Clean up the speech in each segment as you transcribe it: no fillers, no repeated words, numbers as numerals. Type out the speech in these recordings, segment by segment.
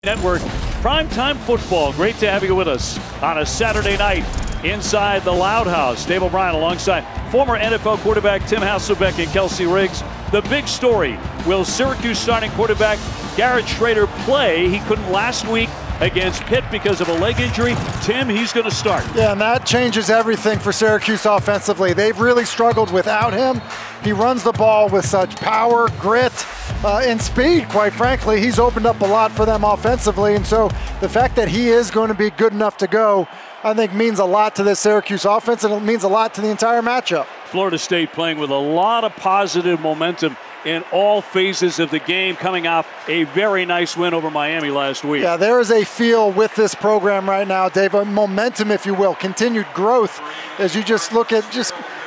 Network, primetime football. Great to have you with us on a Saturday night inside the Loud House. Dave O'Brien alongside former NFL quarterback Tim Hasselbeck and Kelsey Riggs. The big story, will Syracuse starting quarterback Garrett Shrader play? He couldn't last week against Pitt because of a leg injury. Tim, he's going to start. Yeah, and that changes everything for Syracuse offensively. They've really struggled without him. He runs the ball with such power, grit, and speed, quite frankly. He's opened up a lot for them offensively, and so the fact that he is going to be good enough to go, I think, means a lot to this Syracuse offense, and it means a lot to the entire matchup. Florida State playing with a lot of positive momentum in all phases of the game, coming off a very nice win over Miami last week. Yeah, there is a feel with this program right now, Dave, a momentum, if you will, continued growth as you just look at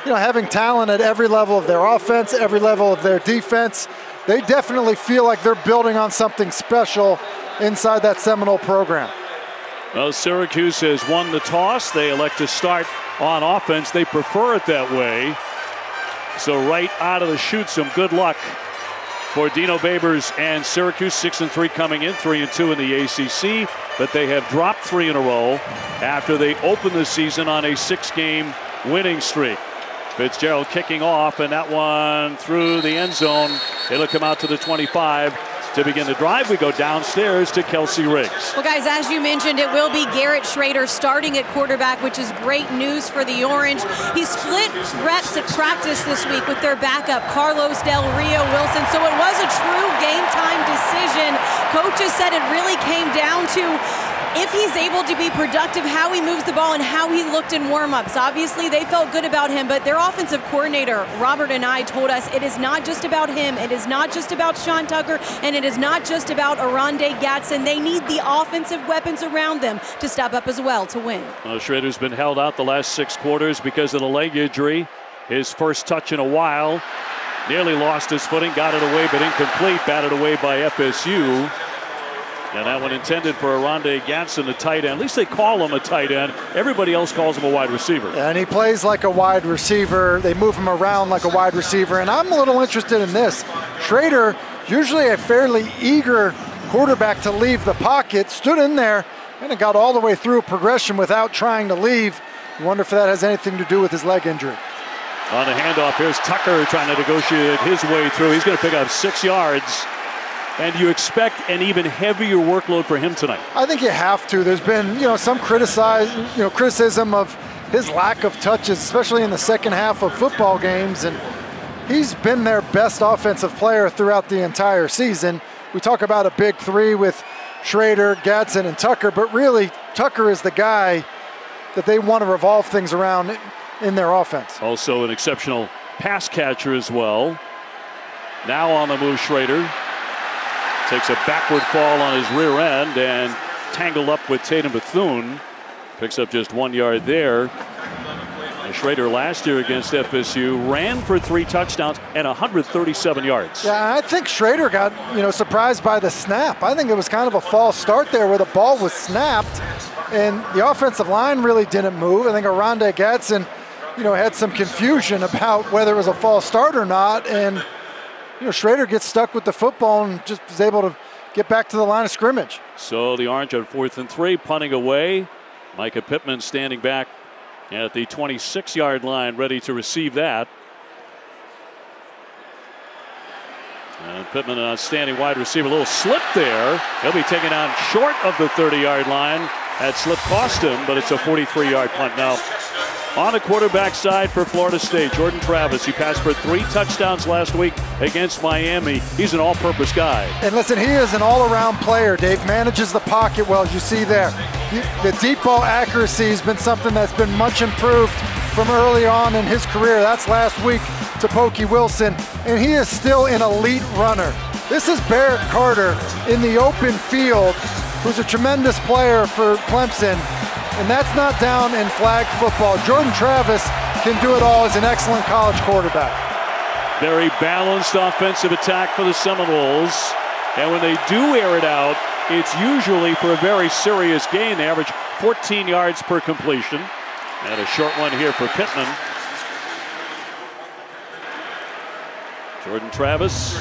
having talent at every level of their offense, every level of their defense. They definitely feel like they're building on something special inside that Seminole program. Well, Syracuse has won the toss. They elect to start on offense. They prefer it that way. So right out of the chute, some good luck for Dino Babers and Syracuse. 6-3 coming in, 3-2 in the ACC. But they have dropped 3 in a row after they opened the season on a 6-game winning streak. Fitzgerald kicking off, and that one through the end zone. It'll come out to the 25. To begin the drive, we go downstairs to Kelsey Riggs. Well, guys, as you mentioned, it will be Garrett Shrader starting at quarterback, which is great news for the Orange. He split reps at practice this week with their backup, Carlos Del Rio Wilson, so it was a true game-time decision. Coaches said it really came down to if he's able to be productive, how he moves the ball, and how he looked in warm-ups. Obviously, they felt good about him, but their offensive coordinator, Robert and I, told us it is not just about him. It is not just about Sean Tucker, and it is not just about Oronde Gadsden. They need the offensive weapons around them to step up as well to win. Well, Shrader's been held out the last 6 quarters because of the leg injury. His first touch in a while. Nearly lost his footing, got it away, but incomplete. Batted away by FSU. And that one intended for Oronde Gadsden, the tight end. At least they call him a tight end. Everybody else calls him a wide receiver. Yeah, and he plays like a wide receiver. They move him around like a wide receiver. And I'm a little interested in this. Shrader, usually a fairly eager quarterback to leave the pocket, stood in there and it got all the way through progression without trying to leave. I wonder if that has anything to do with his leg injury. On the handoff, here's Tucker trying to negotiate his way through. He's going to pick up 6 yards. And you expect an even heavier workload for him tonight? I think you have to. There's been, some criticism of his lack of touches, especially in the second half of football games. And he's been their best offensive player throughout the entire season. We talk about a big 3 with Shrader, Gadsden, and Tucker, but really Tucker is the guy that they want to revolve things around in their offense. Also an exceptional pass catcher as well. Now on the move, Shrader. Takes a backward fall on his rear end and tangled up with Tatum Bethune. Picks up just 1 yard there. And Shrader last year against FSU ran for 3 touchdowns and 137 yards. Yeah, I think Shrader got, surprised by the snap. I think it was kind of a false start there where the ball was snapped and the offensive line really didn't move. I think Oronde Gadsden, had some confusion about whether it was a false start or not. And Shrader gets stuck with the football and just is able to get back to the line of scrimmage. So the Orange on 4th and 3, punting away. Micah Pittman standing back at the 26-yard line, ready to receive that. And Pittman, an outstanding wide receiver, a little slip there. He'll be taken out short of the 30-yard line. That slip cost him, but it's a 43-yard punt now. On the quarterback side for Florida State, Jordan Travis, he passed for 3 touchdowns last week against Miami. He's an all-purpose guy. And listen, he is an all-around player. Dave manages the pocket well, as you see there. The deep ball accuracy has been something that's been much improved from early on in his career. That's last week to Pokey Wilson, and he is still an elite runner. This is Barrett Carter in the open field, who's a tremendous player for Clemson. And that's not down in flag football. Jordan Travis can do it all as an excellent college quarterback. Very balanced offensive attack for the Seminoles. And when they do air it out, it's usually for a very serious gain. They average 14 yards per completion. And a short one here for Pittman. Jordan Travis.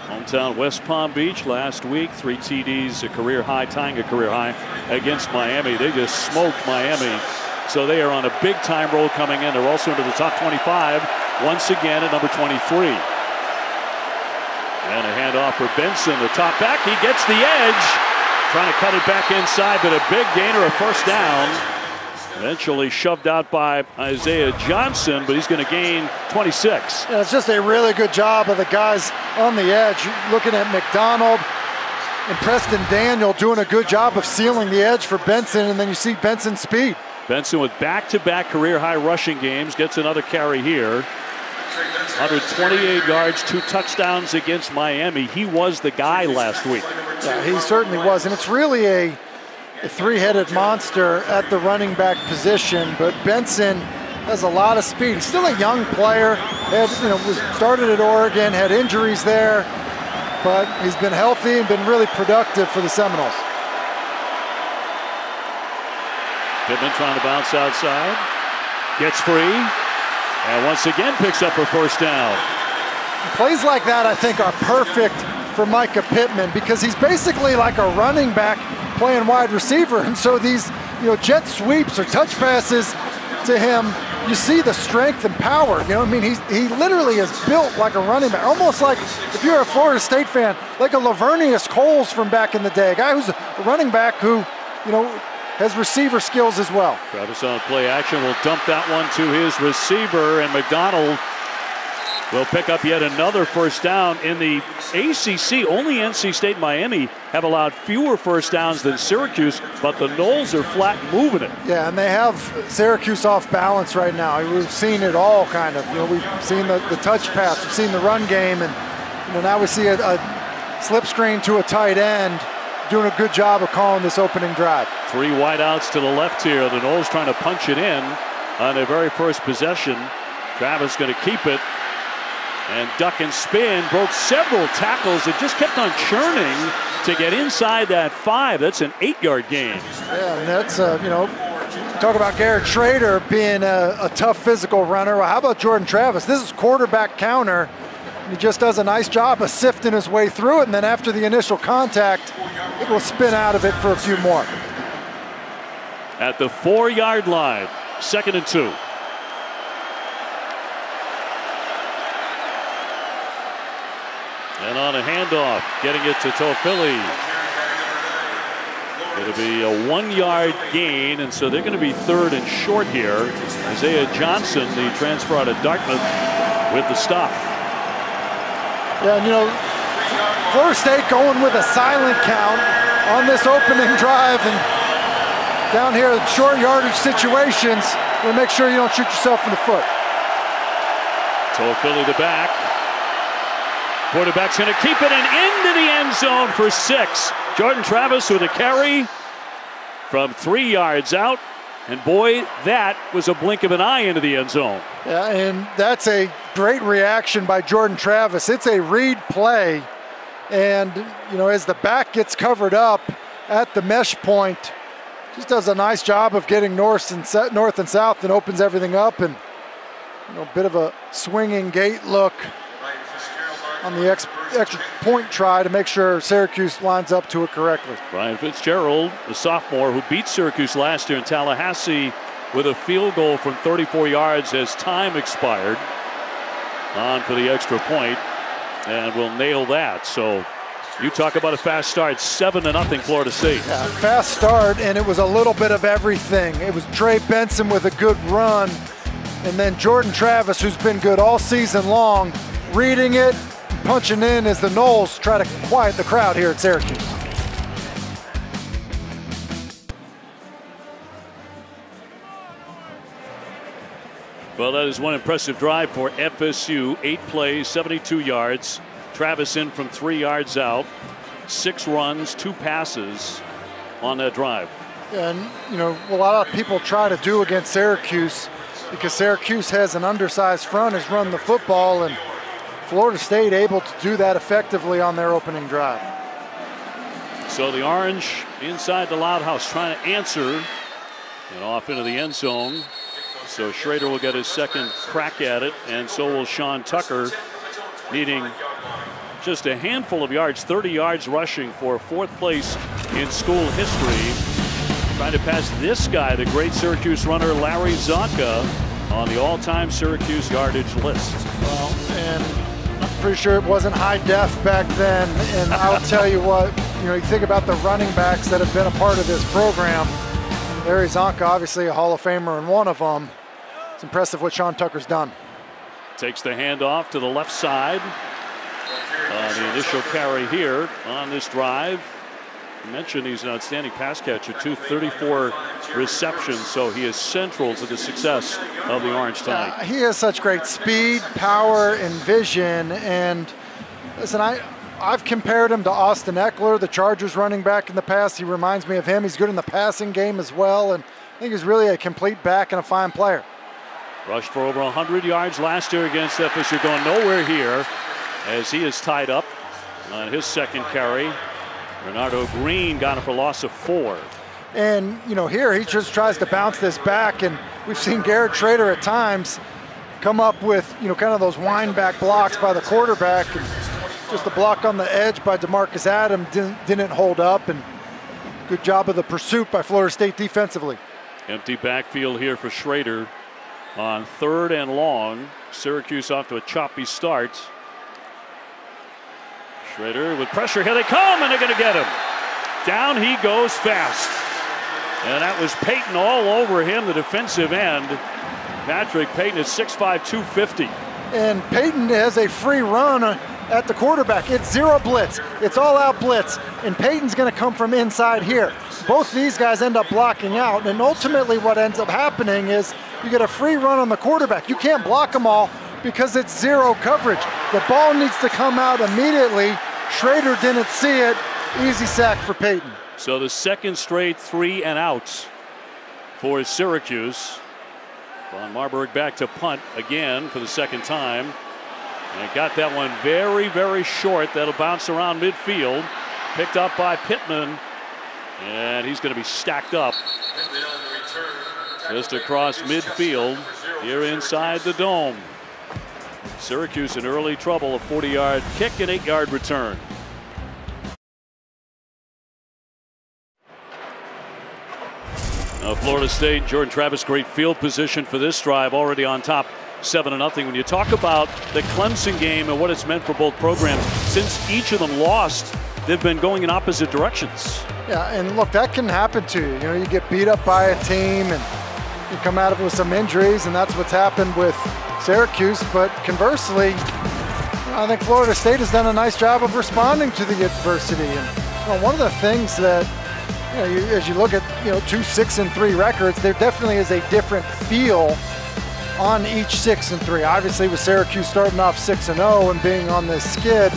Home Downtown West Palm Beach last week. 3 TDs, a career high, tying a career high against Miami. They just smoked Miami. So they are on a big time roll coming in. They're also into the top 25 once again at number 23. And a handoff for Benson, the top back. He gets the edge. Trying to cut it back inside, but a big gainer, a first down. Eventually shoved out by Isaiah Johnson, but he's going to gain 26. Yeah, it's just a really good job of the guys on the edge. Looking at McDonald and Preston Daniel doing a good job of sealing the edge for Benson, and then you see Benson's speed. Benson with back-to-back career-high rushing games gets another carry here. 128 yards, 2 touchdowns against Miami. He was the guy last week. Yeah, he certainly was, and it's really a three-headed monster at the running back position, but Benson has a lot of speed. He's still a young player. Was started at Oregon, had injuries there, but he's been healthy and been really productive for the Seminoles. Pittman trying to bounce outside, gets free, and once again picks up a first down. Plays like that, I think, are perfect for Micah Pittman because he's basically like a running back playing wide receiver, and so these jet sweeps or touch passes to him, you see the strength and power. I mean, he literally is built like a running back, almost like, if you're a Florida State fan, like a Lavernius Coles from back in the day, a guy who's a running back who has receiver skills as well. Travis on play action will dump that one to his receiver, and McDonald will pick up yet another first down. In the ACC, only NC State and Miami have allowed fewer first downs than Syracuse, but the Noles are flat moving it. Yeah, and they have Syracuse off balance right now. We've seen it all kind of. We've seen the touch pass, we've seen the run game, and now we see a slip screen to a tight end. Doing a good job of calling this opening drive. 3 wideouts to the left here. The Noles trying to punch it in on their very first possession. Travis going to keep it and duck and spin. Broke several tackles. It just kept on churning to get inside that 5. That's an 8-yard gain. Yeah, and that's talk about Garrett Schrader being a tough physical runner. Well, how about Jordan Travis? This is quarterback counter. He just does a nice job of sifting his way through it, and then after the initial contact, it will spin out of it for a few more. At the 4-yard line, 2nd and 2. And on a handoff, getting it to Toffoli. It'll be a 1-yard gain, and so they're going to be 3rd and short here. Isaiah Johnson, the transfer out of Dartmouth, with the stop. Yeah, and Florida State going with a silent count on this opening drive, and down here short yardage situations, we'll make sure you don't shoot yourself in the foot. Toffoli the back. Quarterback's going to keep it and into the end zone for 6. Jordan Travis with a carry from 3 yards out. And boy, that was a blink of an eye into the end zone. Yeah, and that's a great reaction by Jordan Travis. It's a read play. And, as the back gets covered up at the mesh point, just does a nice job of getting north and south and opens everything up. And, a bit of a swinging gate look on the extra point try to make sure Syracuse lines up to it correctly. Brian Fitzgerald, the sophomore who beat Syracuse last year in Tallahassee with a field goal from 34 yards as time expired. On for the extra point, and will nail that. So you talk about a fast start, 7-0 Florida State. Yeah, fast start, and it was a little bit of everything. It was Trey Benson with a good run, and then Jordan Travis, who's been good all season long, reading it, punching in as the Noles try to quiet the crowd here at Syracuse. Well, that is one impressive drive for FSU. 8 plays, 72 yards. Travis in from 3 yards out. 6 runs, 2 passes on that drive. And, a lot of people try to do against Syracuse because Syracuse has an undersized front, is run the football, and Florida State able to do that effectively on their opening drive. So the Orange inside the Loud House trying to answer and off into the end zone. So Schrader will get his second crack at it, and so will Sean Tucker, needing just a handful of yards, 30 yards rushing for 4th place in school history. Trying to pass this guy, the great Syracuse runner Larry Zonka, on the all-time Syracuse yardage list. Well, and I'm pretty sure it wasn't high def back then. And I'll tell you what, you think about the running backs that have been a part of this program. Larry Zonka, obviously a Hall of Famer and one of them. It's impressive what Sean Tucker's done. Takes the handoff to the left side. The initial carry here on this drive. I mentioned he's an outstanding pass catcher, 234 receptions, so he is central to the success of the Orange tonight. He has such great speed, power, and vision. And listen, I've compared him to Austin Eckler, the Chargers running back in the past. He reminds me of him. He's good in the passing game as well, and I think he's really a complete back and a fine player. Rushed for over 100 yards last year against FSU, going nowhere here as he is tied up on his second carry. Renardo Green got him for a loss of 4. And, here he just tries to bounce this back, and we've seen Garrett Schrader at times come up with, kind of those wind back blocks by the quarterback. And just the block on the edge by DeMarcus Adams didn't hold up, and good job of the pursuit by Florida State defensively. Empty backfield here for Schrader on 3rd and long. Syracuse off to a choppy start. Schrader with pressure, here they come, and they're going to get him. Down he goes fast. And that was Payton all over him, the defensive end. Patrick Payton is 6'5", 250. And Payton has a free run at the quarterback. It's zero blitz. It's all out blitz. And Payton's going to come from inside here. Both these guys end up blocking out. And ultimately what ends up happening is you get a free run on the quarterback. You can't block them all because it's zero coverage. The ball needs to come out immediately. Schrader didn't see it. Easy sack for Payton. So the second straight 3 and outs for Syracuse. Von Marburg back to punt again for the second time. And got that one very, very short. That'll bounce around midfield. Picked up by Pittman. And he's going to be stacked up just across midfield here inside the dome. Syracuse in early trouble, a 40-yard kick and 8-yard return. Now Florida State, Jordan Travis, great field position for this drive, already on top 7-0. When you talk about the Clemson game and what it's meant for both programs, since each of them lost, they've been going in opposite directions. Yeah, and look, that can happen to you. You get beat up by a team and you come out of it with some injuries, and that's what's happened with Syracuse. But conversely, I think Florida State has done a nice job of responding to the adversity. And one of the things that, as you look at 2 6-3 records, there definitely is a different feel on each 6-3. Obviously, with Syracuse starting off 6-0 and being on this skid,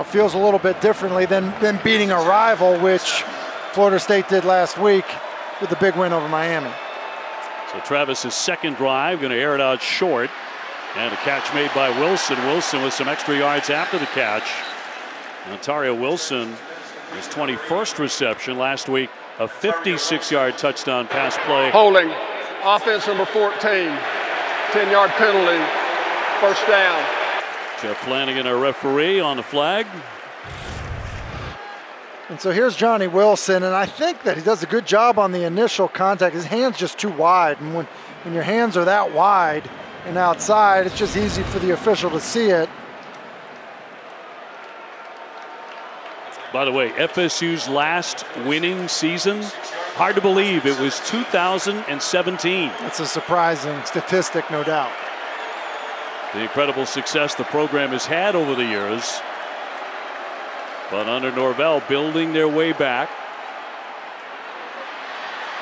feels a little bit differently than beating a rival, which Florida State did last week with the big win over Miami. So Travis's second drive, going to air it out short, and a catch made by Wilson. Wilson with some extra yards after the catch. Ontario Wilson, his 21st reception last week, a 56-yard touchdown pass play. Holding, offense number 14, 10-yard penalty, first down. Jeff Flanagan, our referee, on the flag. And so here's Johnny Wilson, and I think that he does a good job on the initial contact. His hand's just too wide, and when your hands are that wide and outside, it's just easy for the official to see it. By the way, FSU's last winning season, hard to believe it was 2017. That's a surprising statistic, no doubt. The incredible success the program has had over the years. But under Norvell, building their way back.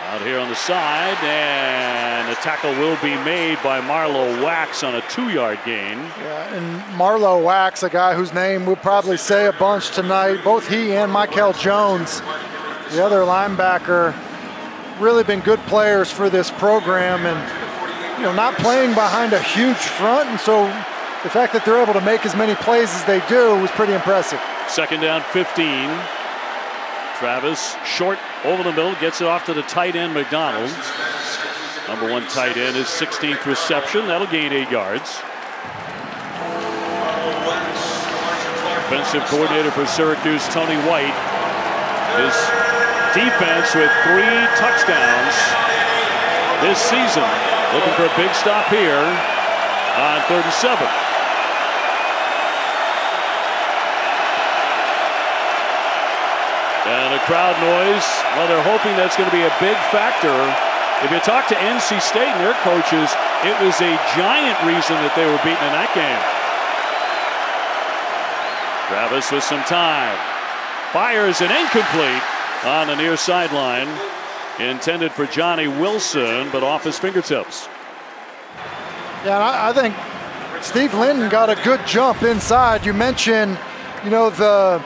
Out here on the side, and the tackle will be made by Marlo Wax on a 2-yard gain. Yeah, and Marlo Wax, a guy whose name we'll probably say a bunch tonight. Both he and Michael Jones, the other linebacker, really been good players for this program, and not playing behind a huge front, and so the fact that they're able to make as many plays as they do was pretty impressive. Second down, 15. Travis short over the middle, gets it off to the tight end McDonald. Number 1 tight end, his 16th reception. That'll gain 8 yards. Offensive coordinator for Syracuse, Tony White. His defense with 3 touchdowns this season. Looking for a big stop here on 3rd and 7. And a crowd noise, well, they're hoping that's going to be a big factor. If you talk to NC State and their coaches, it was a giant reason that they were beaten in that game. Travis with some time. Fires an incomplete on the near sideline. Intended for Johnny Wilson, but off his fingertips. Yeah, I think Steve Linton got a good jump inside. You mentioned, the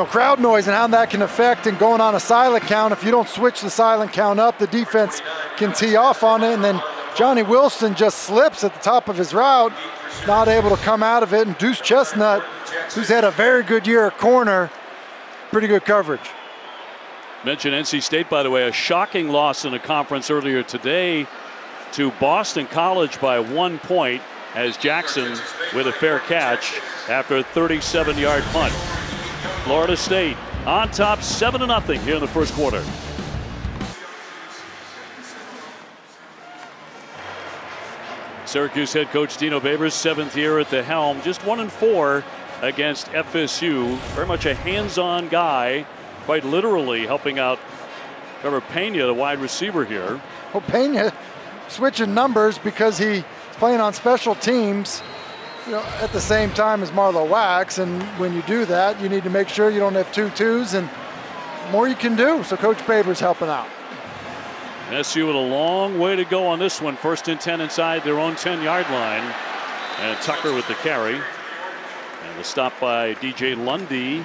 crowd noise and how that can affect and going on a silent count. If you don't switch the silent count up, the defense can tee off on it. And then Johnny Wilson just slips at the top of his route, not able to come out of it. And Deuce Chestnut, who's had a very good year at corner, pretty good coverage. Mentioned NC State, by the way, a shocking loss in a conference earlier today to Boston College by 1 point as Jackson with a fair catch after a 37-yard punt. Florida State on top 7-0 here in the first quarter. Syracuse head coach Dino Babers, 7th year at the helm, just 1-4 against FSU. Very much a hands-on guy, quite literally helping out Trevor Pena, the wide receiver here. Well, Pena switching numbers because he's playing on special teams, at the same time as Marlo Wax. And when you do that, you need to make sure you don't have 2 twos, and more you can do. So Coach Babers helping out. SU with a long way to go on this one. 1st and 10 inside their own 10-yard line. And Tucker with the carry. And the stop by DJ Lundy,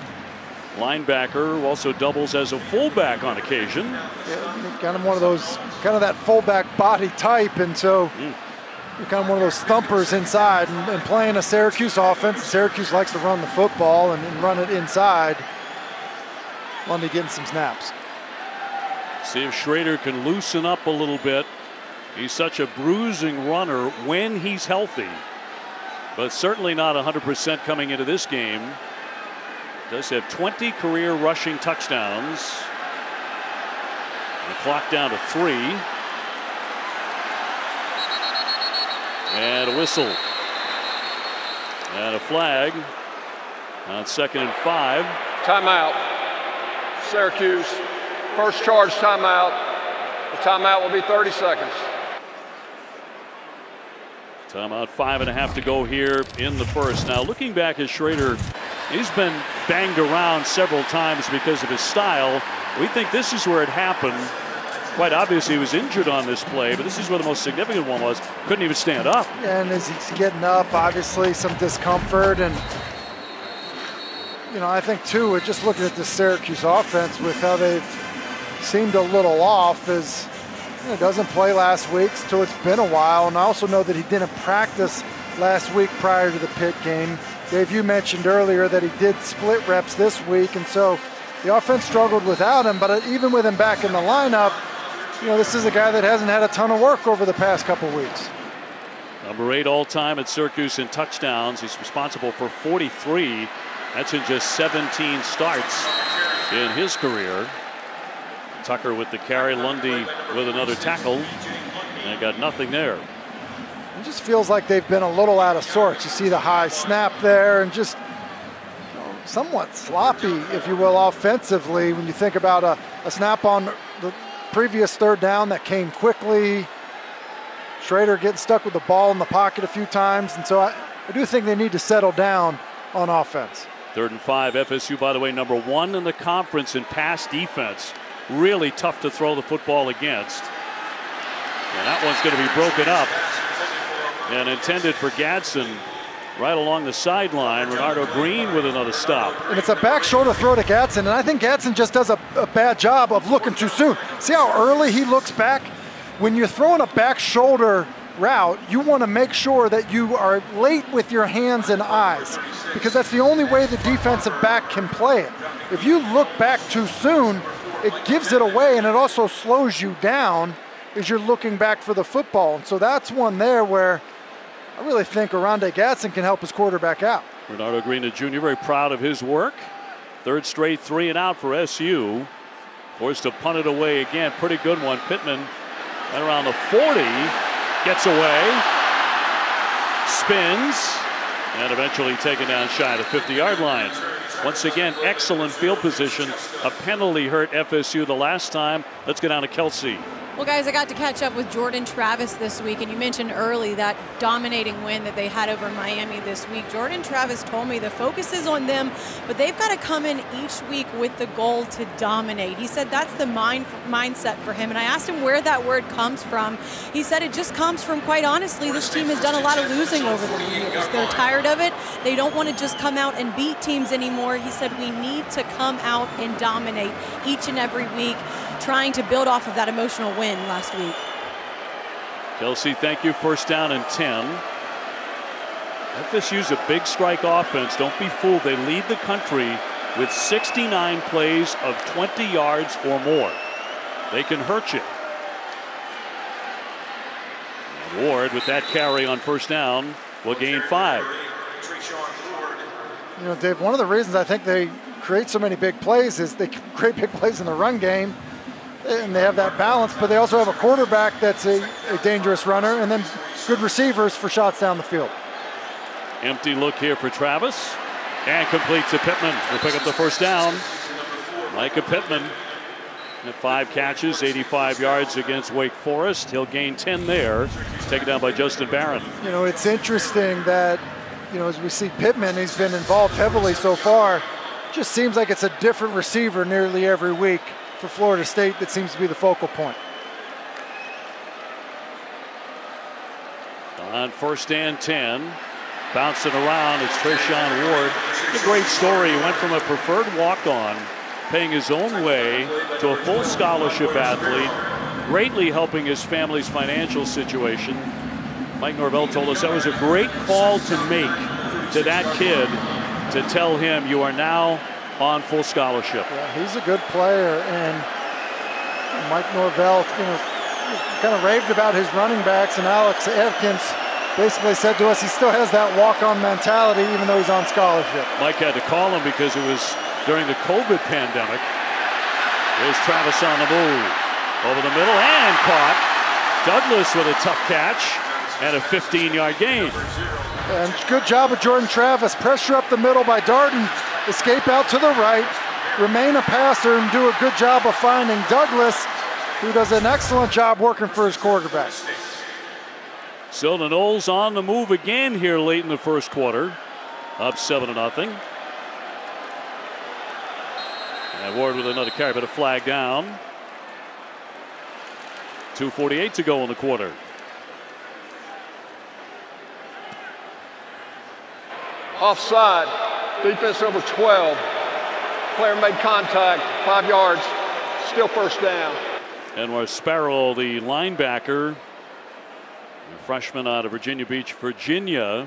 linebacker, who also doubles as a fullback on occasion. Yeah, kind of one of those, kind of that fullback body type, and so you're kind of one of those thumpers inside, and playing a Syracuse offense. Syracuse likes to run the football and run it inside. Lundy getting some snaps. See if Schrader can loosen up a little bit. He's such a bruising runner when he's healthy, but certainly not 100% coming into this game. Does have 20 career rushing touchdowns. The clock down to 3. And a whistle. And a flag on 2nd and 5. Timeout. Syracuse. First charge timeout. The timeout will be 30 seconds. Timeout, 5.5 to go here in the first. Now looking back at Schrader, he's been banged around several times because of his style. We think this is where it happened. Quite obviously he was injured on this play, but this is where the most significant one was. Couldn't even stand up. Yeah, and as he's getting up, obviously some discomfort. And I think too, we're just looking at the Syracuse offense with how they've seemed a little off, as doesn't play last week, so it's been a while. And I also know that he didn't practice last week prior to the Pitt game. Dave, you mentioned earlier that he did split reps this week, and so the offense struggled without him. But even with him back in the lineup, this is a guy that hasn't had a ton of work over the past couple weeks. Number 8 all-time at Syracuse in touchdowns. He's responsible for 43. That's in just 17 starts in his career. Tucker with the carry, Lundy with another tackle, and got nothing there. It just feels like they've been a little out of sorts. You see the high snap there, and just somewhat sloppy, if you will, offensively. When you think about a snap on the previous 3rd down that came quickly, Schrader getting stuck with the ball in the pocket a few times, and so I do think they need to settle down on offense. 3rd and 5. FSU, by the way, number 1 in the conference in pass defense. Really tough to throw the football against. And that one's going to be broken up and intended for Gadsden right along the sideline. Renardo Green with another stop. And it's a back shoulder throw to Gadsden, and I think Gadsden just does a bad job of looking too soon. See how early he looks back? When you're throwing a back shoulder route, you want to make sure that you are late with your hands and eyes, because that's the only way the defensive back can play it. If you look back too soon, it gives it away, and it also slows you down as you're looking back for the football. And so that's one there where I really think Oronde Gadsden can help his quarterback out. Bernardo Green Jr. very proud of his work. Third straight 3 and out for SU. Forced to punt it away again. Pretty good one. Pittman right around the 40. Gets away. Spins. And eventually taken down shy of the 50-yard line. Once again, excellent field position. A penalty hurt FSU the last time. Let's go down to Kelsey. Well, guys, I got to catch up with Jordan Travis this week, and you mentioned early that dominating win that they had over Miami this week. Jordan Travis told me the focus is on them, but they've got to come in each week with the goal to dominate. He said that's the mindset for him, and I asked him where that word comes from. He said it just comes from, quite honestly, this team has done a lot of losing over the years. They're tired of it. They don't want to just come out and beat teams anymore. He said we need to come out and dominate each and every week, trying to build off of that emotional win last week. Kelsey, thank you. First down and 10. FSU's a big strike offense. Don't be fooled. They lead the country with 69 plays of 20 yards or more. They can hurt you. Ward with that carry on first down will gain 5. You know, Dave, one of the reasons I think they create so many big plays is they create big plays in the run game, and they have that balance, but they also have a quarterback that's a dangerous runner, and then good receivers for shots down the field. Empty look here for Travis, and complete to Pittman. Will pick up the first down. Micah Pittman at 5 catches, 85 yards against Wake Forest. He'll gain 10 there. Taken down by Justin Barron. You know, it's interesting that, you know, as we see Pittman, he's been involved heavily so far. Just seems like it's a different receiver nearly every week for Florida State that seems to be the focal point. On first and 10, bouncing around, it's Treshaun Ward. It's a great story. He went from a preferred walk-on, paying his own way, to a full scholarship athlete, greatly helping his family's financial situation. Mike Norvell told us that was a great call to make to that kid, to tell him you are now on full scholarship. Yeah, he's a good player, and Mike Norvell, you know, kind of raved about his running backs, and Alex Atkins basically said to us he still has that walk-on mentality even though he's on scholarship. Mike had to call him because it was during the COVID pandemic. Here's Travis on the move. Over the middle and caught. Douglas with a tough catch and a 15-yard gain. And good job of Jordan Travis. Pressure up the middle by Darden. Escape out to the right. Remain a passer and do a good job of finding Douglas, who does an excellent job working for his quarterback. So the Noles on the move again here late in the first quarter. Up 7-0. And Ward with another carry, but a flag down. 2:48 to go in the quarter. Offside. Defense number 12. Player made contact. 5 yards. Still first down. Anwar Sparrow, the linebacker, a freshman out of Virginia Beach, Virginia,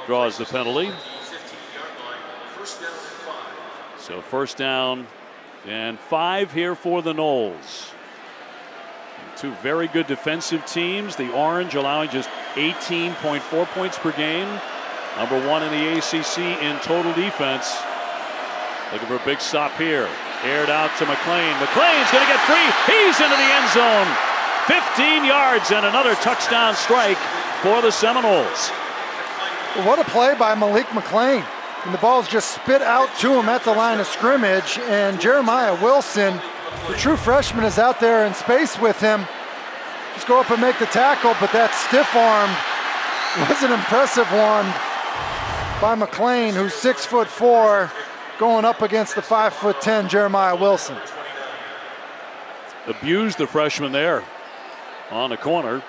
draws the penalty. So first down and 5 here for the Noles. Two very good defensive teams. The Orange allowing just 18.4 points per game. Number 1 in the ACC in total defense. Looking for a big stop here. Aired out to McLean. McLean's going to get free. He's into the end zone. 15 yards and another touchdown strike for the Seminoles. What a play by Malik McLean. And the ball's just spit out to him at the line of scrimmage. And Jeremiah Wilson, the true freshman, is out there in space with him. Just go up and make the tackle, but that stiff arm was an impressive one by McLean, who's 6'4", going up against the 5'10" Jeremiah Wilson. Abused the freshman there on the corner.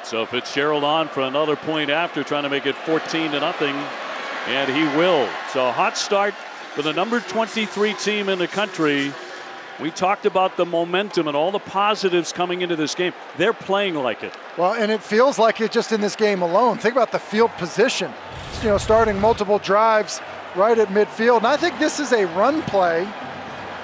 So Fitzgerald on for another point after, trying to make it 14-0, and he will. So a hot start for the number 23 team in the country. We talked about the momentum and all the positives coming into this game. They're playing like it. Well, and it feels like it just in this game alone. Think about the field position. You know, starting multiple drives right at midfield. And I think this is a run play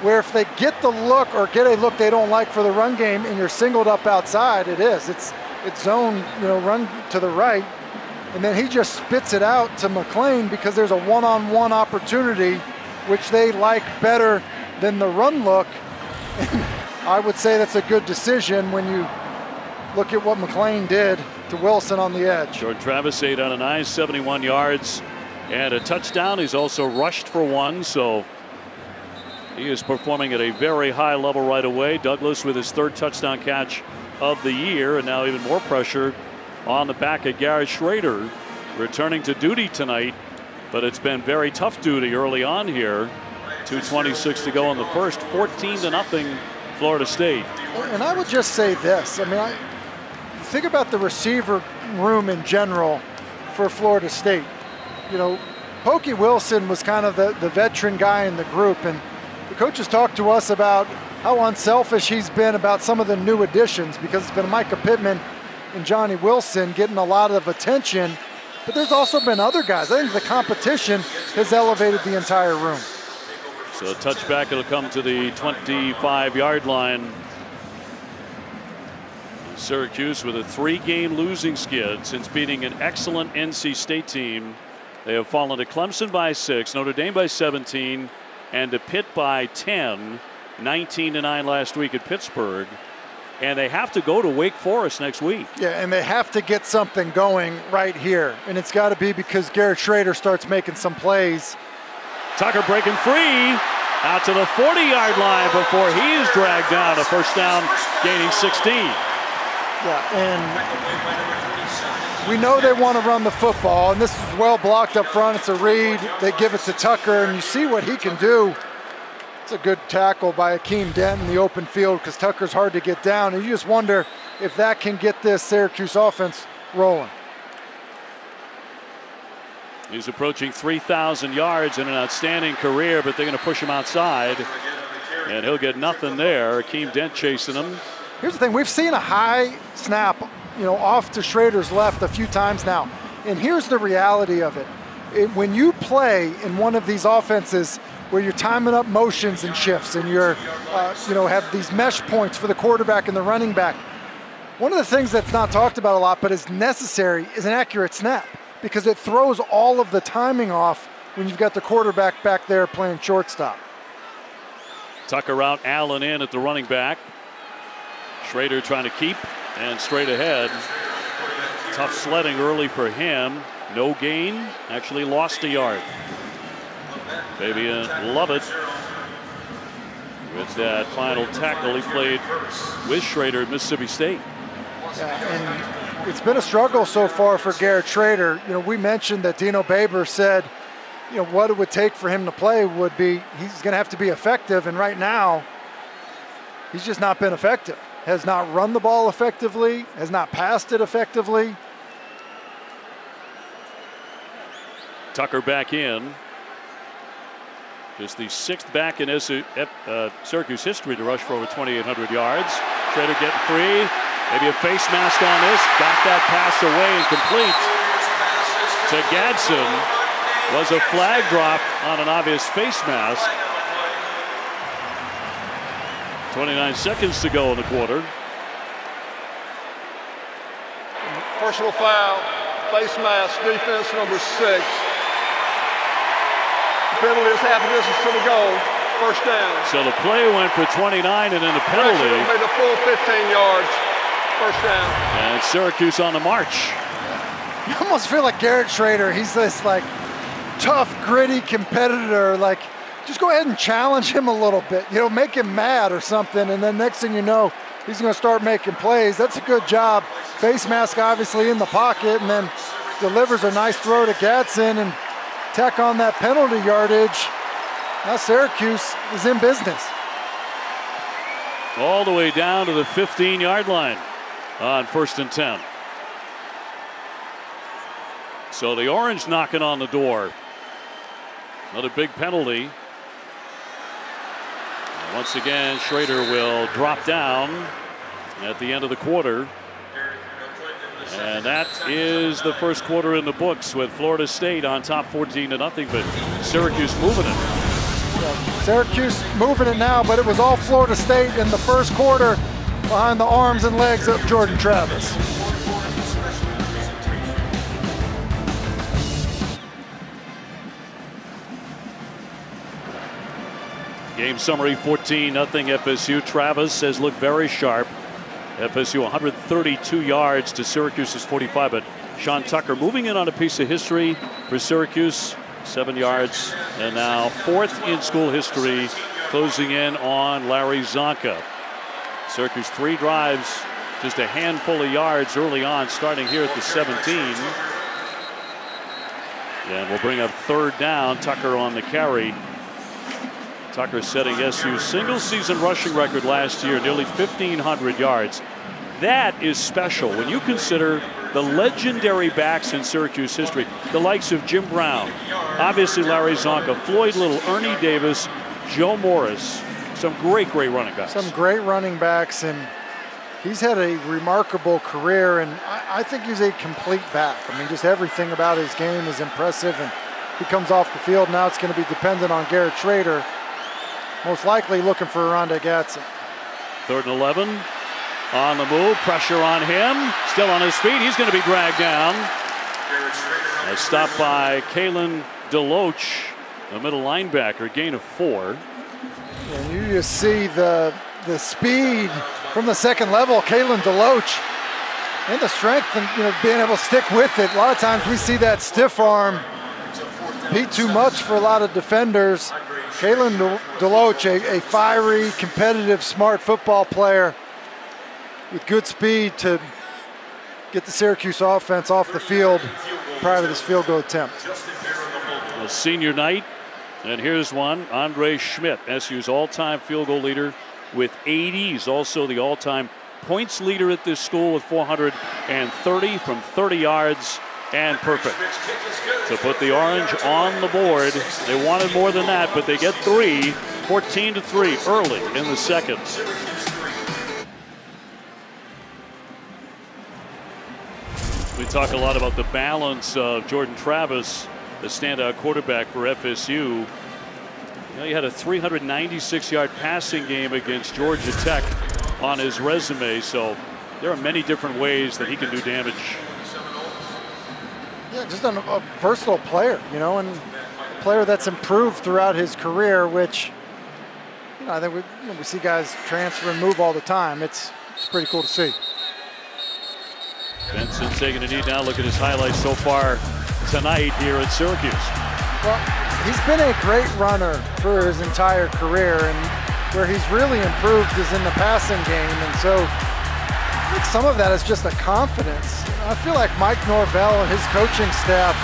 where if they get the look or get a look they don't like for the run game and you're singled up outside, it is. It's zone, you know, run to the right. and then he just spits it out to McLean because there's a one-on-one opportunity, which they like better than the run look. And I would say that's a good decision when you look at what McLean did to Wilson on the edge. Jordan Travis 8 out of 9, 71 yards and a touchdown. He's also rushed for 1, so he is performing at a very high level right away. Douglas with his 3rd touchdown catch of the year, and now even more pressure on the back of Garrett Schrader, returning to duty tonight, but it's been very tough duty early on here. 2:26 to go in the first, 14-0 Florida State. And I would just say this, I mean, think about the receiver room in general for Florida State. You know, Pokey Wilson was kind of the veteran guy in the group, and the coaches talked to us about how unselfish he's been about some of the new additions, because it's been Micah Pittman and Johnny Wilson getting a lot of attention, but there's also been other guys. I think the competition has elevated the entire room. So a touchback, it'll come to the 25-yard line. Syracuse with a 3-game losing skid since beating an excellent NC State team. They have fallen to Clemson by 6, Notre Dame by 17, and to Pitt by 10, 19-9 last week at Pittsburgh. And they have to go to Wake Forest next week. Yeah, and they have to get something going right here. And it's got to be because Garrett Schrader starts making some plays. Tucker breaking free out to the 40-yard line before he is dragged down. A first down, gaining 16. Yeah, and we know they want to run the football, and this is well blocked up front. It's a read. They give it to Tucker, and you see what he can do. It's a good tackle by Akeem Dent in the open field because Tucker's hard to get down, and you just wonder if that can get this Syracuse offense rolling. He's approaching 3,000 yards in an outstanding career, but they're going to push him outside, and he'll get nothing there. Akeem Dent chasing him. Here's the thing, we've seen a high snap, you know, off to Schrader's left a few times now, and here's the reality of it. When you play in one of these offenses where you're timing up motions and shifts, and you're, you know, have these mesh points for the quarterback and the running back, one of the things that's not talked about a lot but is necessary is an accurate snap, because it throws all of the timing off when you've got the quarterback back there playing shortstop. Tucker out, Allen in at the running back. Schrader trying to keep and straight ahead. Tough sledding early for him. No gain, actually lost a yard. Fabian Lovett with that final tackle. He played with Schrader at Mississippi State. Yeah, and it's been a struggle so far for Garrett Schrader. You know, we mentioned that Dino Baber said, you know, what it would take for him to play would be, he's going to have to be effective, and right now, he's just not been effective. Has not run the ball effectively, has not passed it effectively. Tucker back in. Just the 6th back in Syracuse history to rush for over 2,800 yards. Schrader getting free. Maybe a face mask on this. Got that pass away and complete to Gadsden. Was a flag drop on an obvious face mask. 29 seconds to go in the quarter. Personal foul, face mask, defense number 6. The penalty is half a distance to the goal, first down. So the play went for 29, and then the penalty made the full 15 yards, first down. And Syracuse on the march. You almost feel like Garrett Schrader. He's this like tough, gritty competitor. Like, just go ahead and challenge him a little bit, you know, make him mad or something, and then next thing you know, he's going to start making plays. That's a good job. Face mask obviously in the pocket, and then delivers a nice throw to Gadsden and tack on that penalty yardage. Now Syracuse is in business. All the way down to the 15-yard line on 1st and 10. So the Orange knocking on the door. Another big penalty. Once again, Schrader will drop down at the end of the quarter. And that is the first quarter in the books with Florida State on top 14-0, but Syracuse moving it. Yeah, Syracuse moving it now, but it was all Florida State in the first quarter behind the arms and legs of Jordan Travis. Game summary, 14-0 FSU. Travis has looked very sharp. FSU 132 yards to Syracuse's 45, but Sean Tucker moving in on a piece of history for Syracuse, 7 yards, and now 4th in school history, closing in on Larry Zonka. Syracuse 3 drives, just a handful of yards early on, starting here at the 17. And we'll bring up 3rd down. Tucker on the carry. Tucker setting SU's single season rushing record last year, nearly 1,500 yards. That is special when you consider the legendary backs in Syracuse history, the likes of Jim Brown, obviously Larry Zonka, Floyd Little, Ernie Davis, Joe Morris. Some great running backs. Some great running backs, and he's had a remarkable career, and I think he's a complete back. I mean, just everything about his game is impressive, and he comes off the field. Now it's going to be dependent on Garrett Schrader, most likely looking for Rondé Gatson. 3rd and 11. On the move, pressure on him. Still on his feet. He's going to be dragged down. A stop by Kalen DeLoach, the middle linebacker, gain of 4. And you just see the speed from the second level, Kalen DeLoach, and the strength and being able to stick with it. A lot of times we see that stiff arm be too much for a lot of defenders. Kalen DeLoach, a fiery, competitive, smart football player with good speed to get the Syracuse offense off the field prior to this field goal attempt. Well, senior night, and here's one. Andre Schmidt, SU's all-time field goal leader with 80. He's also the all-time points leader at this school with 430 from 30 yards, and perfect to put the Orange on the board. They wanted more than that, but they get 3, 14-3 early in the second. We talk a lot about the balance of Jordan Travis, the standout quarterback for FSU. He had a 396-yard passing game against Georgia Tech on his resume, so there are many different ways that he can do damage. Yeah, just a versatile player, and a player that's improved throughout his career, which, I think we see guys transfer and move all the time. It's pretty cool to see. Benson taking a knee down. Look at his highlights so far tonight here at Syracuse. Well, he's been a great runner for his entire career, and where he's really improved is in the passing game. And so I think some of that is just a confidence. I feel like Mike Norvell and his coaching staff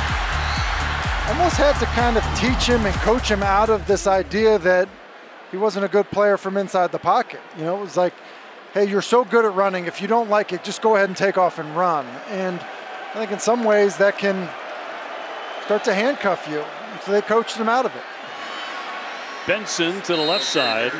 almost had to kind of teach him and coach him out of this idea that he wasn't a good player from inside the pocket. It was like, hey, you're so good at running, if you don't like it, just go ahead and take off and run. And I think in some ways that can start to handcuff you. So they coached him out of it. Benson to the left side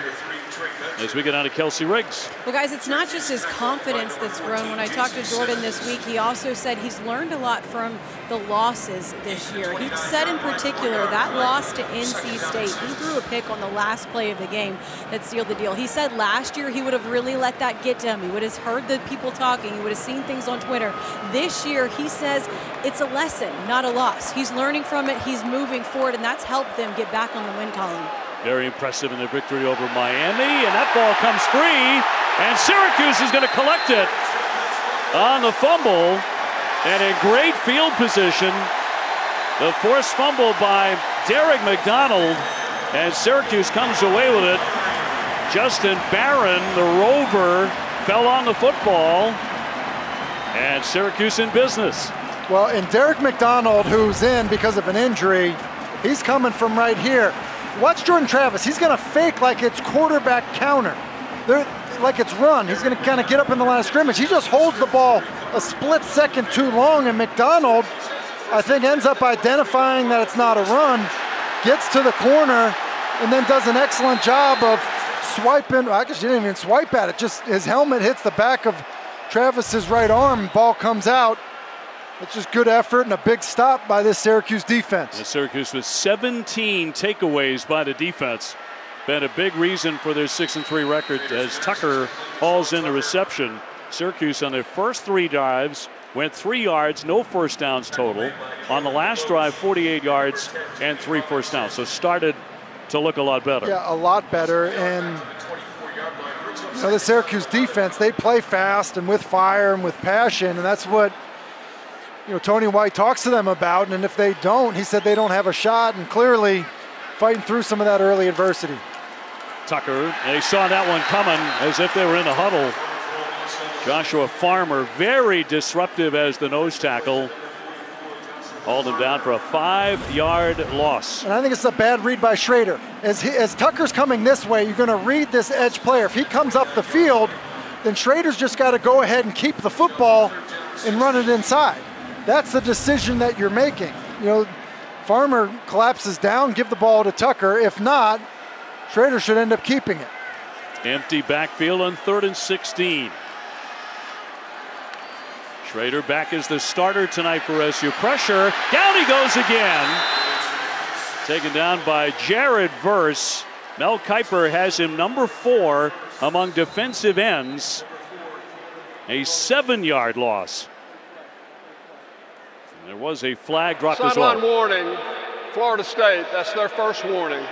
as we get on to Kelsey Riggs. Well, guys, it's not just his confidence that's grown. When I talked to Jordan this week, he also said he's learned a lot from the losses this year. He said in particular that loss to NC State, he threw a pick on the last play of the game that sealed the deal. He said last year he would have really let that get to him. He would have heard the people talking. He would have seen things on Twitter. This year, he says it's a lesson, not a loss. He's learning from it. He's moving forward, and that's helped them get back on the win column. Very impressive in the victory over Miami, and that ball comes free, and Syracuse is going to collect it on the fumble, and in great field position. The forced fumble by Derek McDonald, and Syracuse comes away with it. Justin Barron, the rover, fell on the football, and Syracuse in business. Well, and Derek McDonald, who's in because of an injury, he's coming from right here. Watch Jordan Travis. He's going to fake like it's quarterback counter. Like it's run. He's going to kind of get up in the line of scrimmage. He just holds the ball a split second too long, and McDonald, I think, ends up identifying that it's not a run, gets to the corner, and then does an excellent job of swiping. I guess he didn't even swipe at it. Just his helmet hits the back of Travis's right arm. Ball comes out. It's just good effort and a big stop by this Syracuse defense. And Syracuse with 17 takeaways by the defense. Been a big reason for their 6-3 record as Tucker hauls in the reception. Syracuse on their first 3 drives went 3 yards, no first downs total. On the last drive, 48 yards and 3 first downs. So started to look a lot better. Yeah, a lot better. And you know, the Syracuse defense, they play fast and with fire and with passion, and that's what Tony White talks to them about. And if they don't, he said they don't have a shot, and clearly fighting through some of that early adversity. Tucker, they saw that one coming as if they were in the huddle. Joshua Farmer, very disruptive as the nose tackle. Hauled him down for a 5-yard loss. And I think it's a bad read by Schrader. As Tucker's coming this way, you're going to read this edge player. If he comes up the field, then Schrader's just got to go ahead and keep the football and run it inside. That's the decision that you're making. Farmer collapses down, give the ball to Tucker. If not, Schrader should end up keeping it. Empty backfield on 3rd and 16. Schrader back as the starter tonight for SU. Pressure, down he goes again. Taken down by Jared Verse. Mel Kiper has him number 4 among defensive ends. A 7-yard loss. And there was a flag dropped as well. Sideline warning, Florida State. That's their first warning.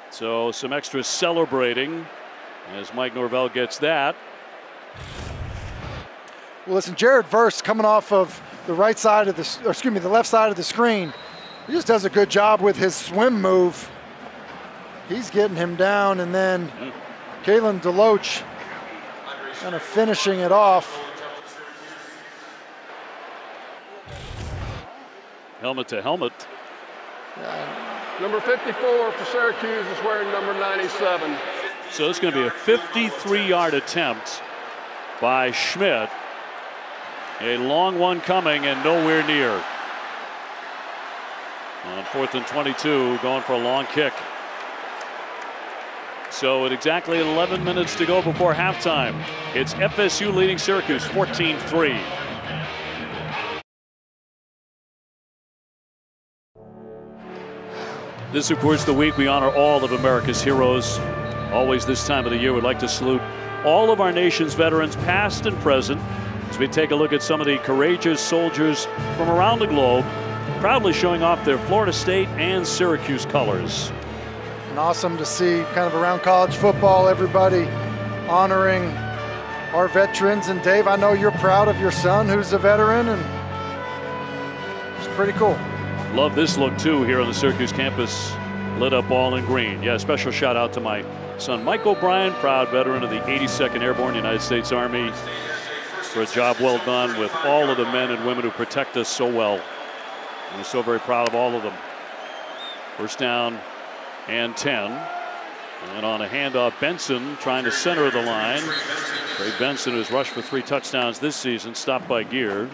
So some extra celebrating as Mike Norvell gets that. Well, listen, Jared Verse coming off of the right side of the left side of the screen. He just does a good job with his swim move. He's getting him down, and then Kalen DeLoach kind of finishing it off. Helmet to helmet. Number 54 for Syracuse is wearing number 97. So it's going to be a 53-yard attempt by Schmidt. A long one coming and nowhere near. On 4th and 22, going for a long kick. So at exactly 11 minutes to go before halftime, it's FSU leading Syracuse 14-3. This is, of course, the week we honor all of America's heroes. Always this time of the year, we'd like to salute all of our nation's veterans, past and present, as we take a look at some of the courageous soldiers from around the globe, proudly showing off their Florida State and Syracuse colors. And awesome to see kind of around college football, everybody honoring our veterans. And Dave, I know you're proud of your son who's a veteran, and it's pretty cool. Love this look too here on the Syracuse campus, lit up all in green. Yeah, special shout out to my son Mike O'Brien, proud veteran of the 82nd Airborne United States Army, for a job well done with all of the men and women who protect us so well. And we're so very proud of all of them. First down and 10. And on a handoff, Benson trying to center the line. Trey Benson, who's rushed for 3 touchdowns this season, stopped by Gear,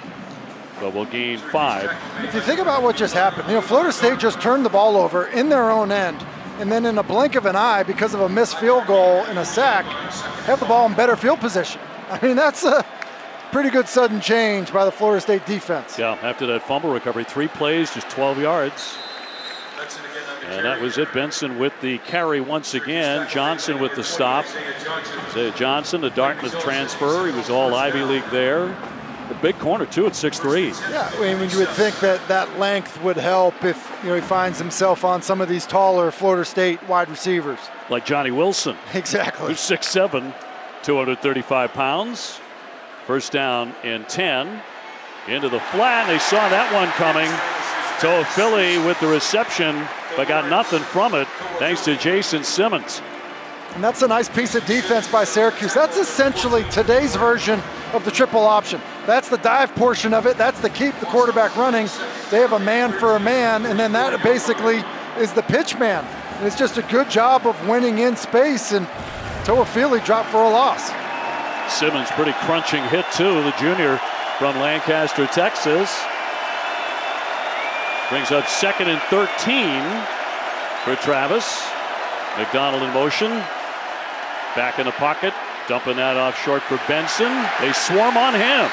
but will gain 5. If you think about what just happened, Florida State just turned the ball over in their own end, and then in a blink of an eye, because of a missed field goal and a sack, have the ball in better field position. I mean, that's a pretty good sudden change by the Florida State defense. Yeah, after that fumble recovery, 3 plays, just 12 yards. And that was it. Benson with the carry once again. Johnson with the stop. Isaiah Johnson, the Dartmouth transfer. He was all Ivy League there. A big corner, too, at 6'3". Yeah, I mean, you would think that length would help if he finds himself on some of these taller Florida State wide receivers. Like Johnny Wilson. Exactly. Who's 6'7", 235 pounds. First down and 10. Into the flat. They saw that one coming. Toa Philly with the reception, but got nothing from it thanks to Jason Simmons. And that's a nice piece of defense by Syracuse. That's essentially today's version of the triple option. That's the dive portion of it. That's the keep the quarterback running. They have a man for a man, and then that basically is the pitch man. And it's just a good job of winning in space, and Toa Philly dropped for a loss. Simmons, pretty crunching hit too, the junior from Lancaster, Texas. Brings up 2nd and 13 for Travis. McDonald in motion. Back in the pocket. Dumping that off short for Benson. They swarm on him.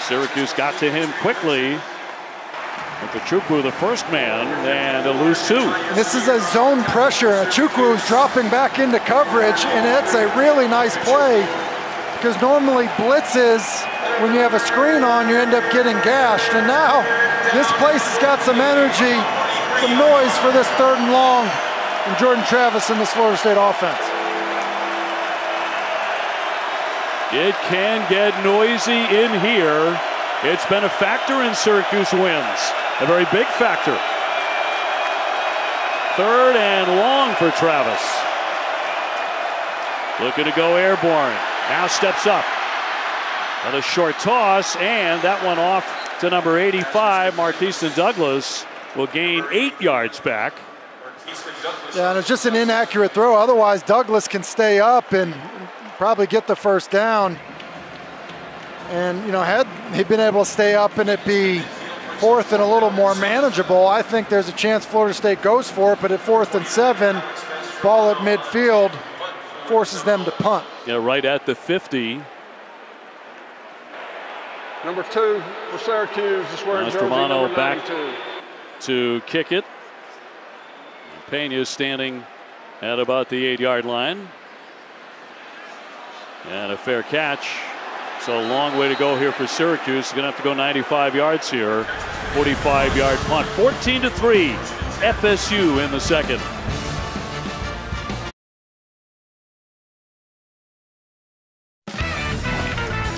Syracuse got to him quickly. And Achukwu, the first man, and a lose 2. This is a zone pressure. Achukwu is dropping back into coverage, and it's a really nice play because normally blitzes, when you have a screen on, you end up getting gashed. And now this place has got some energy, some noise for this 3rd and long and Jordan Travis in this Florida State offense. It can get noisy in here. It's been a factor in Syracuse wins. A very big factor. 3rd and long for Travis. Looking to go airborne. Now steps up. And a short toss, and that one off to number 85, Marqueston Douglas. Will gain 8 yards back. Yeah, and it's just an inaccurate throw. Otherwise, Douglas can stay up and probably get the first down. And, you know, had he been able to stay up and it be 4th and a little more manageable, I think there's a chance Florida State goes for it. But at 4th and 7, ball at midfield forces them to punt. Yeah, right at the 50. Number 2 for Syracuse is wearing jersey number 92. Back to kick it. Pena standing at about the 8-yard line. And a fair catch. So a long way to go here for Syracuse. Going to have to go 95 yards here. 45-yard punt. 14-3. FSU in the second.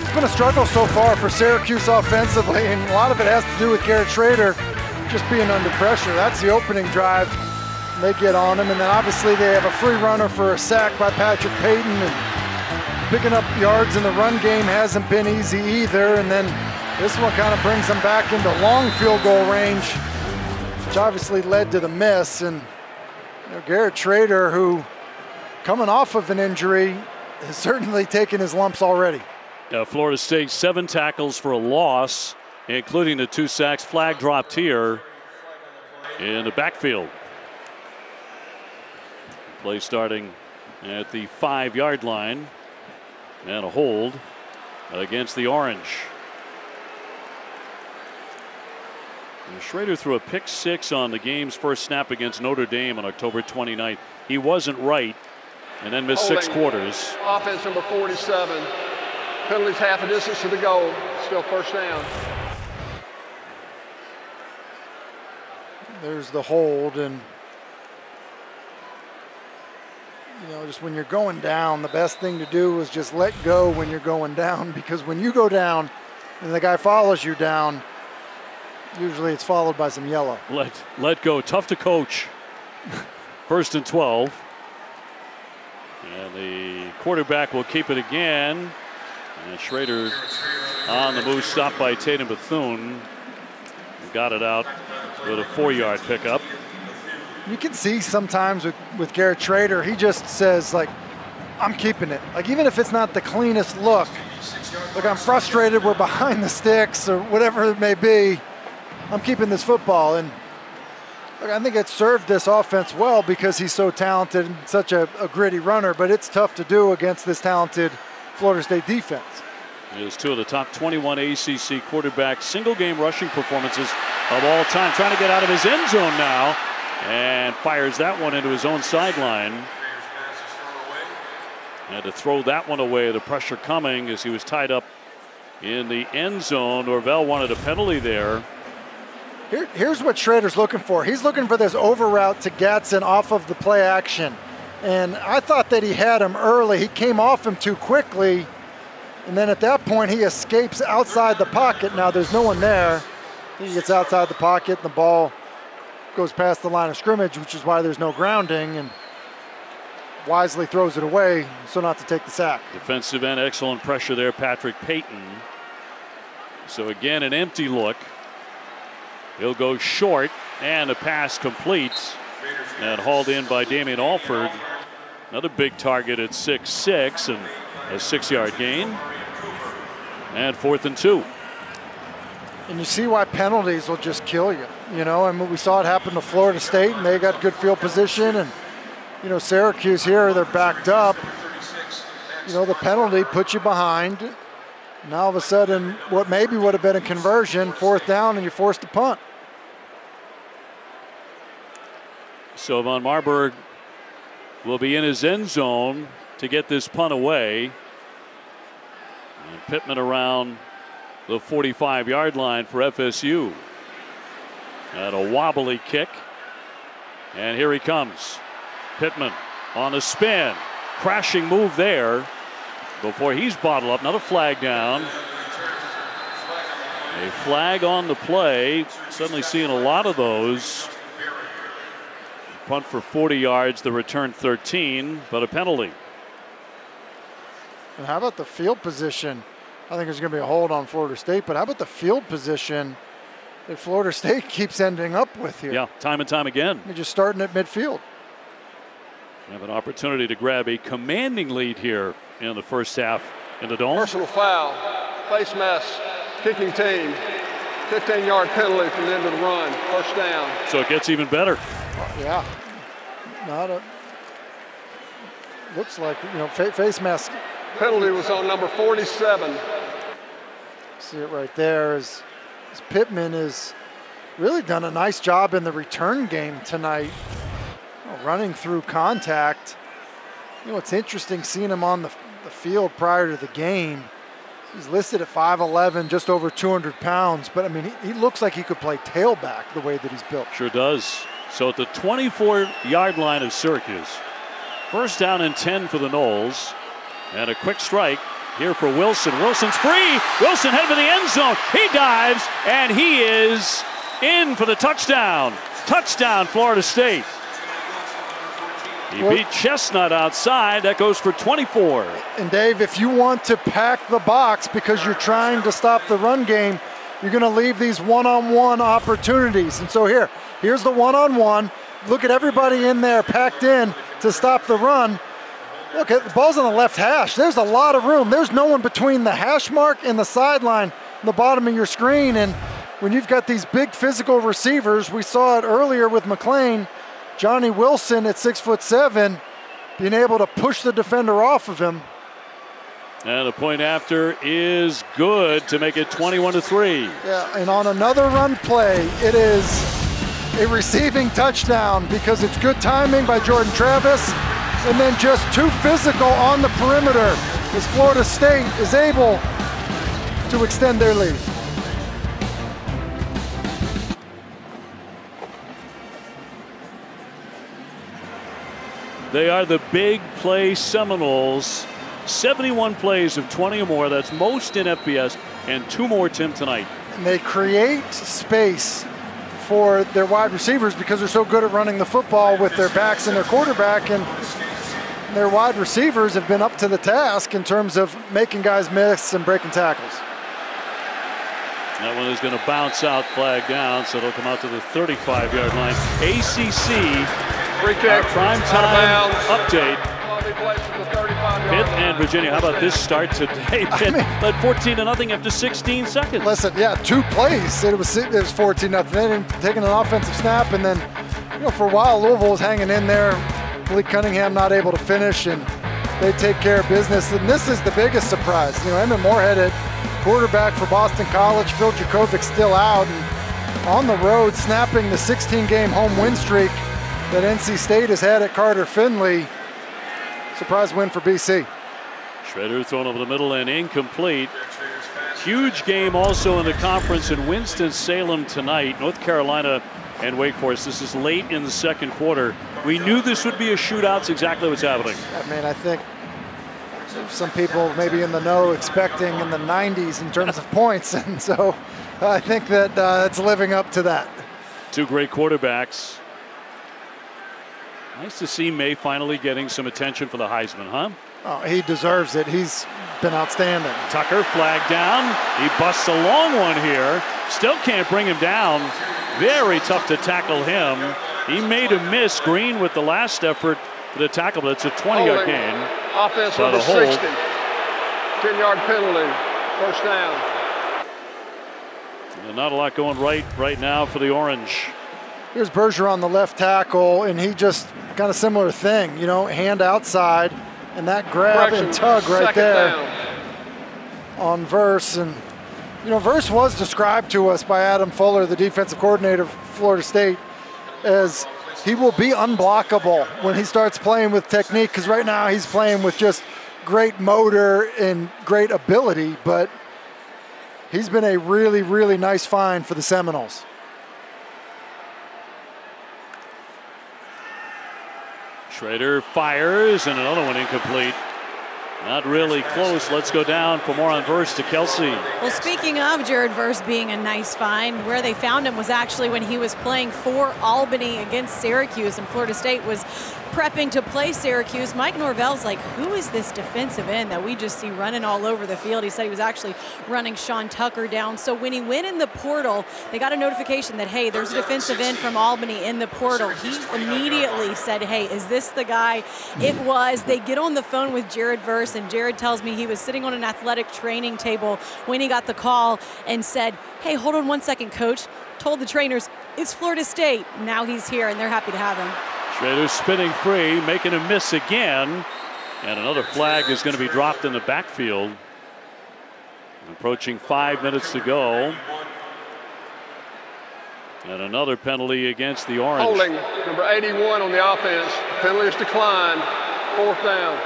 It's been a struggle so far for Syracuse offensively, and a lot of it has to do with Garrett Schrader just being under pressure. That's the opening drive. They get on him, and then obviously they have a free runner for a sack by Patrick Payton, and picking up yards in the run game hasn't been easy either. And then this one kind of brings them back into long field goal range, which obviously led to the miss. And you know, Garrett Schrader, who coming off of an injury, has certainly taken his lumps already. Florida State 7 tackles for a loss, including the 2 sacks. Flag dropped here in the backfield. Play starting at the 5-yard line, and a hold against the Orange. And Schrader threw a pick 6 on the game's first snap against Notre Dame on October 29th. He wasn't right, and then missed 6 quarters. Offense number 47. Penalties half a distance to the goal. Still first down. There's the hold, and you know, just when you're going down, the best thing to do is just let go when you're going down, because when you go down and the guy follows you down, usually it's followed by some yellow. Let go. Tough to coach. 1st and 12. And the quarterback will keep it again. And Schrader on the move, stopped by Tatum Bethune. Got it out with a 4-yard pickup. You can see sometimes with Garrett Schrader, he just says, like, I'm keeping it. Like, even if it's not the cleanest look, like, I'm frustrated, we're behind the sticks or whatever it may be, I'm keeping this football. And look, I think it served this offense well because he's so talented and such a gritty runner, but it's tough to do against this talented Florida State defense. He has 2 of the top 21 ACC quarterback single-game rushing performances of all time. Trying to get out of his end zone now, and fires that one into his own sideline. Had to throw that one away. The pressure coming as he was tied up in the end zone. Norvell wanted a penalty there. Here's what Schrader's looking for. He's looking for this over route to Gatson off of the play action. And I thought that he had him early. He came off him too quickly. And then at that point, he escapes outside the pocket. Now there's no one there. He gets outside the pocket, and the ball goes past the line of scrimmage, which is why there's no grounding, and wisely throws it away so not to take the sack. Defensive end, excellent pressure there, Patrick Payton. So again, an empty look. He'll go short, and the pass completes and hauled in by Damian Alford. Another big target at 6'6", and a 6-yard gain. And 4th and 2. And you see why penalties will just kill you. You know, I mean, we saw it happen to Florida State, and they got good field position. And, you know, Syracuse here, they're backed up. You know, the penalty puts you behind. Now all of a sudden, what maybe would have been a conversion, 4th down, and you're forced to punt. So Von Marburg will be in his end zone to get this punt away. And Pittman around the 45-yard line for FSU. And a wobbly kick And here he comes. Pittman on a spin. Crashing move there before he's bottled up. Another flag down. A flag on the play. Suddenly seeing a lot of those. Punt for 40 yards, the return 13, but a penalty. And how about the field position? I think there's going to be a hold on Florida State, but how about the field position that Florida State keeps ending up with here? Yeah, time and time again. They're just starting at midfield. We have an opportunity to grab a commanding lead here in the first half in the Dome. Personal foul, face mask, kicking team, 15-yard penalty from the end of the run, first down. So it gets even better. Yeah, looks like, face mask. Penalty was on number 47. See it right there as Pittman has really done a nice job in the return game tonight, running through contact. It's interesting seeing him on the field prior to the game. He's listed at 5'11", just over 200 pounds, but I mean, he looks like he could play tailback the way that he's built. Sure does. So at the 24-yard line of Syracuse, first down and 10 for the Noles, and a quick strike here for Wilson. Wilson's free. Wilson headed for the end zone. He dives, and he is in for the touchdown. Touchdown, Florida State. He beat Chestnut outside. That goes for 24. And Dave, if you want to pack the box because you're trying to stop the run game, you're going to leave these one-on-one opportunities. And so here's the one-on-one. Look at everybody in there packed in to stop the run. Look, the ball's on the left hash. There's a lot of room. There's no one between the hash mark and the sideline on the bottom of your screen. And when you've got these big physical receivers, we saw it earlier with McLean, Johnny Wilson at 6'7", being able to push the defender off of him. And the point after is good to make it 21-3. Yeah, and on another run play, it is a receiving touchdown because it's good timing by Jordan Travis, and then just too physical on the perimeter as Florida State is able to extend their lead. They are the big play Seminoles. 71 plays of 20 or more. That's most in FBS, and 2 more, Tim, tonight. And they create space for their wide receivers because they're so good at running the football with their backs and their quarterback, and their wide receivers have been up to the task in terms of making guys miss and breaking tackles. That one is going to bounce out, flag down, so it'll come out to the 35-yard line. ACC Free kick, prime time update. Pitt and Virginia. How about this start today? Pitt led 14-0 after 16 seconds. Listen, yeah, 2 plays. It was 14-0. Then taking an offensive snap, and then for a while Louisville was hanging in there. Malik Cunningham not able to finish, and they take care of business. And this is the biggest surprise. Emmett Moorhead at quarterback for Boston College. Phil Jakovic still out, and on the road snapping the 16-game home win streak that NC State has had at Carter Finley. Surprise win for BC. Schroeder thrown over the middle and incomplete. Huge game also in the conference in Winston-Salem tonight. North Carolina and Wake Forest. This is late in the second quarter. We knew this would be a shootout. It's exactly what's happening. I think some people maybe in the know expecting in the 90s in terms of points. And so I think that it's living up to that. 2 great quarterbacks. Nice to see May finally getting some attention for the Heisman, huh? Oh, he deserves it. He's been outstanding. Tucker flagged down. He busts a long one here. Still can't bring him down. Very tough to tackle him. He made a miss. Green with the last effort for the tackle, but it's a 20-yard gain. Offense number 60. 10-yard penalty. First down. And not a lot going right now for the Orange. Here's Bergeron, the left tackle, and he just kind of similar thing, hand outside, and that grab and tug right there on Verse. And, Verse was described to us by Adam Fuller, the defensive coordinator of Florida State, as he will be unblockable when he starts playing with technique, because right now he's playing with just great motor and great ability, but he's been a really, really nice find for the Seminoles. Schrader fires, and another one incomplete. Not really close. Let's go down for more on Verse to Kelsey. Well, speaking of Jared Verse being a nice find, where they found him was actually when he was playing for Albany against Syracuse, and Florida State was prepping to play Syracuse. Mike Norvell's like, who is this defensive end that we just see running all over the field? He said he was actually running Sean Tucker down. So when he went in the portal, they got a notification that, hey, there's a defensive end from Albany in the portal. He immediately said, hey, is this the guy? It was. They get on the phone with Jared Verse, and Jared tells me he was sitting on an athletic training table when he got the call and said, hey, hold on one second, coach. Told the trainers, it's Florida State. Now he's here, and they're happy to have him. Schrader spinning free, making a miss again. And another flag is going to be dropped in the backfield. Approaching 5 minutes to go. And another penalty against the Orange. Holding, number 81 on the offense. Penalty is declined. 4th down.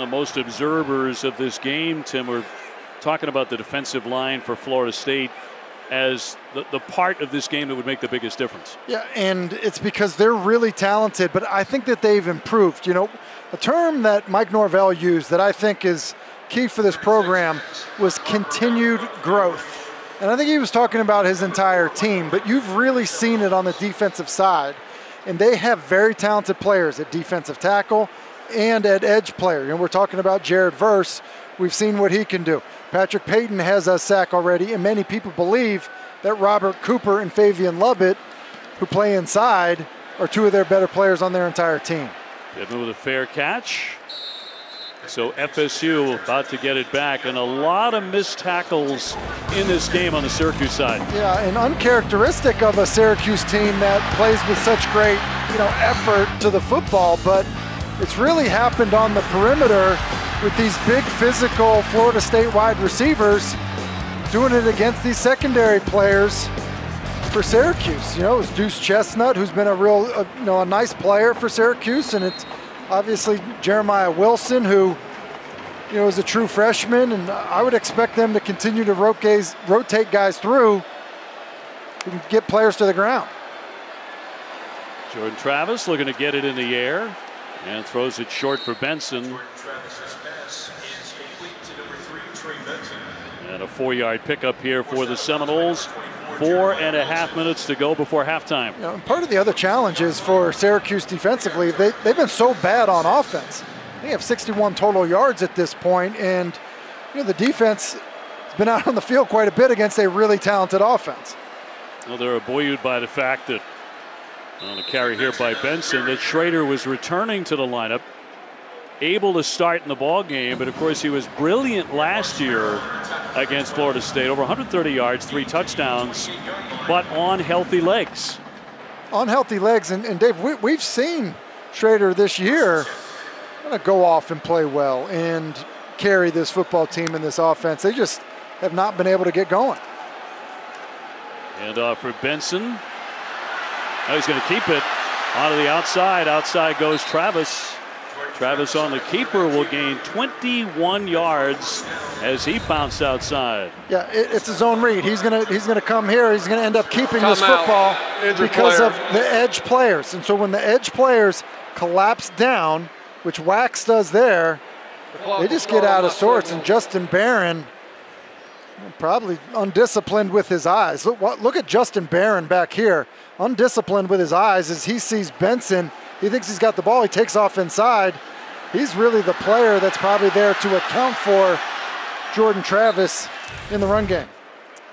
Most observers of this game, Tim, were talking about the defensive line for Florida State as the part of this game that would make the biggest difference. Yeah, and it's because they're really talented, but I think that they've improved. You know, a term that Mike Norvell used that I think is key for this program was continued growth. And I think he was talking about his entire team, but you've really seen it on the defensive side. And they have very talented players at defensive tackle and at edge player. And we're talking about Jared Verse. We've seen what he can do. Patrick Payton has a sack already, and many people believe that Robert Cooper and Fabian Lovett, who play inside, are two of their better players on their entire team. Pittman with a fair catch. So FSU about to get it back, and a lot of missed tackles in this game on the Syracuse side. Yeah, and uncharacteristic of a Syracuse team that plays with such great, effort to the football, but it's really happened on the perimeter with these big physical Florida State wide receivers doing it against these secondary players for Syracuse. It was Deuce Chestnut, who's been a real, a nice player for Syracuse, and it's obviously Jeremiah Wilson, who, is a true freshman, and I would expect them to continue to rotate guys through who can get players to the ground. Jordan Travis looking to get it in the air and throws it short for Benson. And a 4-yard pickup here for the Seminoles. 4.5 minutes to go before halftime. Part of the other challenge is for Syracuse defensively, they've been so bad on offense. They have 61 total yards at this point, and the defense has been out on the field quite a bit against a really talented offense. Well, they're buoyed by the fact that, on a carry here by Benson, that Schrader was returning to the lineup, able to start in the ball game, but of course he was brilliant last year against Florida State. Over 130 yards, 3 touchdowns, but on healthy legs. On healthy legs, and Dave, we've seen Schrader this year go off and play well and carry this football team and this offense. They just have not been able to get going. And for Benson. Now he's going to keep it onto the outside. Outside goes Travis. Travis on the keeper will gain 21 yards as he bounced outside. Yeah, it's a zone read. He's gonna come here. He's gonna end up keeping this football because of the edge players. And so when the edge players collapse down, which Wax does there, they just get out of sorts. And Justin Barron, probably undisciplined with his eyes. Look at Justin Barron back here, undisciplined with his eyes as he sees Benson. He thinks he's got the ball. He takes off inside. He's really the player that's probably there to account for Jordan Travis in the run game.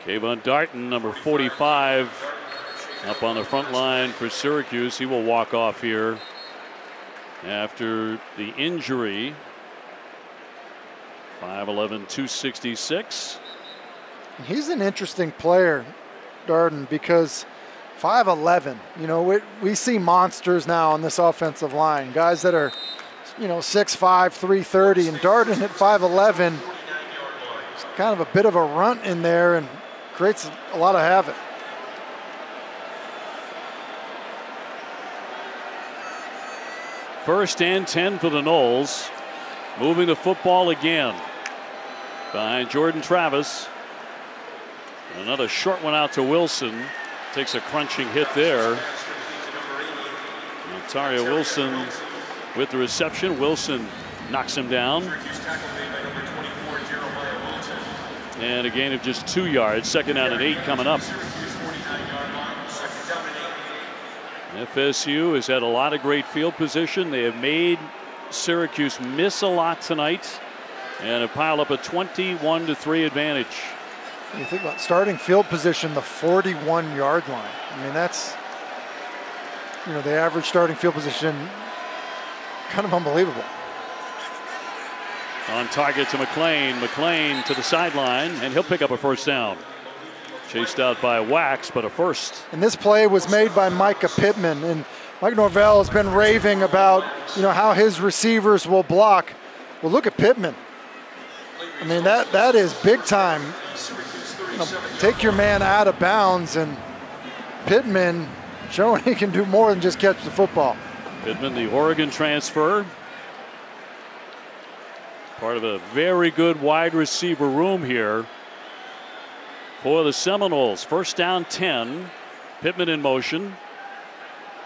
Kayvon Darton, number 45, up on the front line for Syracuse. He will walk off here after the injury. 5'11", 266. He's an interesting player, Darton, because 5'11", we see monsters now on this offensive line. Guys that are, 6'5", 330, and Darton at 5'11", is kind of a bit of a runt in there and creates a lot of havoc. First and 10 for the Noles. Moving the football again behind Jordan Travis. Another short one out to Wilson. Takes a crunching hit there. And Taria Wilson with the reception. Wilson knocks him down. And a gain of just 2 yards. 2nd down and 8 coming up. FSU has had a lot of great field position. They have made Syracuse miss a lot tonight and have piled up a 21-3 advantage. You think about starting field position, the 41-yard line. I mean, that's, the average starting field position, kind of unbelievable. On target to McLean. McLean to the sideline, and he'll pick up a 1st down. Chased out by Wax, but a 1st. And this play was made by Micah Pittman. And Mike Norvell has been raving about, how his receivers will block. Well, look at Pittman. I mean, that is big time. Take your man out of bounds, and Pittman showing he can do more than just catch the football. Pittman, the Oregon transfer. Part of a very good wide receiver room here for the Seminoles. 1st down 10. Pittman in motion.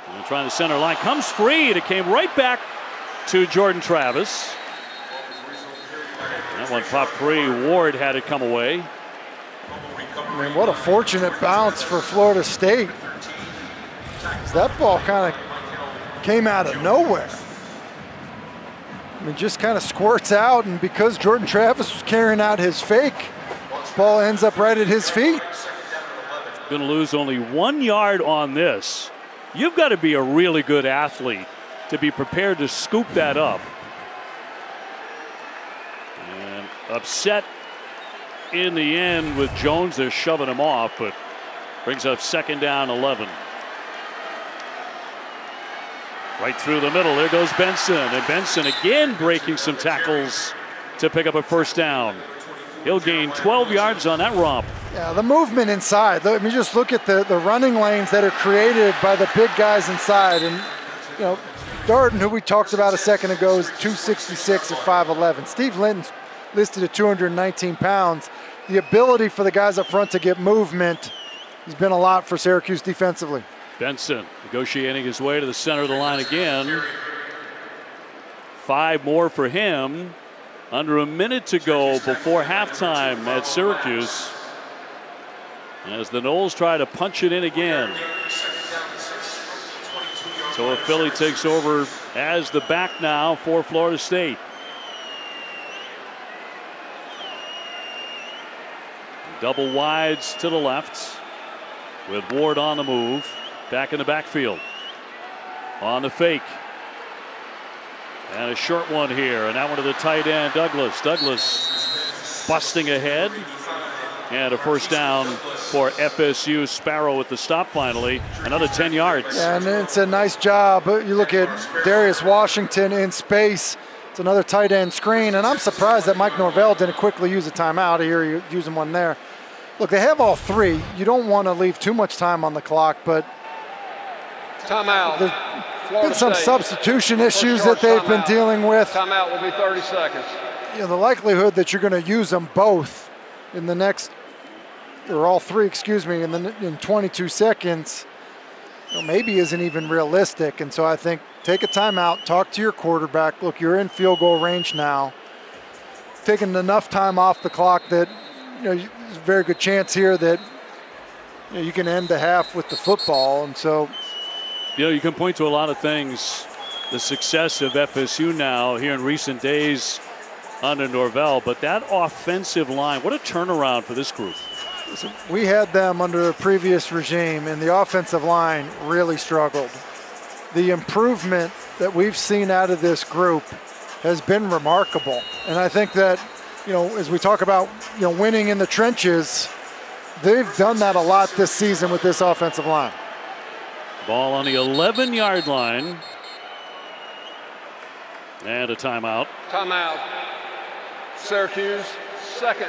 And trying to center line. Comes free. It came right back to Jordan Travis. That one popped free. Ward had it come away. I mean, what a fortunate bounce for Florida State. That ball kind of came out of nowhere. I mean, just kind of squirts out, and because Jordan Travis was carrying out his fake, ball ends up right at his feet. Going to lose only 1 yard on this. You've got to be a really good athlete to be prepared to scoop that up. And upset in the end with Jones. They're shoving him off, but brings up 2nd down 11. Right through the middle. There goes Benson. And Benson again breaking some tackles to pick up a 1st down. He'll gain 12 yards on that romp. Yeah, the movement inside. Let me just look at the running lanes that are created by the big guys inside. And, Darden, who we talked about a second ago, is 266 at 5'11". Steve Linton's listed at 219 pounds. The ability for the guys up front to get movement has been a lot for Syracuse defensively. Benson negotiating his way to the center of the line again. 5 more for him. Under a minute to go before halftime at Syracuse, as the Noles try to punch it in again. So if Philly takes over as the back now for Florida State. Double wides to the left with Ward on the move. Back in the backfield. On the fake. And a short one here. And that one to the tight end, Douglas. Douglas busting ahead. And a 1st down for FSU. Sparrow with the stop finally. Another 10 yards. Yeah, and it's a nice job. You look at Darius Washington in space. It's another tight end screen. And I'm surprised that Mike Norvell didn't quickly use a timeout. Here you're using one there. Look, they have all 3. You don't want to leave too much time on the clock, but timeout. There's been some substitution issues that they've been dealing with. Timeout will be 30 seconds. The likelihood that you're going to use them both in the next, or all 3, excuse me, in 22 seconds, maybe isn't even realistic. And so I think take a timeout, talk to your quarterback. Look, you're in field goal range now. Taking enough time off the clock that there's a very good chance here that you can end the half with the football. And so, you can point to a lot of things. The success of FSU now here in recent days under Norvell, but that offensive line, what a turnaround for this group. Listen, we had them under the previous regime, and the offensive line really struggled. The improvement that we've seen out of this group has been remarkable. And I think that, as we talk about, winning in the trenches, they've done that a lot this season with this offensive line. Ball on the 11-yard line. And a timeout. Timeout. Syracuse, 2nd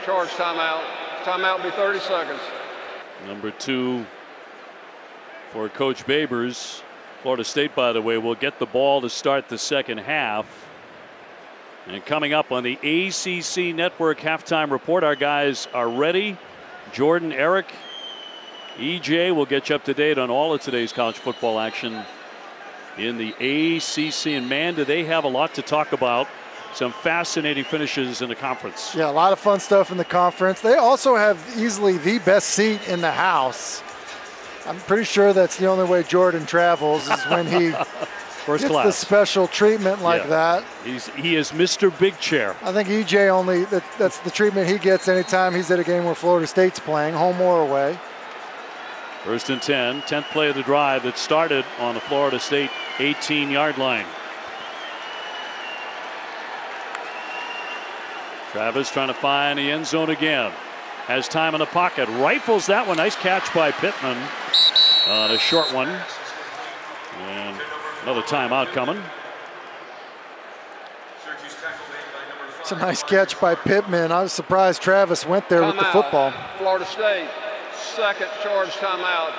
charge timeout. Timeout will be 30 seconds. Number 2 for Coach Babers. Florida State, by the way, will get the ball to start the 2nd half. And coming up on the ACC Network halftime report, our guys are ready. Jordan, Eric, EJ will get you up to date on all of today's college football action in the ACC. And man, do they have a lot to talk about. Some fascinating finishes in the conference. Yeah, a lot of fun stuff in the conference. They also have easily the best seat in the house. I'm pretty sure that's the only way Jordan travels is when he First gets class. the special treatment like that. He is Mr. Big Chair. I think EJ only, that's the treatment he gets anytime he's at a game where Florida State's playing, home or away. 1st and 10, 10th play of the drive that started on the Florida State 18-yard line. Travis trying to find the end zone again. Has time in the pocket. Rifles that one. Nice catch by Pittman on a short one. And another timeout coming. It's a nice catch by Pittman. I was surprised Travis went there with the football. Florida State, second charge timeout.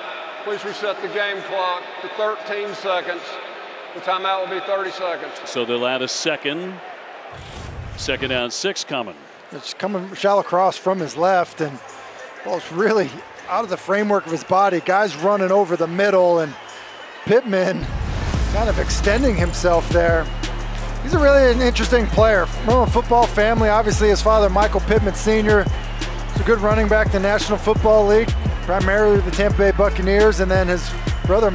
Please reset the game clock to 13 seconds. The timeout will be 30 seconds. So they'll add a second. 2nd down, 6 coming. It's coming shallow cross from his left, and ball's really out of the framework of his body. Guys running over the middle, and Pittman kind of extending himself there. He's really an interesting player. From a football family, obviously his father, Michael Pittman Sr., is a good running back in the National Football League, primarily the Tampa Bay Buccaneers, and then his brother,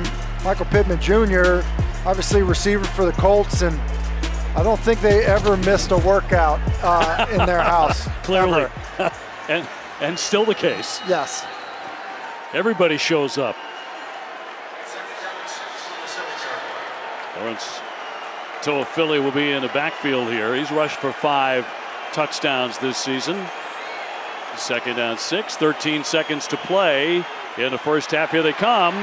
Michael Pittman Jr., obviously receiver for the Colts, and I don't think they ever missed a workout in their house. Clearly. and still the case. Yes. Everybody shows up. Lawrence Toafili will be in the backfield here. He's rushed for 5 touchdowns this season. 2nd down, 6, 13 seconds to play in the first half. Here they come.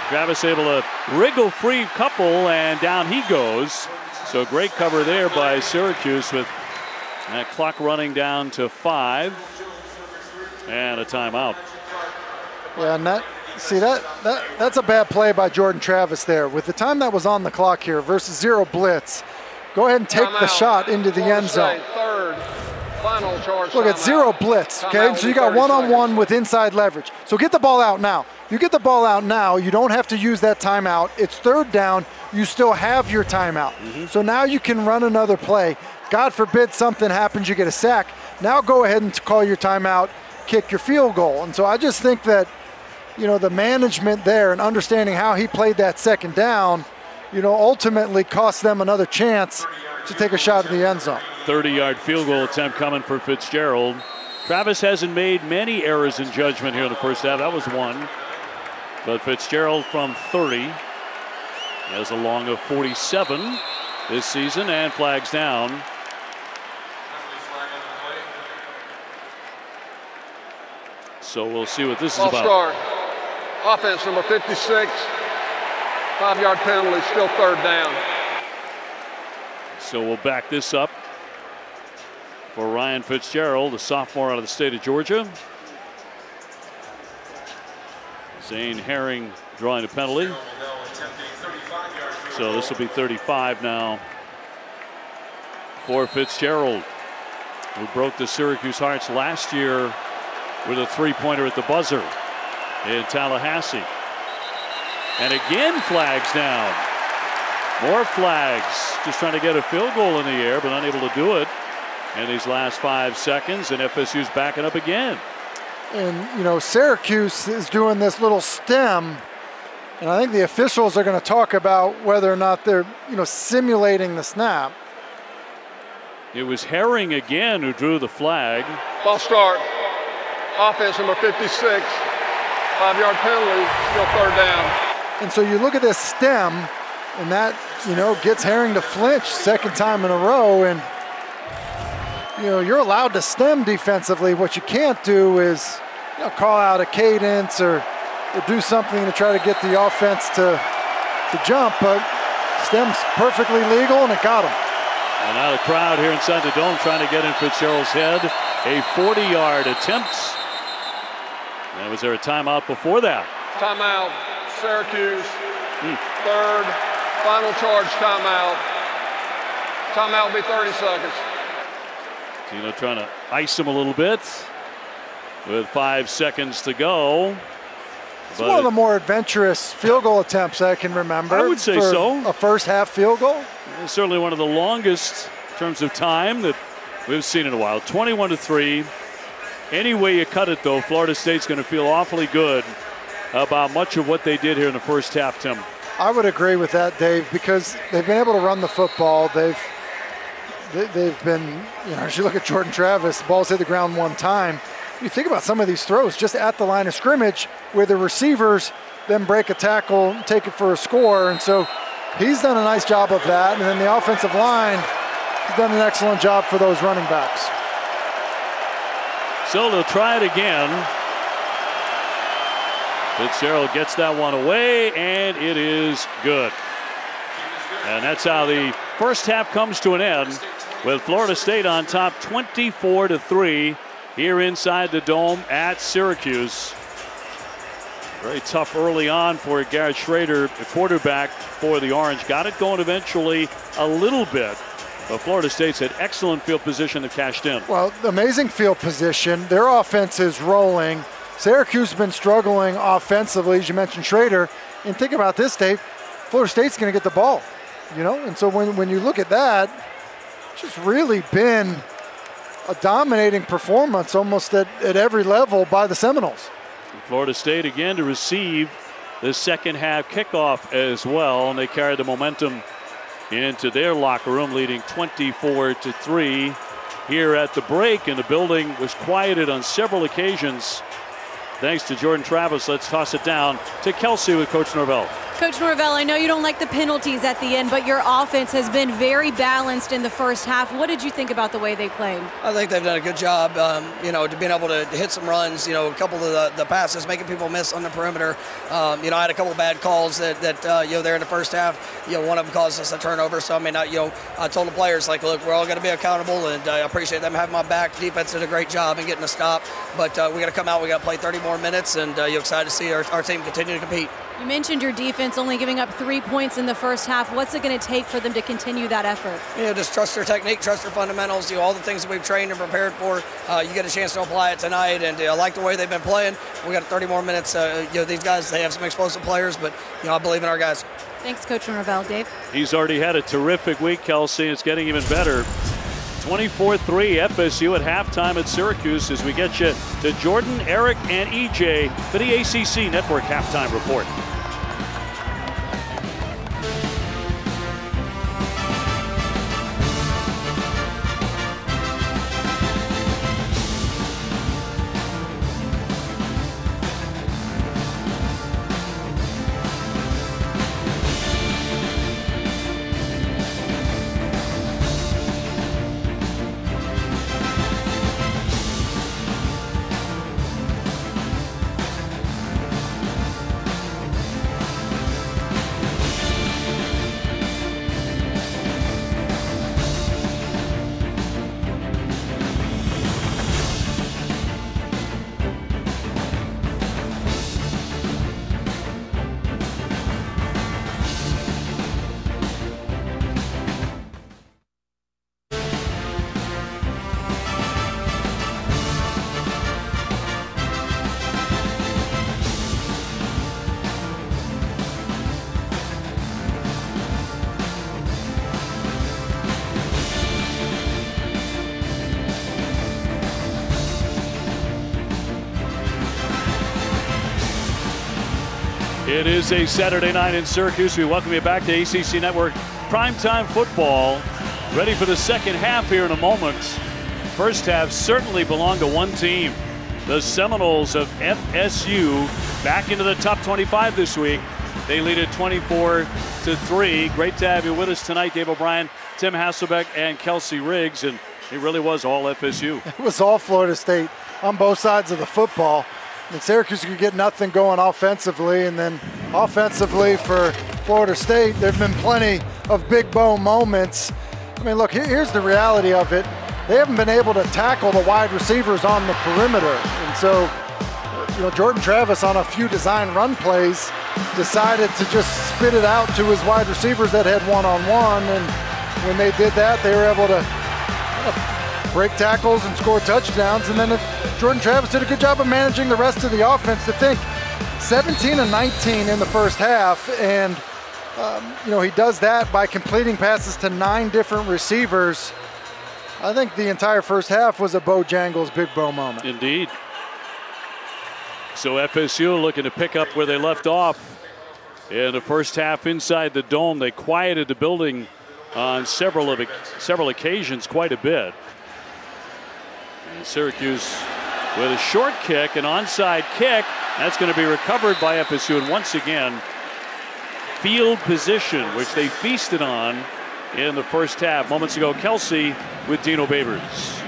Travis able to wriggle free couple, and down he goes. So great cover there by Syracuse with that clock running down to 5 and a timeout. Yeah, and that's a bad play by Jordan Travis there. With the time that was on the clock here versus 0 blitz, go ahead and take the shot into the end zone. Third, final charge. Look at 0 blitz, okay? So you got one-on-one with inside leverage. So get the ball out now. You get the ball out now, you don't have to use that timeout. It's 3rd down, you still have your timeout. So now you can run another play. God forbid something happens, you get a sack. Now go ahead and call your timeout, kick your field goal. And so I just think that, you know, the management there and understanding how he played that 2nd down, you know, ultimately cost them another chance to take a shot at the end zone. 30-yard field goal attempt coming for Fitzgerald. Travis hasn't made many errors in judgment here in the first half. That was one. But Fitzgerald from 30 has a long of 47 this season, and flags down. So we'll see what this is about. Start. Offense number 56. 5-yard penalty, still 3rd down. So we'll back this up for Ryan Fitzgerald, a sophomore out of the state of Georgia. Zane Herring drawing a penalty. So this will be 35 now for Fitzgerald, who broke the Syracuse Hearts last year with a 3-pointer at the buzzer in Tallahassee. And again, flags down. More flags. Just trying to get a field goal in the air, but unable to do it in these last 5 seconds. And FSU's backing up again. And, you know, Syracuse is doing this little stem. And I think the officials are going to talk about whether or not they're, you know, simulating the snap. It was Herring again who drew the flag. Ball start. Offense number 56. 5-yard penalty, still 3rd down. And so you look at this stem, and that, you know, gets Herring to flinch 2nd time in a row. And, you know, you're allowed to stem defensively. What you can't do is, you know, call out a cadence or do something to try to get the offense to jump. But stem's perfectly legal, and it got him. And now the crowd here inside the dome trying to get in Fitzgerald's head. A 40-yard attempt. And was there a timeout before that? Timeout, Syracuse. 3rd, final charge timeout. Timeout will be 30 seconds. Tino trying to ice him a little bit with 5 seconds to go. It's one of the more adventurous field goal attempts I can remember. I would say so. A first half field goal. It's certainly one of the longest in terms of time that we've seen in a while. 21-3. Any way you cut it, though, Florida State's going to feel awfully good about much of what they did here in the first half, Tim. I would agree with that, Dave, because they've been able to run the football. They've been, as you look at Jordan Travis, the ball's hit the ground one time. You think about some of these throws just at the line of scrimmage where the receivers then break a tackle, take it for a score. And so he's done a nice job of that. And then the offensive line has done an excellent job for those running backs. So they'll try it again. Fitzgerald gets that one away, and it is good. And that's how the first half comes to an end, with Florida State on top 24-3 here inside the Dome at Syracuse. Very tough early on for Garrett Schrader, the quarterback for the Orange. Got it going eventually a little bit. But Florida State's had excellent field position that cashed in. Well, amazing field position. Their offense is rolling. Syracuse has been struggling offensively, as you mentioned, Schrader. And think about this, Dave. Florida State's going to get the ball, And so when you look at that, it's just really been a dominating performance almost at every level by the Seminoles. Florida State again to receive the second half kickoff as well. And they carried the momentum into their locker room, leading 24-3 here at the break. And the building was quieted on several occasions thanks to Jordan Travis. Let's toss it down to Kelsey with Coach Norvell. Coach Norvell, I know you don't like the penalties at the end, but your offense has been very balanced in the first half. What did you think about the way they played? I think they've done a good job, to being able to hit some runs, a couple of the passes, making people miss on the perimeter. I had a couple of bad calls that there in the first half. One of them caused us a turnover. So, I told the players, look, we're all going to be accountable, and I appreciate them having my back. Defense did a great job in getting a stop, but we got to come out. We got to play 30 more minutes, and you're excited to see our team continue to compete. You mentioned your defense only giving up 3 points in the first half. What's it going to take for them to continue that effort? Just trust their technique, trust their fundamentals, all the things that we've trained and prepared for. You get a chance to apply it tonight, and I like the way they've been playing. We got 30 more minutes. These guys, they have some explosive players, but I believe in our guys. Thanks, Coach Norvell. Dave? He's already had a terrific week, Kelsey. It's getting even better. 24-3 FSU at halftime at Syracuse as we get you to Jordan, Eric, and EJ for the ACC Network halftime report. It is a Saturday night in Syracuse. We welcome you back to ACC Network Primetime Football. Ready for the second half here in a moment. First half certainly belonged to one team. The Seminoles of FSU back into the top 25 this week. They lead it 24-3. Great to have you with us tonight, Dave O'Brien, Tim Hasselbeck, and Kelsey Riggs. And it really was all FSU. It was all Florida State on both sides of the football. And Syracuse could get nothing going offensively, and then offensively for Florida State, there have been plenty of big bow moments. Look, here's the reality of it. They haven't been able to tackle the wide receivers on the perimeter. And so, Jordan Travis on a few design run plays decided to just spit it out to his wide receivers that had one-on-one. And when they did that, they were able to break tackles and score touchdowns. And then Jordan Travis did a good job of managing the rest of the offense. To think 17 of 19 in the first half, and he does that by completing passes to 9 different receivers. I think the entire first half was a Bojangles Big Bo moment. Indeed. So FSU looking to pick up where they left off in the first half inside the dome. They quieted the building on several occasions quite a bit. And Syracuse with a short kick, an onside kick. That's going to be recovered by FSU. And once again, field position, which they feasted on in the first half. Moments ago, Kelsey with Dino Babers.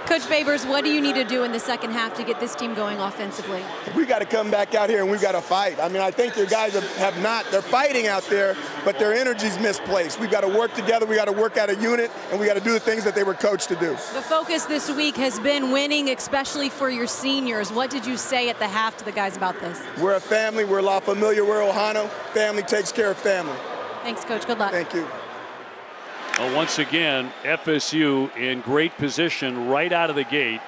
Coach Babers, what do you need to do in the second half to get this team going offensively? We got to come back out here and we've got to fight. I mean, I think their guys have not. They're fighting out there, but their energy's misplaced. We've got to work together. We got to work out a unit, and we got to do the things that they were coached to do. The focus this week has been winning, especially for your seniors. What did you say at the half to the guys about this? We're a family. We're La Familia. We're Ohio. Family takes care of family. Thanks, Coach. Good luck. Thank you. Well, once again, FSU in great position right out of the gate.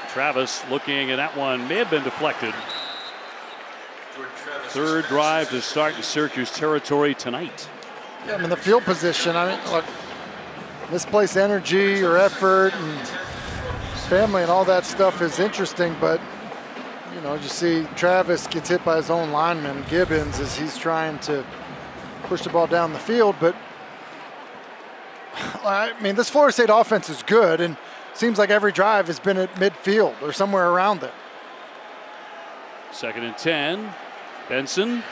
Travis looking at that one, may have been deflected. Third drive to start in Syracuse territory tonight. Yeah, I mean, the field position, look, misplaced energy or effort and family and all that stuff is interesting, but, you see Travis gets hit by his own lineman, Gibbons, as he's trying to push the ball down the field, but I mean, this Florida State offense is good, and seems like every drive has been at midfield or somewhere around there. 2nd and 10. Benson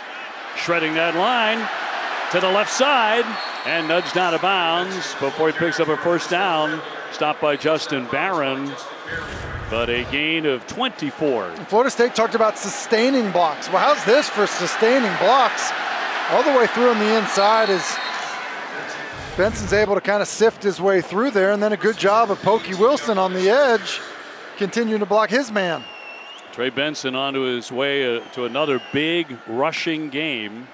shredding that line to the left side and nudged out of bounds before he picks up a first down. Stopped by Justin Barron, but a gain of 24. And Florida State talked about sustaining blocks. Well, how's this for sustaining blocks? All the way through on the inside is Benson's able to kind of sift his way through there, and then a good job of Pokey Wilson on the edge, continuing to block his man. Trey Benson onto his way to another big rushing game.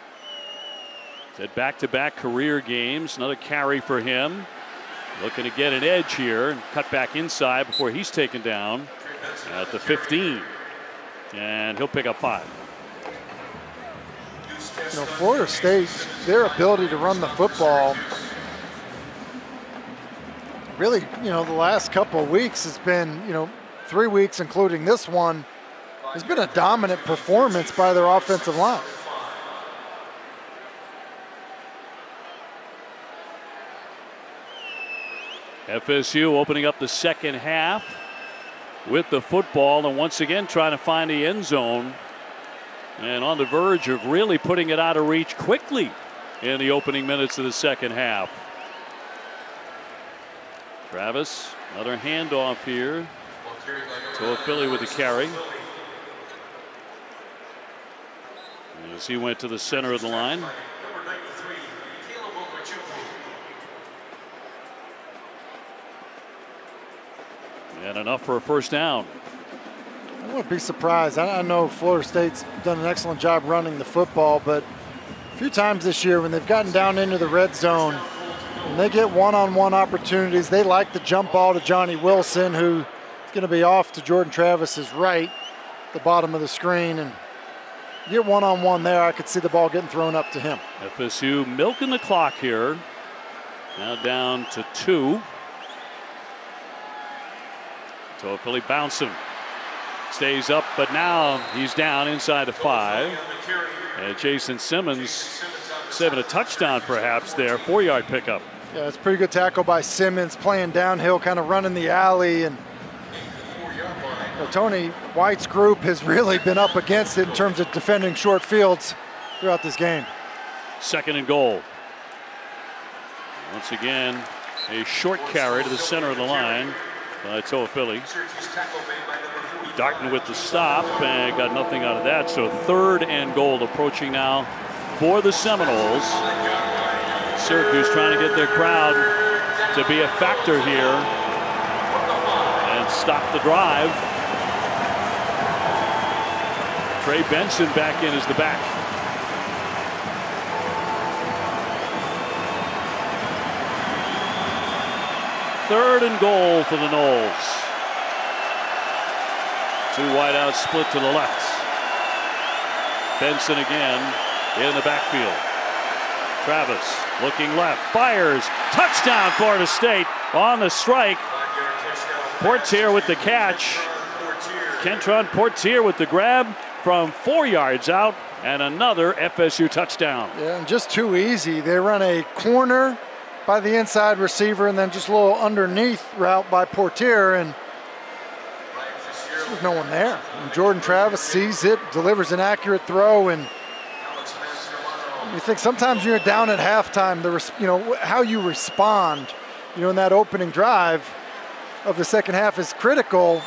He's had back-to-back career games. Another carry for him. Looking to get an edge here and cut back inside before he's taken down at the 15. And he'll pick up 5. Florida State, their ability to run the football, really, the last couple of weeks has been, 3 weeks, including this one, has been a dominant performance by their offensive line. FSU opening up the second half with the football and once again trying to find the end zone and on the verge of really putting it out of reach quickly in the opening minutes of the second half. Travis, another handoff here to a Philly with the carry. As he went to the center of the line. And enough for a first down. I wouldn't be surprised. I know Florida State's done an excellent job running the football, but a few times this year when they've gotten down into the red zone, when they get one-on-one opportunities, they like the jump ball to Johnny Wilson, who is going to be off to Jordan Travis's right, the bottom of the screen. And you get one-on-one there, I could see the ball getting thrown up to him. FSU milking the clock here. Now down to 2. So Philly bouncing. Stays up, but now he's down inside the 5. And Jason Simmons saving a touchdown perhaps there. 4-yard pickup. Yeah, it's a pretty good tackle by Simmons, playing downhill, kind of running the alley. And Tony White's group has really been up against it in terms of defending short fields throughout this game. 2nd and goal. Once again, a short carry to the center of the line by Toa Philly. Darton with the stop and got nothing out of that. So 3rd and goal approaching now for the Seminoles. Syracuse trying to get their crowd to be a factor here and stop the drive. Trey Benson back in as the back. Third and goal for the Noles. Two wideouts split to the left. Benson again in the backfield. Travis looking left, fires, touchdown Florida State on the strike. Portier with the catch. Kentron Portier with the grab from 4 yards out, and another FSU touchdown. Yeah, and just too easy. They run a corner by the inside receiver and then just a little underneath route by Portier, and there's no one there. And Jordan Travis sees it, delivers an accurate throw, and you think sometimes you're down at halftime, how you respond, in that opening drive of the second half is critical,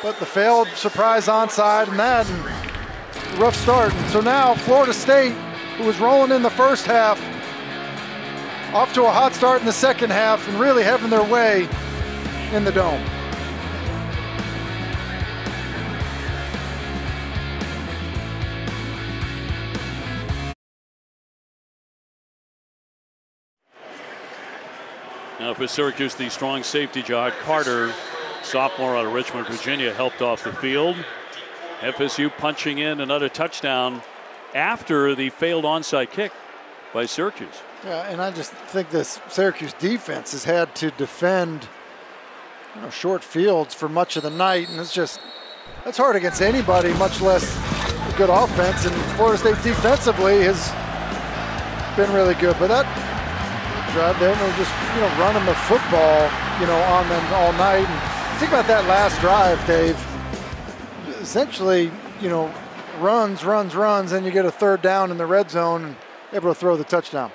but the failed surprise onside and rough start. And so now Florida State, who was rolling in the first half, off to a hot start in the second half and really having their way in the Dome. Now for Syracuse, the strong safety Jahad Carter, sophomore out of Richmond, Virginia, helped off the field. FSU punching in another touchdown after the failed onside kick by Syracuse. Yeah, and I just think this Syracuse defense has had to defend short fields for much of the night, and that's hard against anybody, much less a good offense. And Florida State defensively has been really good, but that drive there, they're just running the football on them all night. And think about that last drive, Dave. Essentially, runs, and you get a third down in the red zone and able to throw the touchdown.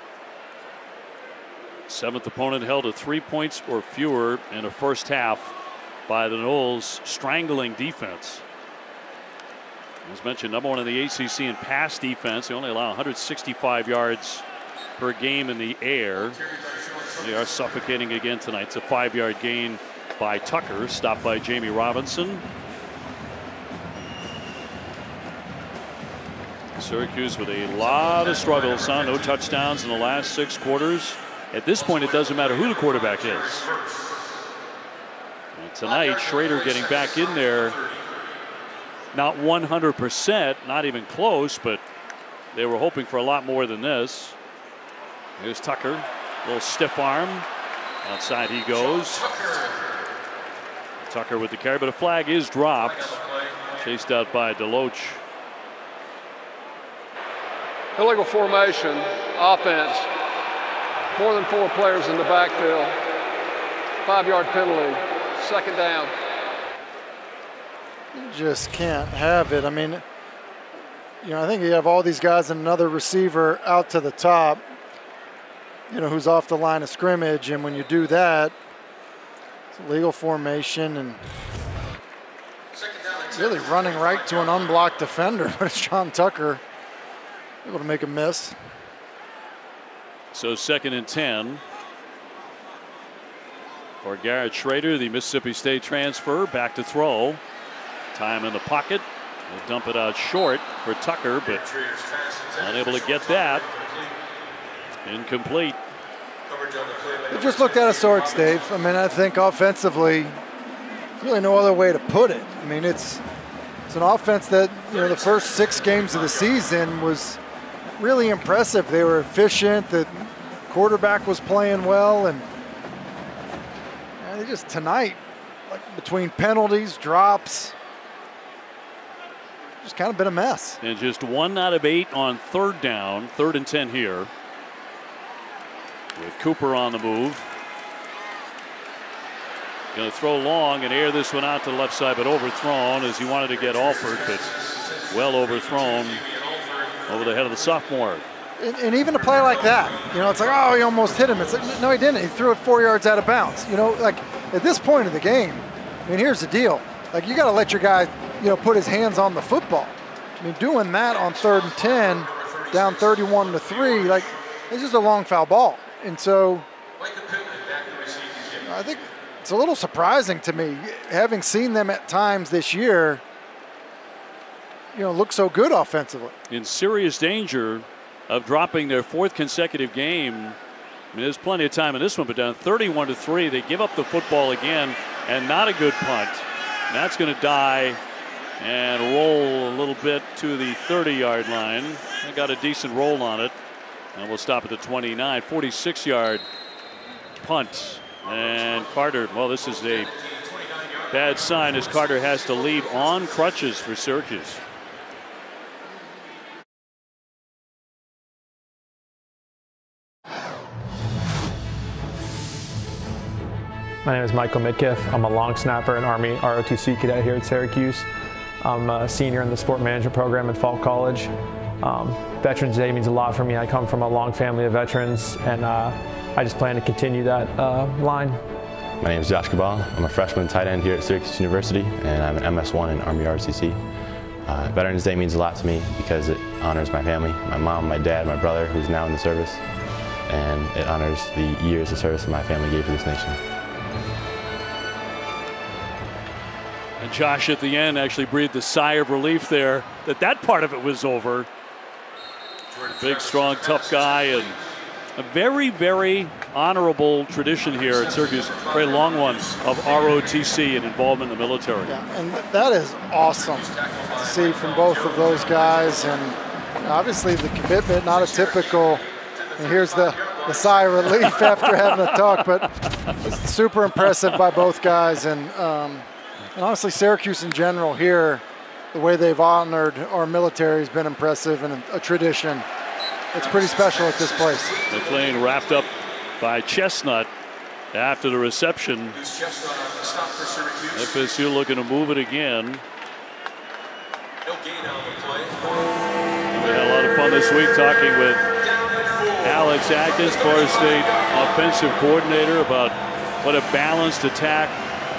Seventh opponent held to 3 points or fewer in the first half by the Noles' strangling defense. As mentioned, number one in the ACC in pass defense. They only allow 165 yards per game in the air. They are suffocating again tonight. It's a 5-yard gain by Tucker, stopped by Jamie Robinson. Syracuse with a lot of struggles, no touchdowns in the last 6 quarters. At this point, it doesn't matter who the quarterback is. And tonight, Schrader getting back in there, not 100%, not even close, but they were hoping for a lot more than this. Here's Tucker, a little stiff arm. Outside he goes. Tucker with the carry, but a flag is dropped. Chased out by Deloach. Illegal formation, offense. More than 4 players in the backfield. 5-yard penalty, second down. You just can't have it. I mean, I think you have all these guys and another receiver out to the top, who's off the line of scrimmage. And when you do that, it's a legal formation and really running right to an unblocked defender. But it's Sean Tucker able to make a miss. So 2nd and 10 for Garrett Schrader, the Mississippi State transfer, back to throw. Time in the pocket. We'll dump it out short for Tucker, but unable to get that. Incomplete. It just looked out of sorts, Dave. I mean, I think offensively, really no other way to put it. I mean, it's an offense that, the first 6 games of the season was really impressive. They were efficient. The quarterback was playing well, and they just tonight, like between penalties, drops, just kind of been a mess. And just 1 out of 8 on 3rd down, 3rd and 10 here. With Cooper on the move. Going to throw long and air this one out to the left side, but overthrown as he wanted to get Alford, but well overthrown over the head of the sophomore. And even a play like that, it's like, oh, he almost hit him. It's like, no, he didn't. He threw it 4 yards out of bounds. Like at this point of the game, I mean, here's the deal. Like, you got to let your guy, put his hands on the football. I mean, doing that on 3rd and 10, down 31-3, like, it's just a long foul ball. And so I think it's a little surprising to me, having seen them at times this year, look so good offensively. In serious danger of dropping their 4th consecutive game. I mean, there's plenty of time in this one, but down 31-3, they give up the football again, and not a good punt. And that's going to die and roll a little bit to the 30-yard line. They got a decent roll on it. And we'll stop at the 29. 46-yard punt. And Carter, well, this is a bad sign as Carter has to leave on crutches for Syracuse. My name is Michael Midkiff. I'm a long snapper and Army ROTC cadet here at Syracuse. I'm a senior in the sport management program at Falk College. Veterans Day means a lot for me. I come from a long family of veterans, and I just plan to continue that line. My name is Josh Cabal. I'm a freshman tight end here at Syracuse University, and I'm an MS1 in Army ROTC. Veterans Day means a lot to me because it honors my family, my mom, my dad, my brother, who's now in the service, and it honors the years of service that my family gave to this nation. And Josh at the end actually breathed a sigh of relief there that part of it was over. Big, strong, tough guy, and a very, very honorable tradition here at Syracuse, very long one, of ROTC and involvement in the military. Yeah, and that is awesome to see from both of those guys, and obviously the commitment, not a typical, and here's the sigh of relief after having a talk, but it's super impressive by both guys, and honestly Syracuse in general here, the way they've honored our military has been impressive and a tradition. It's pretty special at this place. The plane wrapped up by Chestnut after the reception. FSU looking to move it again. We had a lot of fun this week talking with Alex Atkins, Florida State offensive coordinator, about what a balanced attack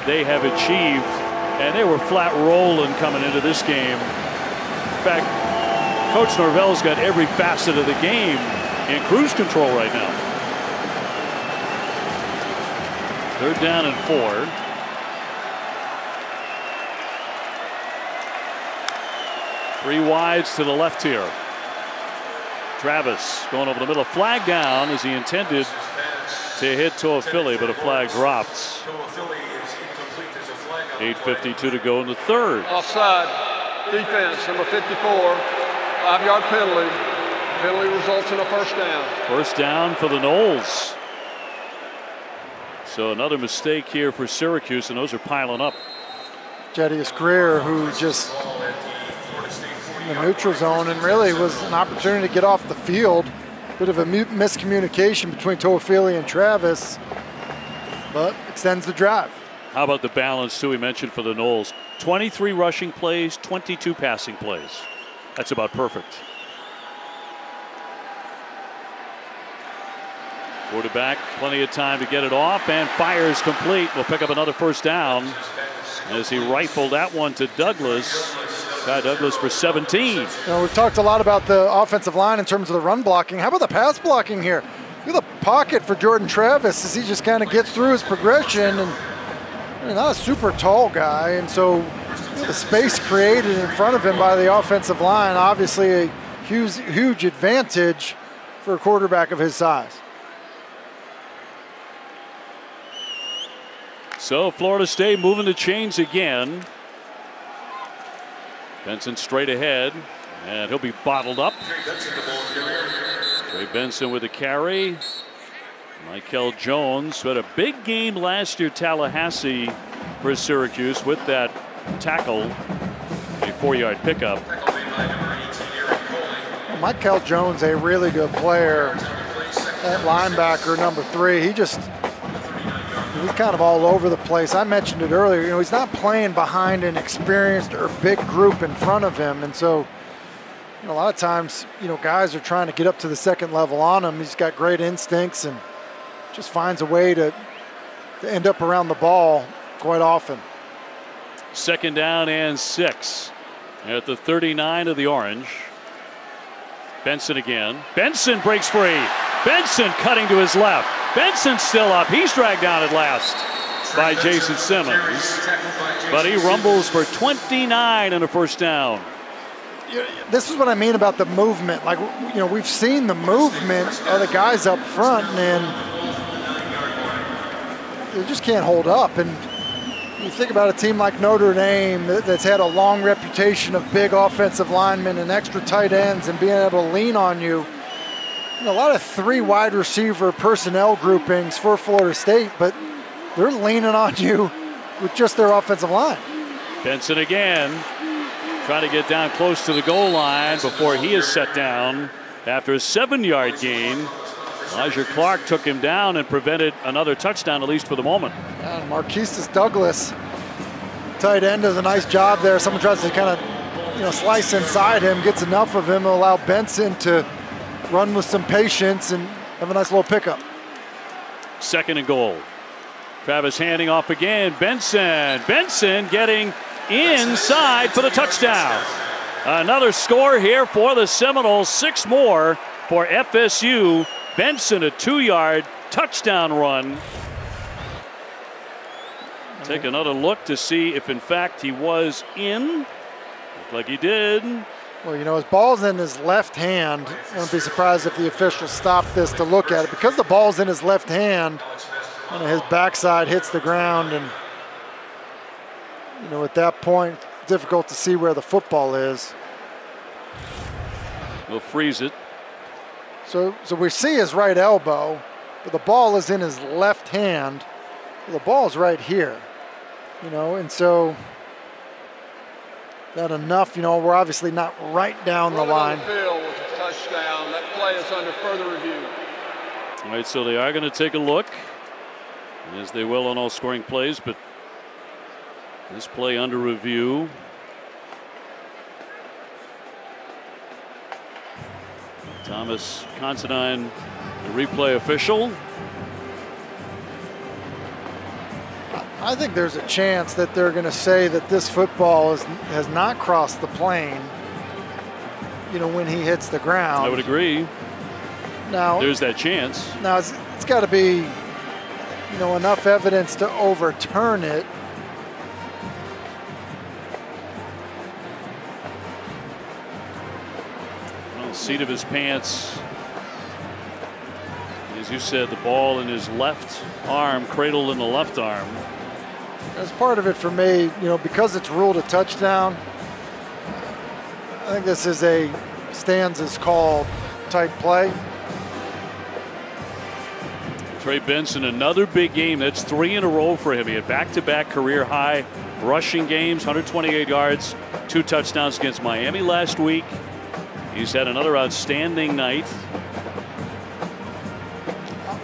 they have achieved. And they were flat rolling coming into this game. In fact, Coach Norvell's got every facet of the game in cruise control right now. 3rd down and 4. Three wides to the left here. Travis going over the middle. Flag down as he intended to hit Toafili, but a flag dropped. 8:52 to go in the 3rd. Offside. Defense, number 54. 5-yard penalty. Penalty results in a first down. First down for the Noles. So another mistake here for Syracuse, and those are piling up. Jedius Greer, who just in the neutral zone and really was an opportunity to get off the field. Bit of a miscommunication between Toafili and Travis, but extends the drive. How about the balance, too, we mentioned for the Noles? 23 rushing plays, 22 passing plays. That's about perfect. Quarterback, plenty of time to get it off, and fires complete. Will pick up another first down as he rifled that one to Douglas. Guy Douglas for 17. You know, we've talked a lot about the offensive line in terms of the run blocking. How about the pass blocking here? Look at the pocket for Jordan Travis as he just kind of gets through his progression, and not a super tall guy, and so the space created in front of him by the offensive line, obviously a huge advantage for a quarterback of his size. So Florida State moving the chains again. Benson straight ahead, and he'll be bottled up. Trey Benson with a carry. Michael Jones, who had a big game last year, Tallahassee, for Syracuse with that tackle, a 4-yard pickup. Well, Michael Jones, a really good player at linebacker, number 3. He's kind of all over the place. I mentioned it earlier. You know, he's not playing behind an experienced or big group in front of him, and so a lot of times, guys are trying to get up to the second level on him. He's got great instincts and just finds a way to end up around the ball quite often. 2nd down and 6 at the 39 of the Orange. Benson again. Benson breaks free. Benson cutting to his left. Benson still up. He's dragged down at last by Jason Simmons, but he rumbles for 29 and a first down. This is what I mean about the movement. Like, we've seen the movement of the guys up front, and they just can't hold up. And You think about a team like Notre Dame that's had a long reputation of big offensive linemen and extra tight ends and being able to lean on you. A lot of 3 wide receiver personnel groupings for Florida State, but they're leaning on you with just their offensive line. Benson again, trying to get down close to the goal line before he is set down after a 7-yard gain. Elijah Clark took him down and prevented another touchdown, at least for the moment. And Marquesas Douglas, tight end, does a nice job there. Someone tries to kind of, slice inside him, gets enough of him to allow Benson to run with some patience and have a nice little pickup. 2nd and goal. Travis handing off again. Benson getting inside for the touchdown. Another score here for the Seminoles. 6 more for FSU. Benson, a 2-yard touchdown run. Take another look to see if in fact he was in. Looked like he did. Well, his ball's in his left hand. I wouldn't be surprised if the officials stopped this to look at it. Because the ball's in his left hand, his backside hits the ground, and at that point, difficult to see where the football is. We'll freeze it. So we see his right elbow, but the ball is in his left hand. The ball's right here, and so that enough, we're obviously not right down the line. Field was a touchdown. That play is under further review. All right, so they are going to take a look, as they will on all scoring plays, but this play under review. Thomas Considine, the replay official. I think there's a chance that they're going to say that this football has not crossed the plane, when he hits the ground. I would agree. Now, there's that chance. Now, it's got to be, enough evidence to overturn it. Well, seat of his pants. As you said, the ball in his left arm, cradled in the left arm. As part of it for me, because it's ruled a touchdown, I think this is a stands as called type play. Trey Benson, another big game. That's 3 in a row for him. He had back-to-back career high rushing games, 128 yards, 2 touchdowns against Miami last week. He's had another outstanding night.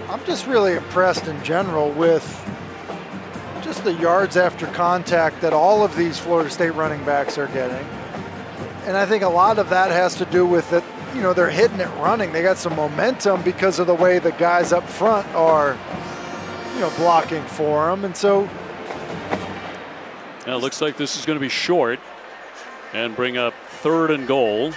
I'm just really impressed in general with just the yards after contact that all of these Florida State running backs are getting. And I think a lot of that has to do with it. They're hitting it running. They got some momentum because of the way the guys up front are, blocking for them. And so. Now it looks like this is going to be short and bring up 3rd and goal.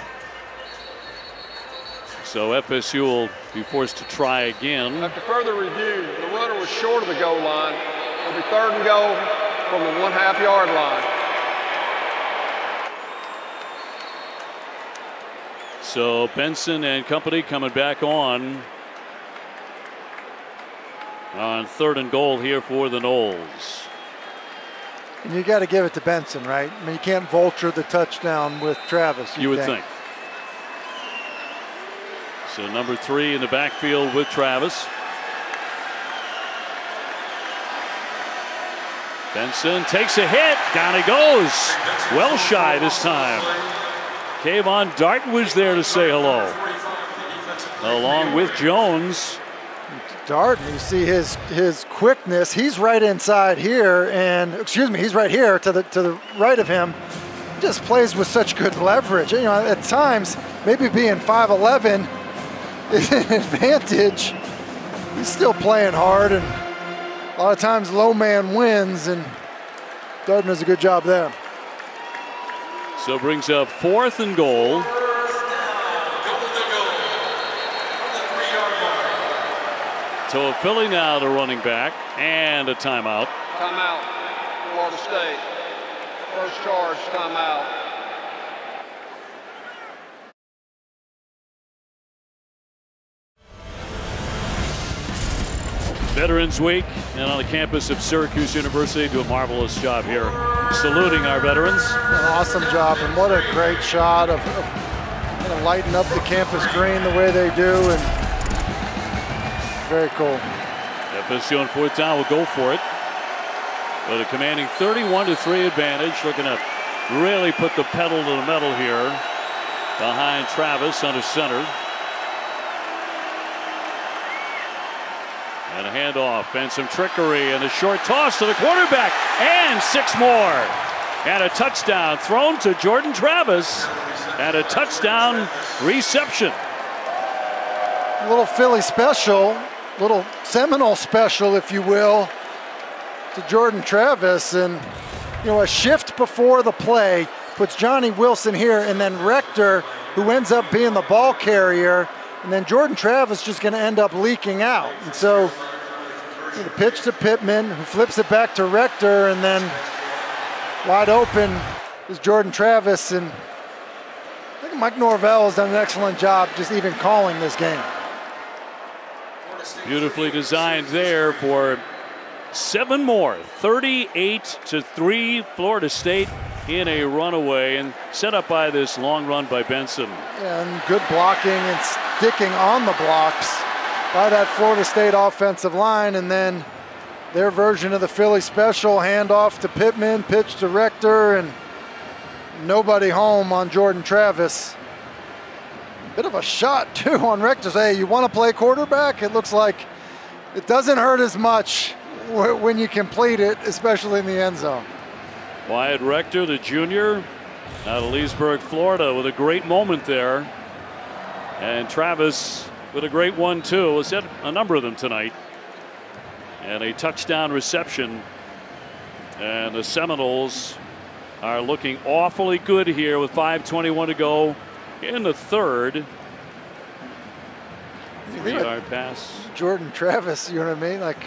So FSU will be forced to try again. After further review, the runner was short of the goal line. It'll be 3rd and goal from the 1/2 yard line. So Benson and company coming back on 3rd and goal here for the Noles. And you got to give it to Benson, right? I mean, you can't vulture the touchdown with Travis. You would think. So number 3 in the backfield with Travis. Benson takes a hit. Down he goes. Well shy this time. Kayvon Dart was there to say hello, along with Jones. Dart, you see his quickness. He's right inside here, and he's right here to the right of him. Just plays with such good leverage. At times, maybe being 5'11" is an advantage. He's still playing hard, and a lot of times low man wins, and Darden does a good job there. So brings up 4th and goal. Toafili now the running back, and a timeout. Timeout, Florida State. First charge, timeout. Veterans Week, and on the campus of Syracuse University, do a marvelous job here, saluting our veterans. An awesome job, and what a great shot of kind of lighting up the campus green the way they do, and very cool. FSU on 4th down will go for it. With a commanding 31-3 advantage, looking to really put the pedal to the metal here behind Travis under center. And a handoff and some trickery and a short toss to the quarterback and 6 more. And a touchdown thrown to Jordan Travis and a touchdown reception. A little Philly special, little Seminole special, if you will, to Jordan Travis. And, you know, a shift before the play puts Johnny Wilson here, and then Rector, who ends up being the ball carrier, and then Jordan Travis just going to end up leaking out. And so the pitch to Pittman, who flips it back to Rector, and then wide open is Jordan Travis. And I think Mike Norvell has done an excellent job just even calling this game. Beautifully designed there for 7 more. 38-3 Florida State in a runaway, and set up by this long run by Benson. And good blocking and sticking on the blocks by that Florida State offensive line. And then their version of the Philly special, handoff to Pittman, pitch to Rector, and nobody home on Jordan Travis. Bit of a shot too on Rector. Hey, you want to play quarterback? It looks like it doesn't hurt as much when you complete it, especially in the end zone. Wyatt Rector, the junior, out of Leesburg, Florida, with a great moment there. And Travis with a great one, too. We've had a number of them tonight. And a touchdown reception. And the Seminoles are looking awfully good here with 5:21 to go in the third. 3-yard pass. Jordan Travis, you know what I mean? Like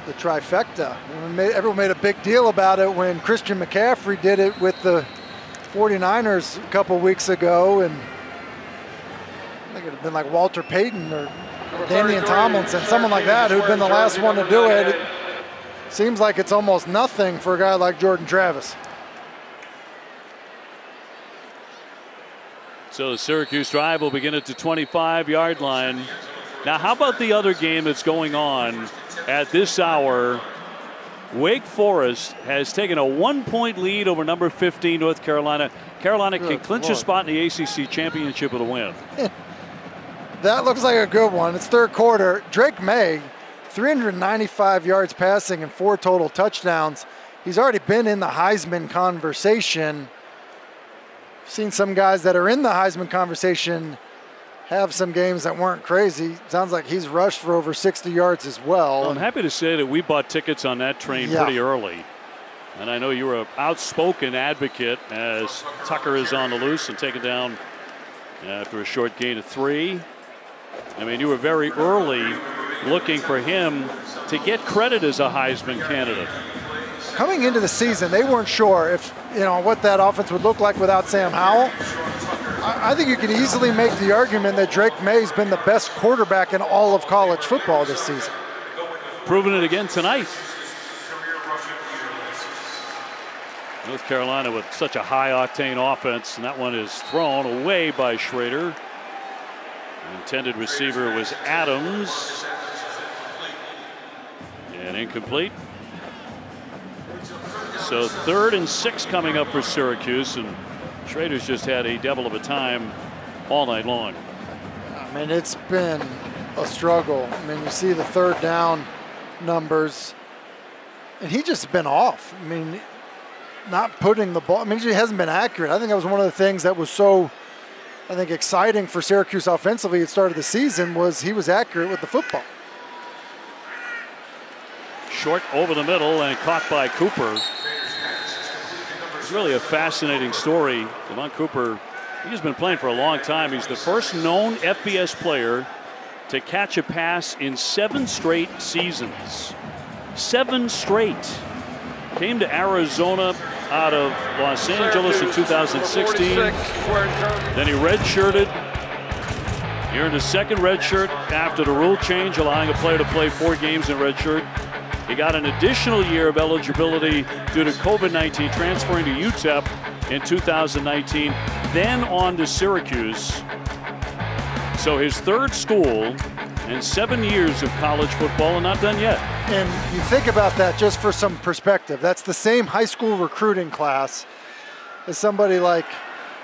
the trifecta. Everyone made a big deal about it when Christian McCaffrey did it with the 49ers a couple weeks ago, and I think it had been like Walter Payton or Damian Tomlinson, someone like that, who'd been the last one to do it. It seems like it's almost nothing for a guy like Jordan Travis. So the Syracuse drive will begin at the 25-yard line. Now, how about the other game that's going on at this hour? Wake Forest has taken a 1-point lead over number 15 North Carolina. Carolina can clinch a spot in the ACC championship with a win. That looks like a good one. It's third quarter. Drake May, 395 yards passing and 4 total touchdowns. He's already been in the Heisman conversation. Seen some guys that are in the Heisman conversation have some games that weren't crazy. Sounds like he's rushed for over 60 yards as well. I'm happy to say that we bought tickets on that train pretty early. And I know you were an outspoken advocate as Tucker is on the loose and taken down after a short gain of 3. I mean, you were very early looking for him to get credit as a Heisman candidate. Coming into the season, they weren't sure if, you know, what that offense would look like without Sam Howell. I think you can easily make the argument that Drake May's been the best quarterback in all of college football this season. Proving it again tonight. North Carolina with such a high-octane offense, and that one is thrown away by Schrader. The intended receiver was Adams. And incomplete. So 3rd and 6 coming up for Syracuse, and Schrader's just had a devil of a time all night long. I mean, it's been a struggle. I mean, you see the 3rd down numbers, and he just been off. I mean, not putting the ball, I mean, he hasn't been accurate. I think that was one of the things that was so, I think, exciting for Syracuse offensively at the start of the season was he was accurate with the football. Short over the middle and caught by Cooper. It's really a fascinating story. Devon Cooper, he's been playing for a long time. He's the first known FBS player to catch a pass in 7 straight seasons. 7 straight. Came to Arizona out of Los Angeles in 2016. Then he redshirted Here in his second red shirt after the rule change, allowing a player to play 4 games in red shirt. He got an additional year of eligibility due to COVID-19, transferring to UTEP in 2019, then on to Syracuse. So his third school and 7 years of college football, and not done yet. And you think about that just for some perspective. That's the same high school recruiting class as somebody like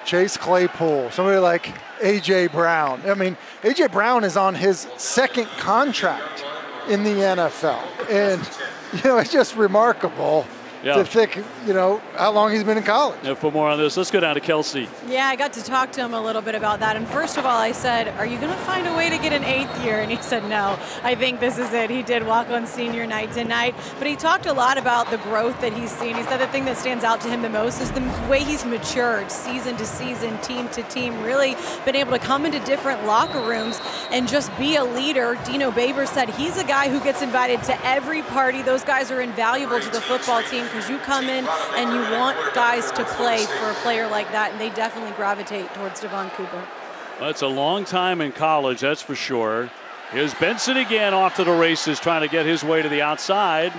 Chase Claypool, somebody like A.J. Brown. I mean, A.J. Brown is on his second contract in the NFL. And, you know, it's just remarkable to think, you know, how long he's been in college. Yeah, for more on this, let's go down to Kelsey. Yeah, I got to talk to him a little bit about that. And first of all, I said, are you going to find a way to get an 8th year? And he said, no, I think this is it. He did walk on senior night tonight. But he talked a lot about the growth that he's seen. He said the thing that stands out to him the most is the way he's matured season to season, team to team, really been able to come into different locker rooms and just be a leader. Dino Babers said he's a guy who gets invited to every party. Those guys are invaluable to the football team, because you come in and you want guys to play for a player like that, and they definitely gravitate towards Devon Cooper. Well, it's a long time in college, that's for sure. Here's Benson again off to the races, trying to get his way to the outside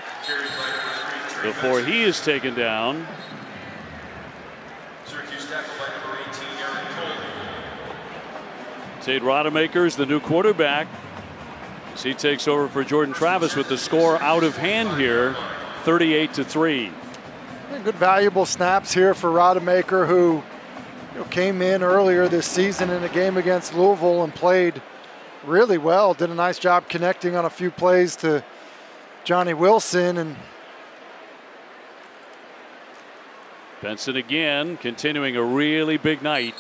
before he is taken down. Tate Rodemaker is the new quarterback as he takes over for Jordan Travis with the score out of hand here. 38-3. Good valuable snaps here for Rodemaker, who came in earlier this season in a game against Louisville and played really well. Did a nice job connecting on a few plays to Johnny Wilson. And Benson again, continuing a really big night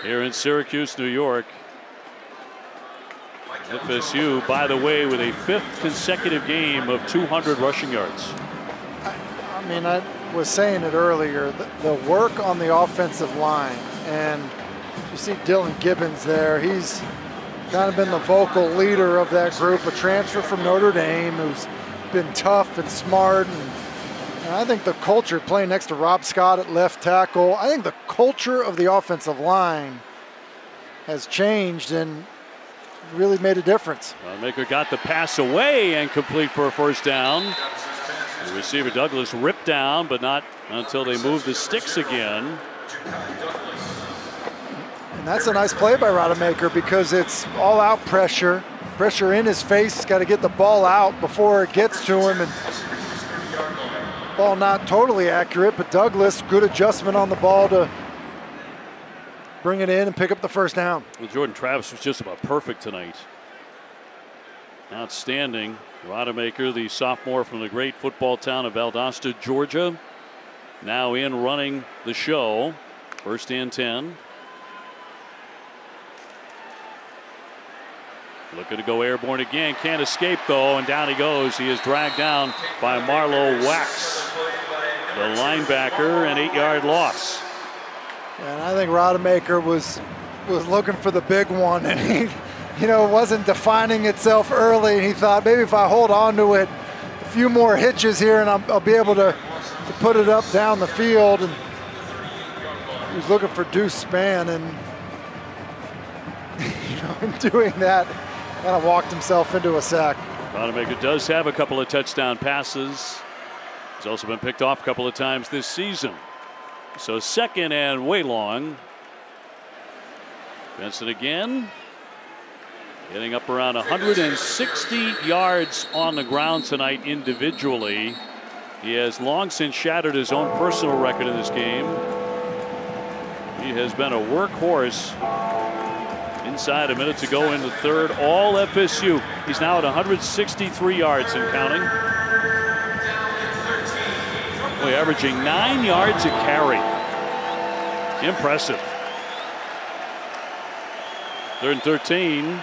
here in Syracuse, New York. FSU, by the way, with a 5th consecutive game of 200 rushing yards. I mean, I was saying it earlier, the work on the offensive line, and you see Dylan Gibbons there. He's kind of been the vocal leader of that group, a transfer from Notre Dame who's been tough and smart. And I think the culture, playing next to Rob Scott at left tackle, I think the culture of the offensive line has changed and really made a difference. Maker got the pass away and complete for a first down. The receiver Douglas ripped down, but not until they moved the sticks again. And that's a nice play by Rodemaker, because it's all out pressure in his face. He's got to get the ball out before it gets to him, and ball not totally accurate, but Douglas, good adjustment on the ball to bring it in and pick up the first down. Well, Jordan Travis was just about perfect tonight. Outstanding. Rodemaker, the sophomore from the great football town of Valdosta, Georgia, now in running the show. First and 10. Looking to go airborne again. Can't escape, though, and down he goes. He is dragged down by Marlowe Wax, the linebacker, an 8-yard loss. And I think Rodemaker was looking for the big one, and he, wasn't defining itself early. And he thought, maybe if I hold on to it a few more hitches here, and I'll be able to put it up down the field. And he was looking for Deuce Spann, and in doing that, kind of walked himself into a sack. Rodemaker does have a couple of touchdown passes. He's also been picked off a couple of times this season. So second and way long. Benson again. Getting up around 160 yards on the ground tonight individually. He has long since shattered his own personal record in this game. He has been a workhorse. Inside a minute to go in the third. All FSU. He's now at 163 yards and counting. Boy, averaging 9 yards a carry. Impressive. Third and 13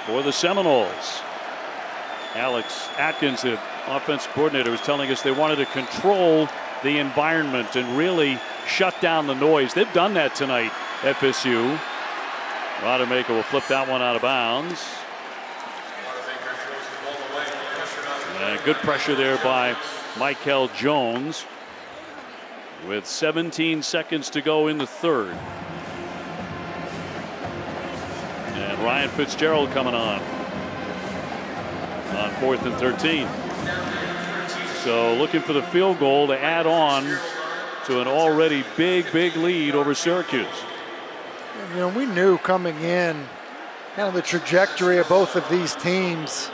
for the Seminoles. Alex Atkins, the offensive coordinator, was telling us they wanted to control the environment and really shut down the noise. They've done that tonight, FSU. Rodemaker will flip that one out of bounds. And good pressure there by Michael Jones with 17 seconds to go in the third. And Ryan Fitzgerald coming on 4th and 13. So looking for the field goal to add on to an already big lead over Syracuse. You know, we knew coming in kind of the trajectory of both of these teams.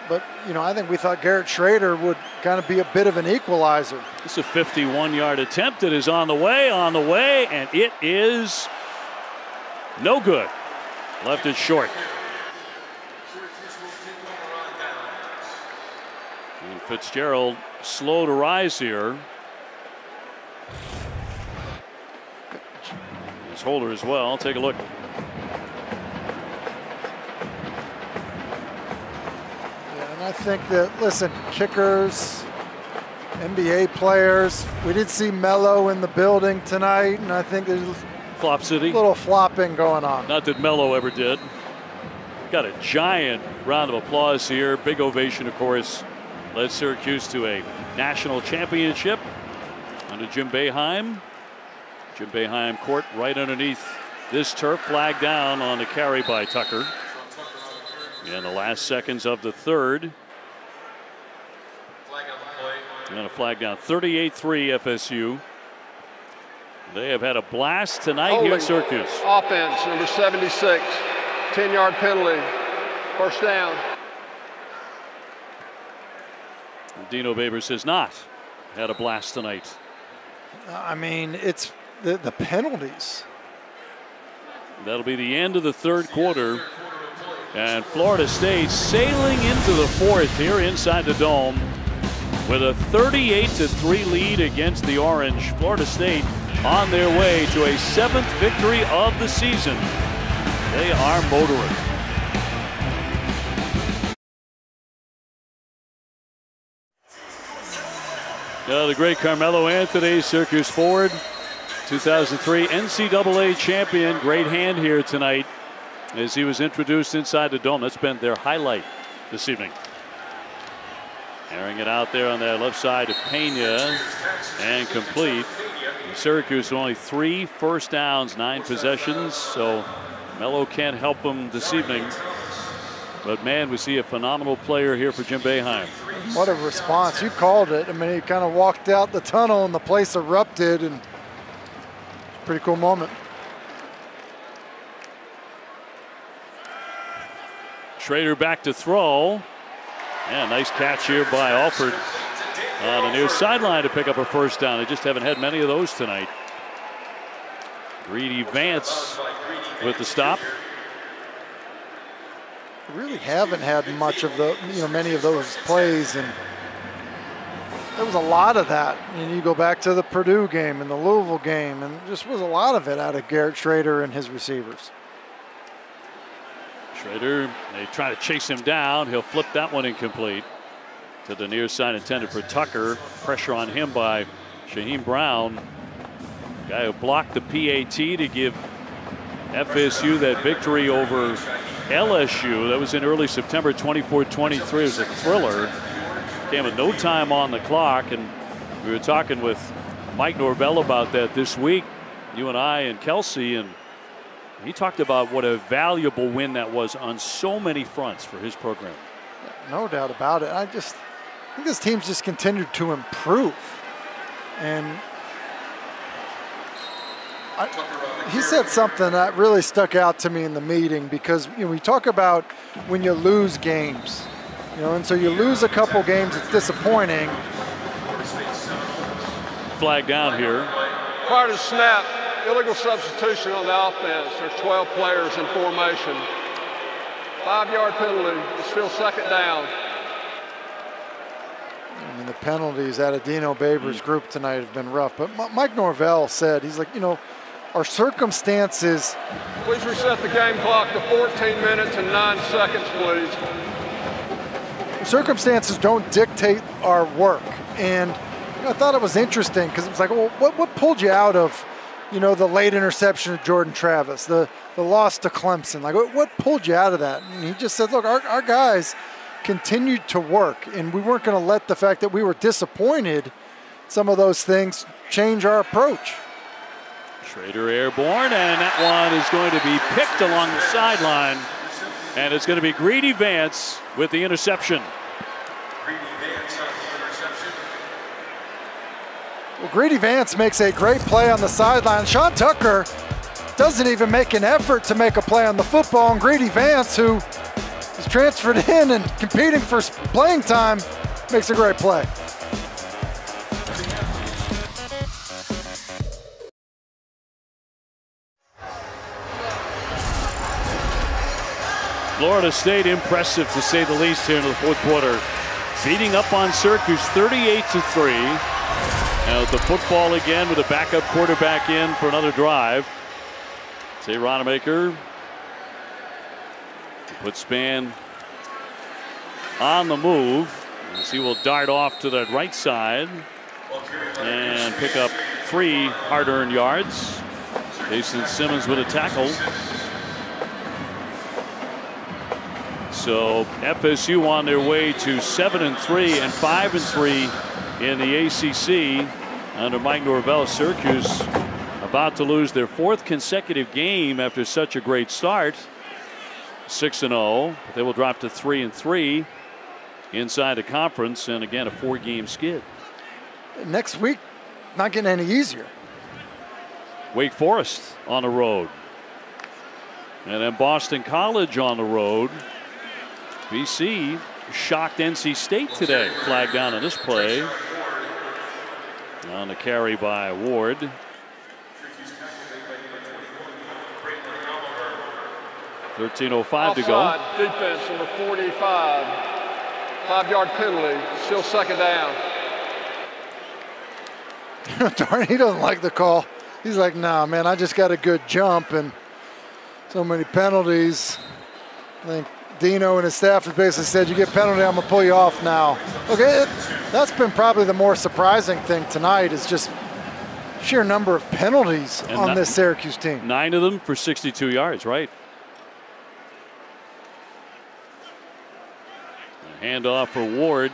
But, you know, I think we thought Garrett Schrader would kind of be a bit of an equalizer. It's a 51-yard attempt. It is on the way, and it is no good. Left it short. And Fitzgerald slow to rise here. His holder as well. Take a look. I think that, listen, kickers, NBA players, we did see Melo in the building tonight, and I think there's Flop City. a little flopping going on. Not that Melo ever did. Got a giant round of applause here. Big ovation, of course, led Syracuse to a national championship under Jim Boeheim. Jim Boeheim court right underneath this turf. Flag down on the carry by Tucker. In the last seconds of the third. And a flag down. 38-3 FSU. They have had a blast tonight here at Syracuse. Offense, number 76. 10-yard penalty. First down. Dino Babers has not had a blast tonight. I mean, it's the penalties. That'll be the end of the third quarter. And Florida State sailing into the fourth here inside the Dome with a 38-3 lead against the Orange. Florida State on their way to a 7th victory of the season. They are motoring. The great Carmelo Anthony, Syracuse forward, 2003 NCAA champion. Great hand here tonight as he was introduced inside the Dome. That's been their highlight this evening. Airing it out there on that left side to Pena, and complete. And Syracuse only 3 first downs, 9 possessions, so Melo can't help them this evening. But man, we see a phenomenal player here for Jim Boeheim. What a response. You called it. I mean, he kind of walked out the tunnel and the place erupted, and pretty cool moment. Schrader back to throw. Yeah, nice catch here by Alford on the near sideline to pick up a first down. They just haven't had many of those tonight. Greedy Vance with the stop. Really haven't had much of the, many of those plays, and there was a lot of that. And you go back to the Purdue game and the Louisville game, and just was a lot of it out of Garrett Schrader and his receivers. Schrader, they try to chase him down. He'll flip that one incomplete to the near side intended for Tucker. Pressure on him by Shaheem Brown. Guy who blocked the PAT to give FSU that victory over LSU. That was in early September, 24-23. It was a thriller. Came with no time on the clock, and we were talking with Mike Norvell about that this week, you and I and Kelsey, and he talked about what a valuable win that was on so many fronts for his program. No doubt about it. I think this team's just continued to improve. And he said something that really stuck out to me in the meeting, because we talk about when you lose games, and so you lose a couple games, it's disappointing. Flag down here. Prior to snap, illegal substitution on the offense. There's 12 players in formation. 5-yard penalty. It's still second down. I mean, the penalties out of Dino Babers' group tonight have been rough. But Mike Norvell said, he's like, our circumstances. Please reset the game clock to 14 minutes and 9 seconds, please. Circumstances don't dictate our work. And I thought it was interesting, because it was like, well, what pulled you out of, the late interception of Jordan Travis, the loss to Clemson? Like, what pulled you out of that? And he just said, look, our guys continued to work, and we weren't going to let the fact that we were disappointed, some of those things, change our approach. Schrader airborne, and that one is going to be picked along the sideline. And it's going to be Greedy Vance with the interception. Well, Greedy Vance makes a great play on the sideline. Sean Tucker doesn't even make an effort to make a play on the football. And Greedy Vance, who is transferred in and competing for playing time, makes a great play. Florida State impressive to say the least here in the fourth quarter. Beating up on Syracuse 38-3. Now with the football again with a backup quarterback in for another drive. Say Rodemaker puts Spann on the move. As he will dart off to the right side and pick up 3 hard-earned yards. Jason Simmons with a tackle. So FSU on their way to 7-3 and 5-3 in the ACC under Mike Norvell. Syracuse about to lose their 4th consecutive game after such a great start. 6-0, but they will drop to 3-3 inside the conference, and again a 4-game skid. Next week, not getting any easier. Wake Forest on the road, and then Boston College on the road. BC shocked NC State today. Flag down on this play. On the carry by Ward. .13:05 to go. Offside, defense number 45. 5-yard penalty. Still 2nd down. Darn, he doesn't like the call. He's like, nah, man, I just got a good jump and so many penalties. I think Dino and his staff have basically said, you get penalty, I'm gonna pull you off now. Okay, that's been probably the more surprising thing tonight is just sheer number of penalties on this Syracuse team. 9 of them for 62 yards, right? Handoff for Ward.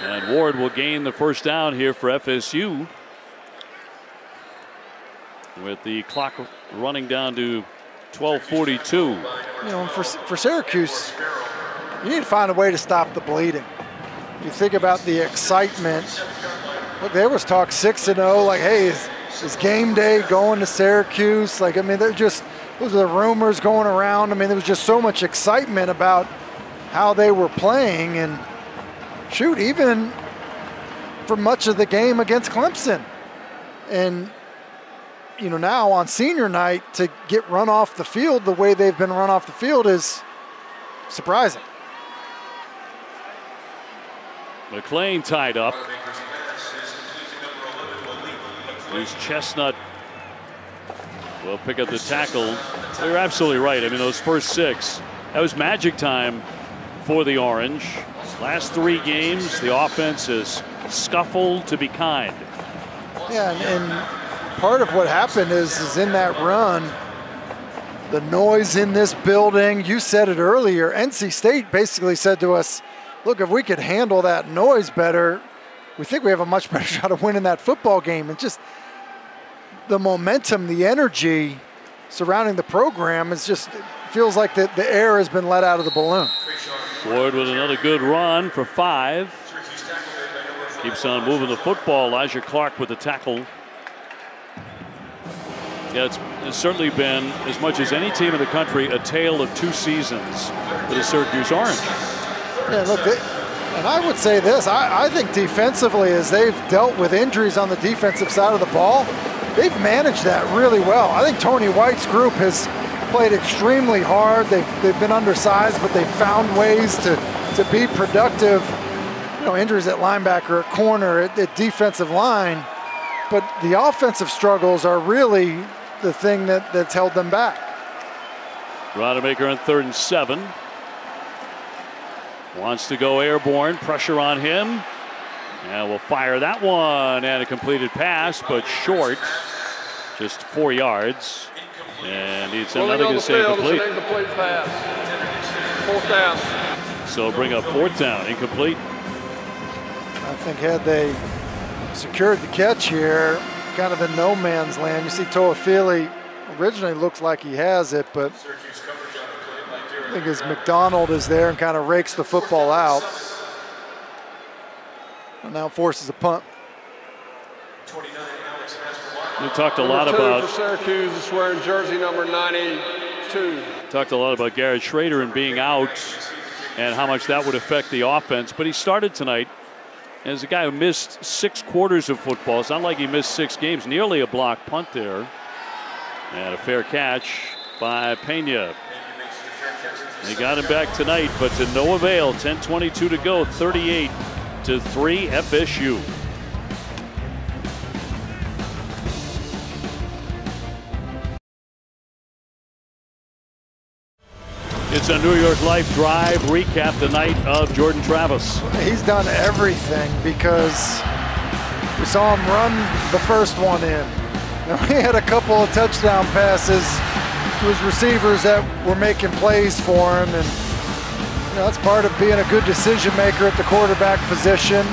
And Ward will gain the first down here for FSU. With the clock running down to 12:42. You know, for Syracuse, you need to find a way to stop the bleeding. You think about the excitement. Look, there was talk 6-0, like, hey, is game day going to Syracuse? Like, I mean, those are the rumors going around. I mean, there was just so much excitement about how they were playing, and shoot, even for much of the game against Clemson. And you know, now on senior night to get run off the field the way they've been run off the field is surprising. McLean tied up. Here's Chestnut. Will pick up the tackle. You're absolutely right. I mean, those first 6, that was magic time for the Orange. Last 3 games, the offense has scuffled to be kind. Yeah, and part of what happened is in that run, the noise in this building, you said it earlier, NC State basically said to us, look, if we could handle that noise better, we think we have a much better shot of winning that football game. And just the momentum, the energy surrounding the program is just, it feels like the air has been let out of the balloon. Ward with another good run for 5. Keeps on moving the football. Elijah Clark with the tackle. Yeah, it's certainly been, as much as any team in the country, a tale of 2 seasons for the Syracuse Orange. Yeah, look, and I would say this, I think defensively, as they've dealt with injuries on the defensive side of the ball, they've managed that really well. I think Tony White's group has played extremely hard. They've been undersized, but they've found ways to be productive. You know, injuries at linebacker, at corner, at defensive line. But the offensive struggles are really the thing that's held them back. Rodemaker on 3rd and 7. Wants to go airborne, pressure on him. And we'll fire that one, and a completed pass, but short, just 4 yards. And it's another going to say incomplete. Incomplete pass. 4th down. So bring up 4th down, incomplete. I think had they secured the catch here, kind of in no man's land. You see Toafili originally looks like he has it, but I think as McDonald is there and kind of rakes the football out. And now forces a punt. We talked a lot about for Syracuse is wearing jersey number 92. Talked a lot about Garrett Schrader and being out and how much that would affect the offense. But he started tonight as a guy who missed 6 quarters of football. It's not like he missed 6 games. Nearly a block punt there. And a fair catch by Pena. They got him back tonight, but to no avail. 10:22 to go, 38-3 FSU. It's a New York Life Drive recap the night of Jordan Travis. He's done everything because we saw him run the first one in. Now, he had a couple of touchdown passes to his receivers that were making plays for him, and you know, that's part of being a good decision maker at the quarterback position.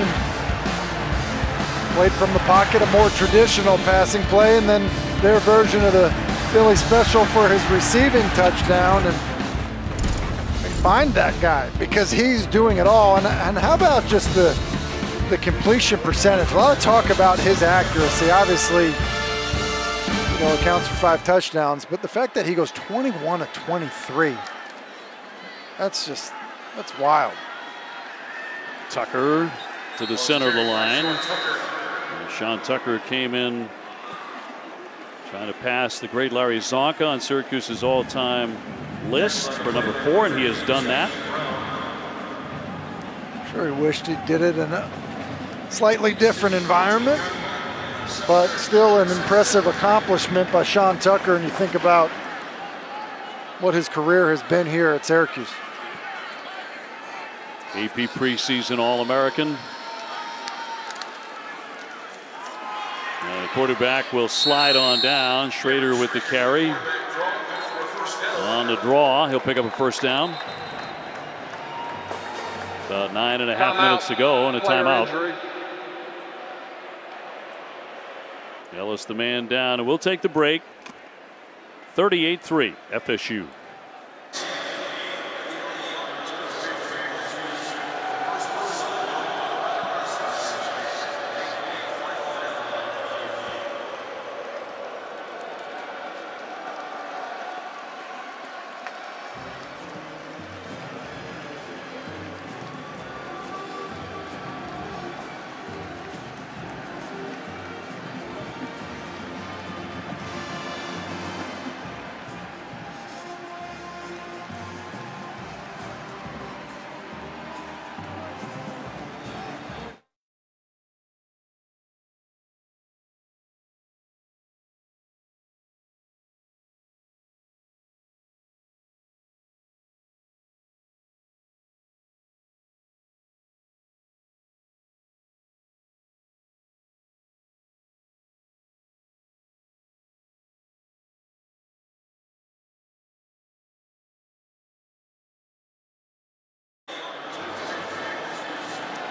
Played from the pocket, a more traditional passing play, and then their version of the Philly special for his receiving touchdown. And find that guy because he's doing it all. And how about just the completion percentage? A lot of talk about his accuracy. Obviously, you know, accounts for 5 touchdowns, but the fact that he goes 21 of 23, that's wild. Tucker to the center of the line. And Sean Tucker came in trying to pass the great Larry Zonka on Syracuse's all-time list for number 4, and he has done that. Sure, he wished he did it in a slightly different environment, but still an impressive accomplishment by Sean Tucker. And you think about what his career has been here at Syracuse. AP preseason All-American. And the quarterback will slide on down. Schrader with the carry. On the draw, he'll pick up a first down. About 9.5 minutes to go and a timeout. Ellis the man down, and we'll take the break. 38-3 FSU.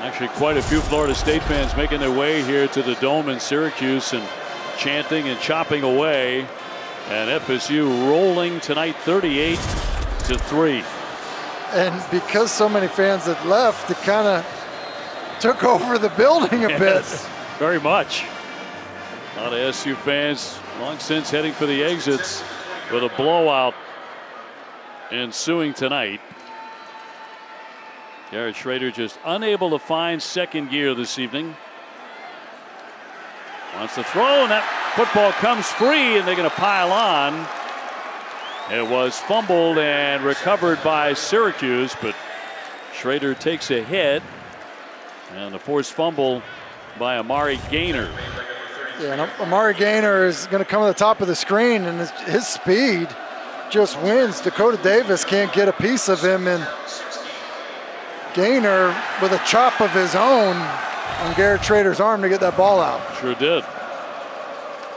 Actually, quite a few Florida State fans making their way here to the Dome in Syracuse and chanting and chopping away. And FSU rolling tonight 38-3. And because so many fans had left, it kind of took over the building a bit. Very much. A lot of SU fans long since heading for the exits with a blowout ensuing tonight. Garrett Schrader just unable to find second gear this evening. Wants to throw, and that football comes free, and they're going to pile on. It was fumbled and recovered by Syracuse, but Schrader takes a hit, and the forced fumble by Amari Gaynor. Yeah, and Amari Gaynor is going to come to the top of the screen, and his speed just wins. Dakota Davis can't get a piece of him, and Gaynor with a chop of his own on Garrett Schrader's arm to get that ball out. Sure did.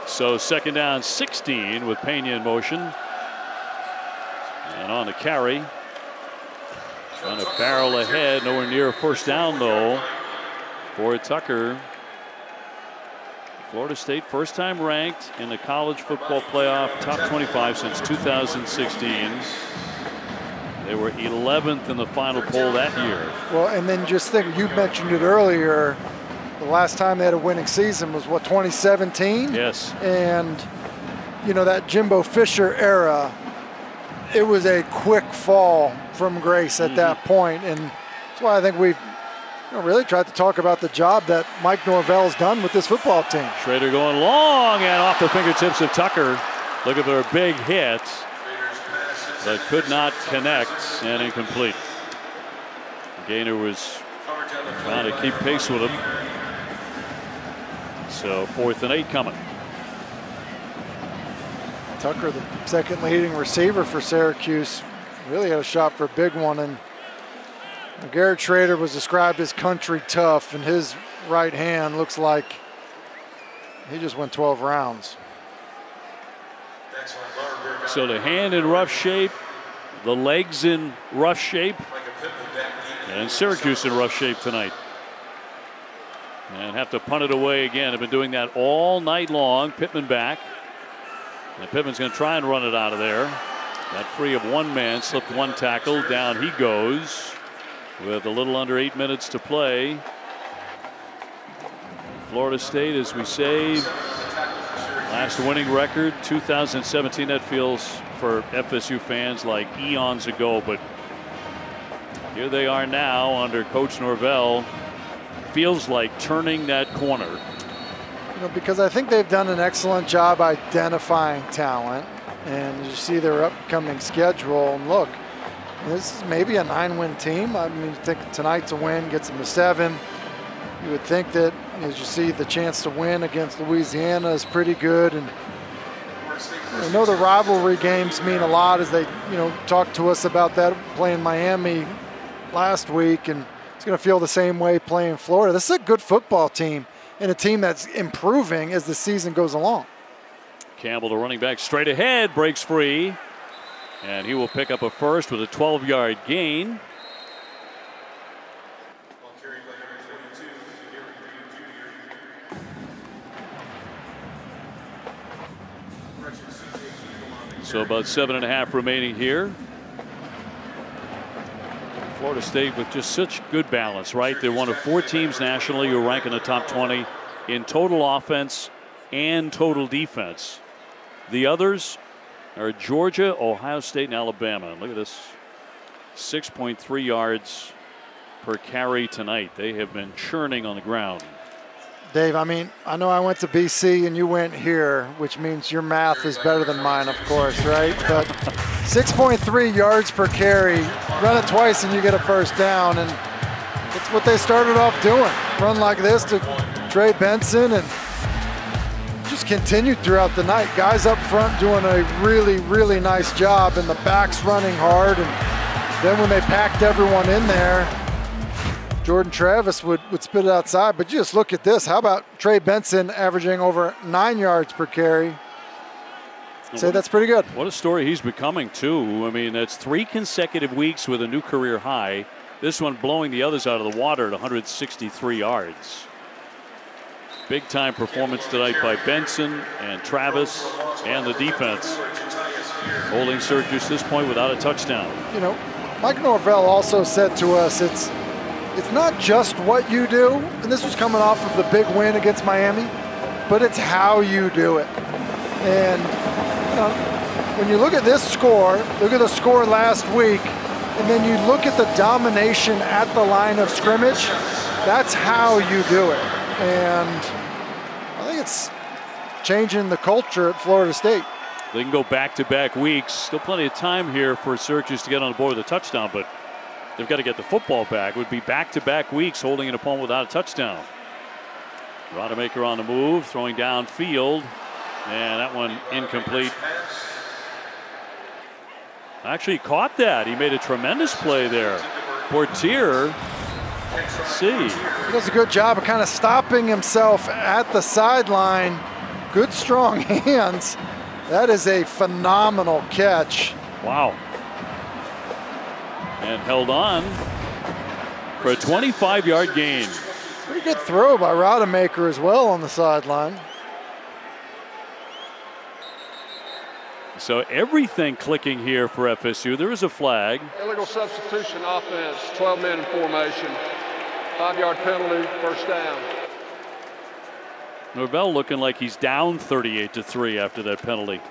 So second down 16 with Pena in motion. And on the carry. Trying to barrel ahead. Nowhere near a first down though for Tucker. Florida State, first time ranked in the college football playoff, top 25 since 2016. They were 11th in the final poll that year. Well, and then just think, you mentioned it earlier, the last time they had a winning season was what, 2017? Yes. And, you know, that Jimbo Fisher era, it was a quick fall from grace at that point. And that's why I think we've really tried to talk about the job that Mike Norvell's done with this football team. Schrader going long and off the fingertips of Tucker. Look at their big hit, but could not connect and incomplete. Gainer was trying to keep pace with him. So 4th and 8 coming. Tucker, the second leading receiver for Syracuse, really had a shot for a big one. And Garrett Schrader was described as country tough, and his right hand looks like he just went 12 rounds. So the hand in rough shape, the legs in rough shape, and Syracuse in rough shape tonight. And have to punt it away again. Have been doing that all night long. Pittman back. And Pittman's going to try and run it out of there. Got free of one man, slipped one tackle. Down he goes with a little under 8 minutes to play. Florida State, as we say, last winning record, 2017. That feels for FSU fans like eons ago, but here they are now under Coach Norvell. Feels like turning that corner. You know, because I think they've done an excellent job identifying talent, and you see their upcoming schedule. And look, this is maybe a 9-win team. I mean, you think tonight's a win gets them to 7. You would think that, as you see, the chance to win against Louisiana is pretty good. And I know the rivalry games mean a lot, as they, talked to us about that playing Miami last week, and it's going to feel the same way playing Florida. This is a good football team and a team that's improving as the season goes along. Campbell, the running back, straight ahead, breaks free. And he will pick up a first with a 12-yard gain. So about 7.5 remaining here. Florida State with just such good balance, right? They're one of 4 teams nationally who rank in the top 20 in total offense and total defense. The others are Georgia, Ohio State, and Alabama. Look at this, 6.3 yards per carry tonight. They have been churning on the ground. Dave, I mean, I know I went to BC and you went here, which means your math is better than mine, of course, right? But 6.3 yards per carry, run it twice and you get a first down, and it's what they started off doing. Run like this to Trey Benson, and just continued throughout the night. Guys up front doing a really, really nice job, and the backs running hard. And then when they packed everyone in there, Jordan Travis would spit it outside. But just look at this. How about Trey Benson averaging over 9 yards per carry? Say that's pretty good. What a story he's becoming, too. I mean, that's 3 consecutive weeks with a new career high. This one blowing the others out of the water at 163 yards. Big time performance tonight by Benson and Travis and the defense. Holding Syracuse this point without a touchdown. You know, Mike Norvell also said to us, it's not just what you do, and this was coming off of the big win against Miami, but it's how you do it. And when you look at this score, look at the score last week, and then you look at the domination at the line of scrimmage, that's how you do it. And I think it's changing the culture at Florida State. They can go back-to-back weeks. Still plenty of time here for Syracuse to get on the board with a touchdown, but they've got to get the football back. It would be back-to-back weeks holding an opponent without a touchdown. Rodemaker on the move, throwing downfield, and that one incomplete. Actually caught that. He made a tremendous play there. Portier, let's see. He does a good job of kind of stopping himself at the sideline. Good strong hands. That is a phenomenal catch. Wow. And held on for a 25-yard gain. Pretty good throw by Rodemaker as well on the sideline. So everything clicking here for FSU. There is a flag. Illegal substitution offense, 12 men in formation. 5-yard penalty, first down. Norvell looking like he's down 38-3 after that penalty.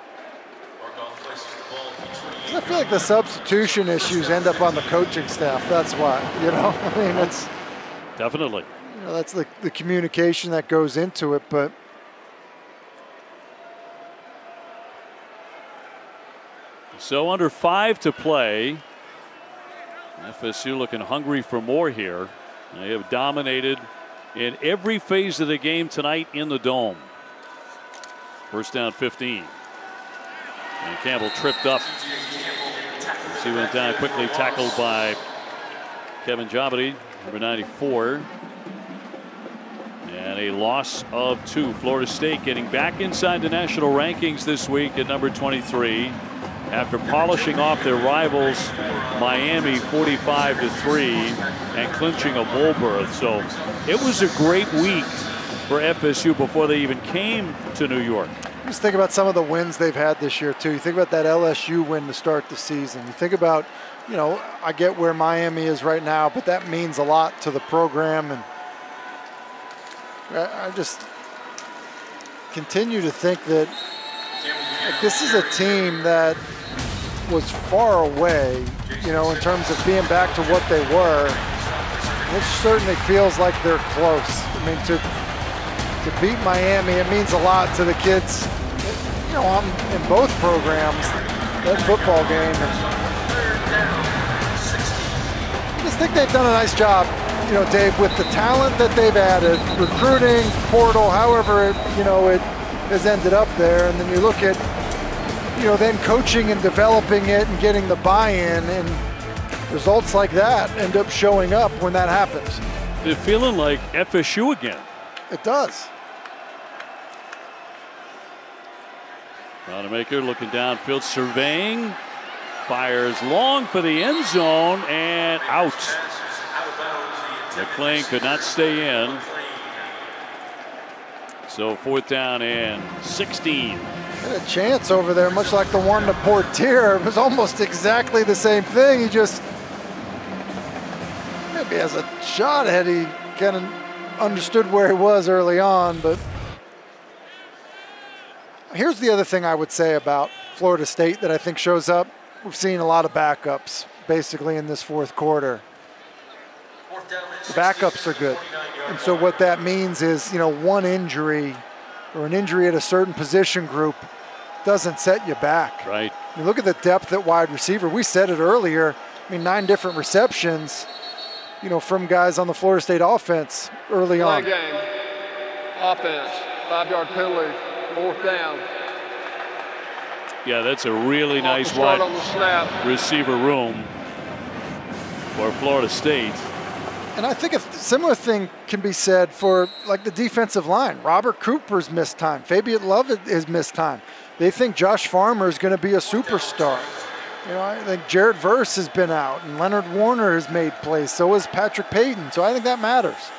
I feel like the substitution issues end up on the coaching staff. That's why, I mean, it's definitely. That's the communication that goes into it, but. So under 5 to play. FSU looking hungry for more here. They have dominated in every phase of the game tonight in the Dome. First down 15. And Campbell tripped up. He went down quickly, tackled by Kevin Jabari, number 94. And a loss of 2. Florida State getting back inside the national rankings this week at number 23 after polishing off their rivals Miami 45-3 and clinching a bowl berth. So it was a great week for FSU before they even came to New York. Just think about some of the wins they've had this year, too. You think about that LSU win to start the season. You think about, I get where Miami is right now, but that means a lot to the program. And I just continue to think that this is a team that was far away, in terms of being back to what they were. It certainly feels like they're close. I mean, to beat Miami, it means a lot to the kids, in both programs, that football game. I just think they've done a nice job, Dave, with the talent that they've added, recruiting, portal, however it has ended up there. And then you look at, then coaching and developing it and getting the buy-in, and results like that end up showing up when that happens. They're feeling like FSU again. It does. Wanamaker looking downfield, surveying, fires long for the end zone, and out. McClain could not stay in. So 4th down and 16. Had a chance over there, much like the one to Portier. It was almost exactly the same thing. He just maybe has a shot had he kind of understood where he was early on. But here's the other thing I would say about Florida State that I think shows up. We've seen a lot of backups basically in this fourth quarter. The backups are good. And so what that means is, one injury or an injury at a certain position group doesn't set you back. Right. You look at the depth at wide receiver. We said it earlier. 9 different receptions, from guys on the Florida State offense early on. Game. Offense, 5-yard penalty, 4th down. Yeah, that's a really nice wide receiver room for Florida State. And I think a similar thing can be said for like the defensive line. Robert Cooper's missed time. Fabian Love has missed time. They think Josh Farmer is going to be a superstar. I think Jared Verse has been out, and Leonard Warner has made plays. So has Patrick Payton. So I think that matters.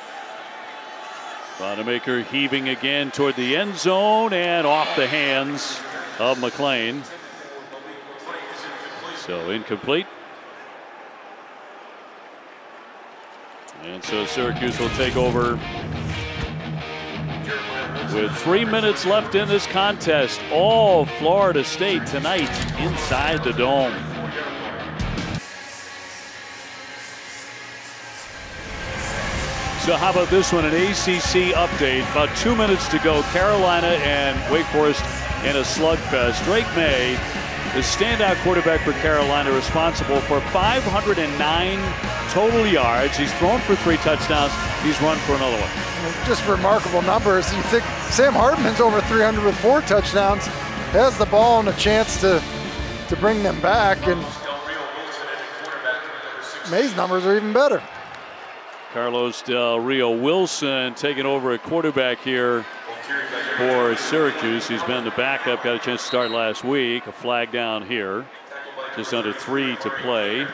Wanamaker heaving again toward the end zone and off the hands of McClain. So incomplete. And so Syracuse will take over with 3 minutes left in this contest. All Florida State tonight inside the Dome. So how about this one, an ACC update. About 2 minutes to go. Carolina and Wake Forest in a slugfest. Drake May, the standout quarterback for Carolina, responsible for 509 total yards. He's thrown for 3 touchdowns. He's run for another one. Just remarkable numbers. You think Sam Hartman's over 300 with 4 touchdowns, has the ball and a chance to bring them back, and May's numbers are even better. Carlos Del Rio Wilson taking over at quarterback here for Syracuse. He's been the backup, got a chance to start last week. A flag down here. Just under 3 to play.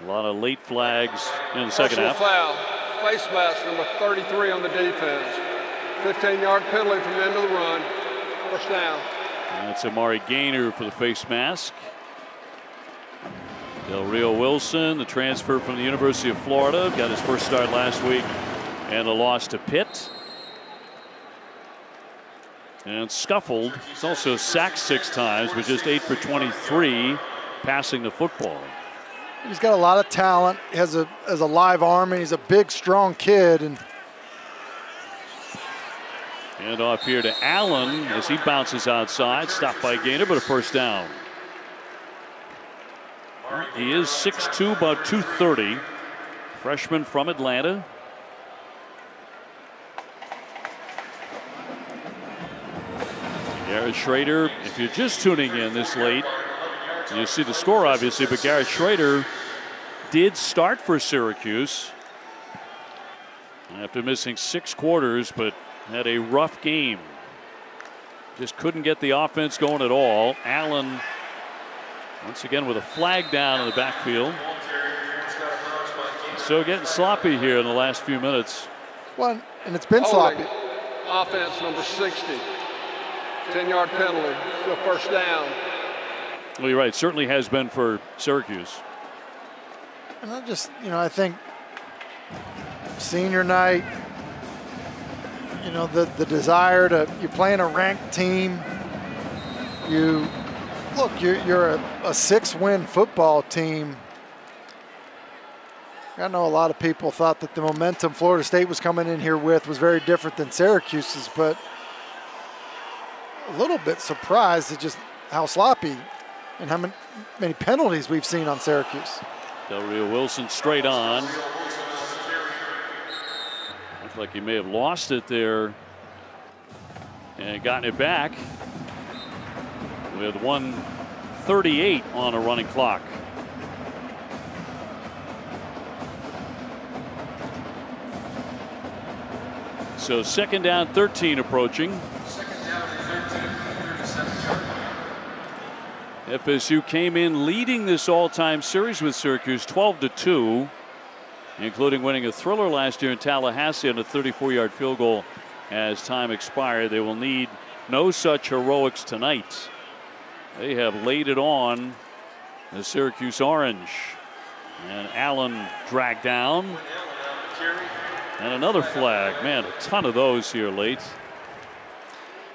A lot of late flags in the second half. Foul. Face mask number 33 on the defense. 15-yard penalty from the end of the run. First down. That's Amari Gaynor for the face mask. Del Rio Wilson, the transfer from the University of Florida, got his first start last week and a loss to Pitt. And scuffled. He's also sacked 6 times, but just 8 for 23 passing the football. He's got a lot of talent. He has a live arm, and he's a big, strong kid. And off here to Allen as he bounces outside. Stopped by Gaynor, but a first down. He is 6'2", about 230. Freshman from Atlanta. Garrett Schrader, if you're just tuning in this late, you see the score obviously, but Garrett Schrader did start for Syracuse after missing 6 quarters, but had a rough game. Just couldn't get the offense going at all. Allen once again with a flag down in the backfield. So getting sloppy here in the last few minutes. Well, and it's been sloppy. Offense number 60. 10-yard penalty. Still first down. Well, you're right. Certainly has been for Syracuse. And I think senior night, the desire to, you're playing a ranked team. You're a 6-win football team. I know a lot of people thought that the momentum Florida State was coming in here with was very different than Syracuse's, but a little bit surprised at just how sloppy and how many penalties we've seen on Syracuse. Del Rio Wilson straight on. Looks like he may have lost it there and gotten it back with 1:38 on a running clock. So 2nd down, 13 approaching. FSU came in leading this all-time series with Syracuse 12-2, including winning a thriller last year in Tallahassee on a 34-yard field goal as time expired. They will need no such heroics tonight. They have laid it on the Syracuse Orange. And Allen dragged down. And another flag. Man, a ton of those here late.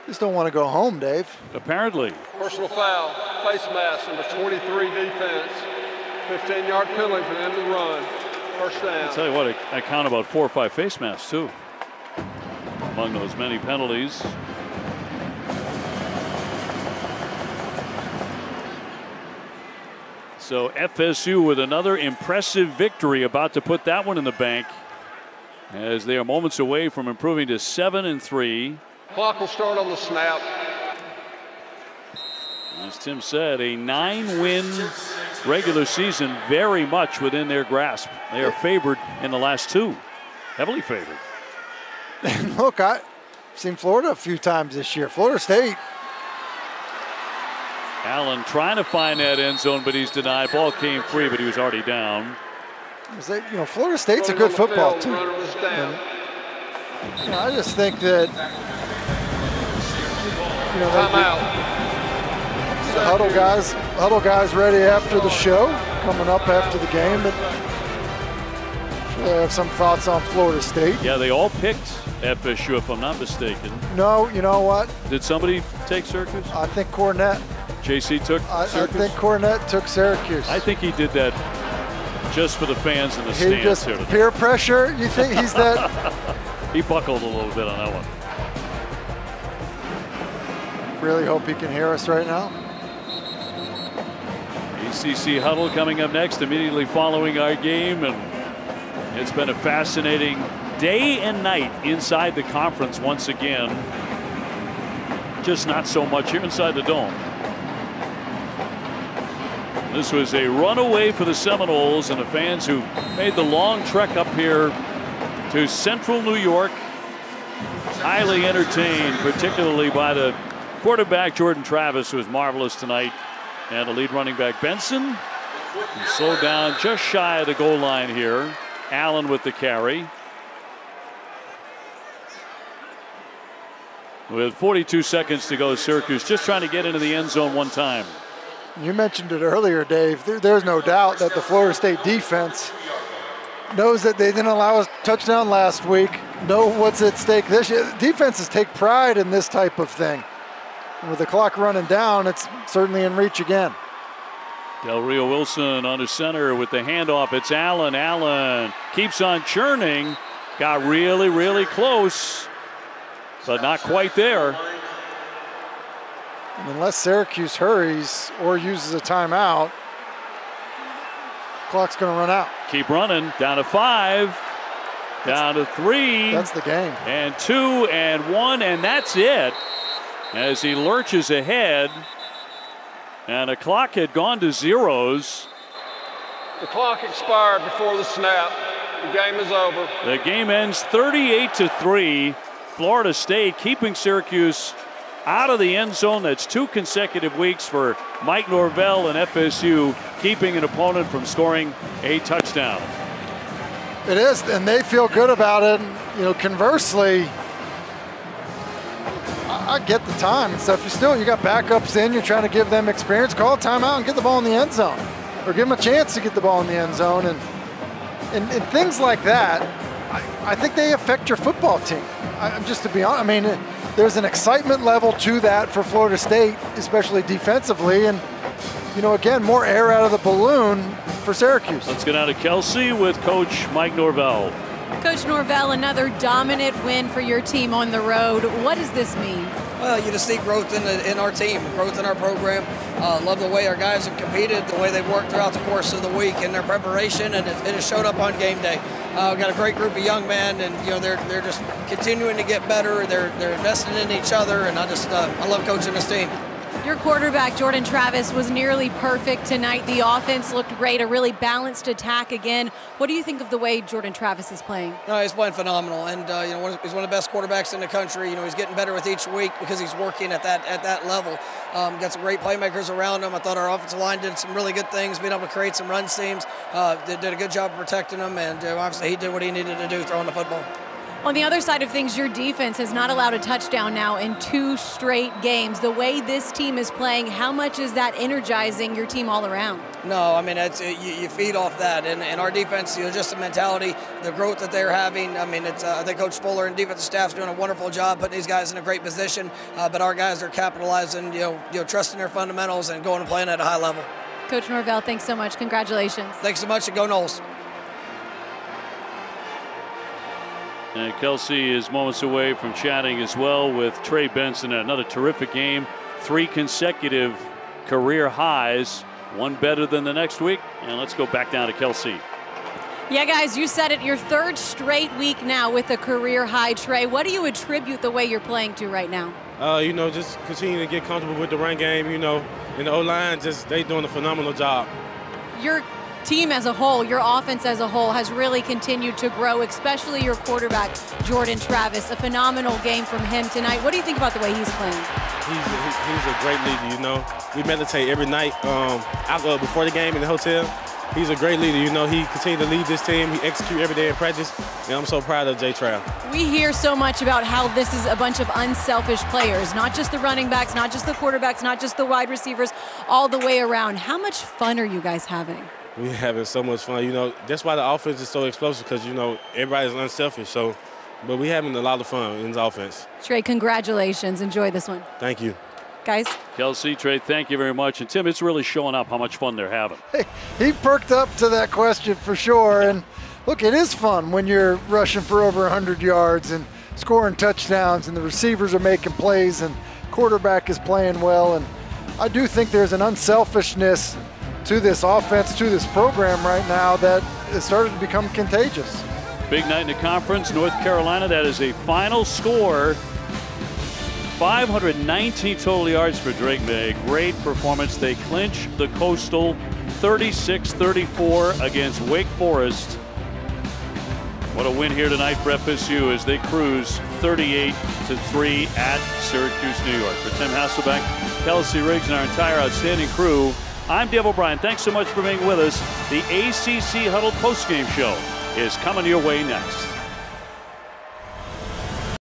Just don't want to go home, Dave. Apparently. Personal foul, face mask, number 23 defense. 15-yard penalty for the end of the run. First down. I'll tell you what, I count about 4 or 5 face masks, too, among those many penalties. So FSU with another impressive victory, about to put that one in the bank, as they are moments away from improving to 7-3. Clock will start on the snap. As Tim said, a 9-win regular season, very much within their grasp. They are favored in the last 2, heavily favored. And look, I've seen Florida a few times this year. Florida State. Allen trying to find that end zone, but he's denied. Ball came free, but he was already down. Florida State's a good football team. And, I just think that the huddle guys ready after the show, coming up after the game, but they have some thoughts on Florida State. Yeah, they all picked FSU, if I'm not mistaken. No, you know what? Did somebody take Syracuse? I think Cornette. JC took Syracuse? I think Cornette took Syracuse. I think he did that just for the fans in the stands. He just peer pressure? You think he's that? He buckled a little bit on that one. Really hope he can hear us right now. ACC huddle coming up next, immediately following our game, and it's been a fascinating day and night inside the conference once again. Just not so much here inside the dome. This was a runaway for the Seminoles and the fans who made the long trek up here to central New York. Highly entertained, particularly by the quarterback Jordan Travis, who was marvelous tonight, and the lead running back Benson. He slowed down just shy of the goal line here. Allen with the carry. With 42 seconds to go, Syracuse just trying to get into the end zone one time. You mentioned it earlier, Dave. There's no doubt that the Florida State defense knows that they didn't allow a touchdown last week, know what's at stake this year. Defenses take pride in this type of thing. And with the clock running down, it's certainly in reach again. Del Rio Wilson under center with the handoff. It's Allen. Allen keeps on churning. Got really, really close, but not quite there. And unless Syracuse hurries or uses a timeout, clock's going to run out. Keep running. Down to 5. Down to 3. That's the game. And 2 and 1, and that's it. As he lurches ahead. And the clock had gone to zeros. The clock expired before the snap. The game is over. The game ends 38-3. Florida State keeping Syracuse out of the end zone. That's 2 consecutive weeks for Mike Norvell and FSU, keeping an opponent from scoring a touchdown. It is, and they feel good about it. You know, conversely, I get the time and stuff. You got backups in. You're trying to give them experience. Call a timeout and get the ball in the end zone, or give them a chance to get the ball in the end zone. And things like that, I think they affect your football team. Just to be honest, I mean, there's an excitement level to that for Florida State, especially defensively. And, you know, again, more air out of the balloon for Syracuse. Let's get out to Kelsey with Coach Mike Norvell. Coach Norvell, another dominant win for your team on the road. What does this mean? Well, you just see growth in our team, growth in our program. Love the way our guys have competed, the way they've worked throughout the course of the week in their preparation, and it has showed up on game day. We've got a great group of young men, and you know they're just continuing to get better. They're investing in each other, and I love coaching this team. Your quarterback, Jordan Travis, was nearly perfect tonight. The offense looked great, a really balanced attack again. What do you think of the way Jordan Travis is playing? No, he's playing phenomenal, and you know he's one of the best quarterbacks in the country. You know he's getting better with each week because he's working at that level. Got some great playmakers around him. I thought our offensive line did some really good things, being able to create some run seams. They did a good job of protecting them, and obviously he did what he needed to do throwing the football. On the other side of things, your defense has not allowed a touchdown now in 2 straight games. The way this team is playing, how much is that energizing your team all around? No, I mean, you feed off that. And our defense, you know, just the mentality, the growth that they're having. I mean, I think Coach Fuller and defensive staff's doing a wonderful job putting these guys in a great position. But our guys are capitalizing, you know, trusting their fundamentals and going and playing at a high level. Coach Norvell, thanks so much. Congratulations. Thanks so much, and go Noles. And Kelsey is moments away from chatting as well with Trey Benson. Another terrific game. 3 consecutive career highs. One better than the next week. And let's go back down to Kelsey. Yeah, guys, you said it. Your 3rd straight week now with a career high, Trey. What do you attribute the way you're playing to right now? You know, just continue to get comfortable with the run game. You know, and the O-line, they doing a phenomenal job. Your team as a whole, your offense as a whole has really continued to grow, especially your quarterback, Jordan Travis. A phenomenal game from him tonight. What do you think about the way he's playing? He's a great leader, you know. We meditate every night before the game in the hotel. He's a great leader, you know. He continued to lead this team. He executes every day in practice, and I'm so proud of Jay Trav. We hear so much about how this is a bunch of unselfish players, not just the running backs, not just the quarterbacks, not just the wide receivers, all the way around. How much fun are you guys having? We're having so much fun. You know, that's why the offense is so explosive, because, you know, everybody's unselfish. So, but we're having a lot of fun in the offense. Trey, congratulations. Enjoy this one. Thank you. Guys. Kelsey, Trey, thank you very much. And Tim, it's really showing up how much fun they're having. Hey, he perked up to that question for sure. And look, it is fun when you're rushing for over 100 yards and scoring touchdowns and the receivers are making plays and quarterback is playing well. And I do think there's an unselfishness to this offense, to this program right now that has started to become contagious. Big night in the conference. North Carolina, that is a final score. 519 total yards for Drake May. Great performance. They clinch the Coastal 36-34 against Wake Forest. What a win here tonight for FSU as they cruise 38-3 at Syracuse, New York. For Tim Hasselbeck, Kelsey Riggs, and our entire outstanding crew, I'm Dave O'Brien. Thanks so much for being with us. The ACC Huddle postgame show is coming your way next.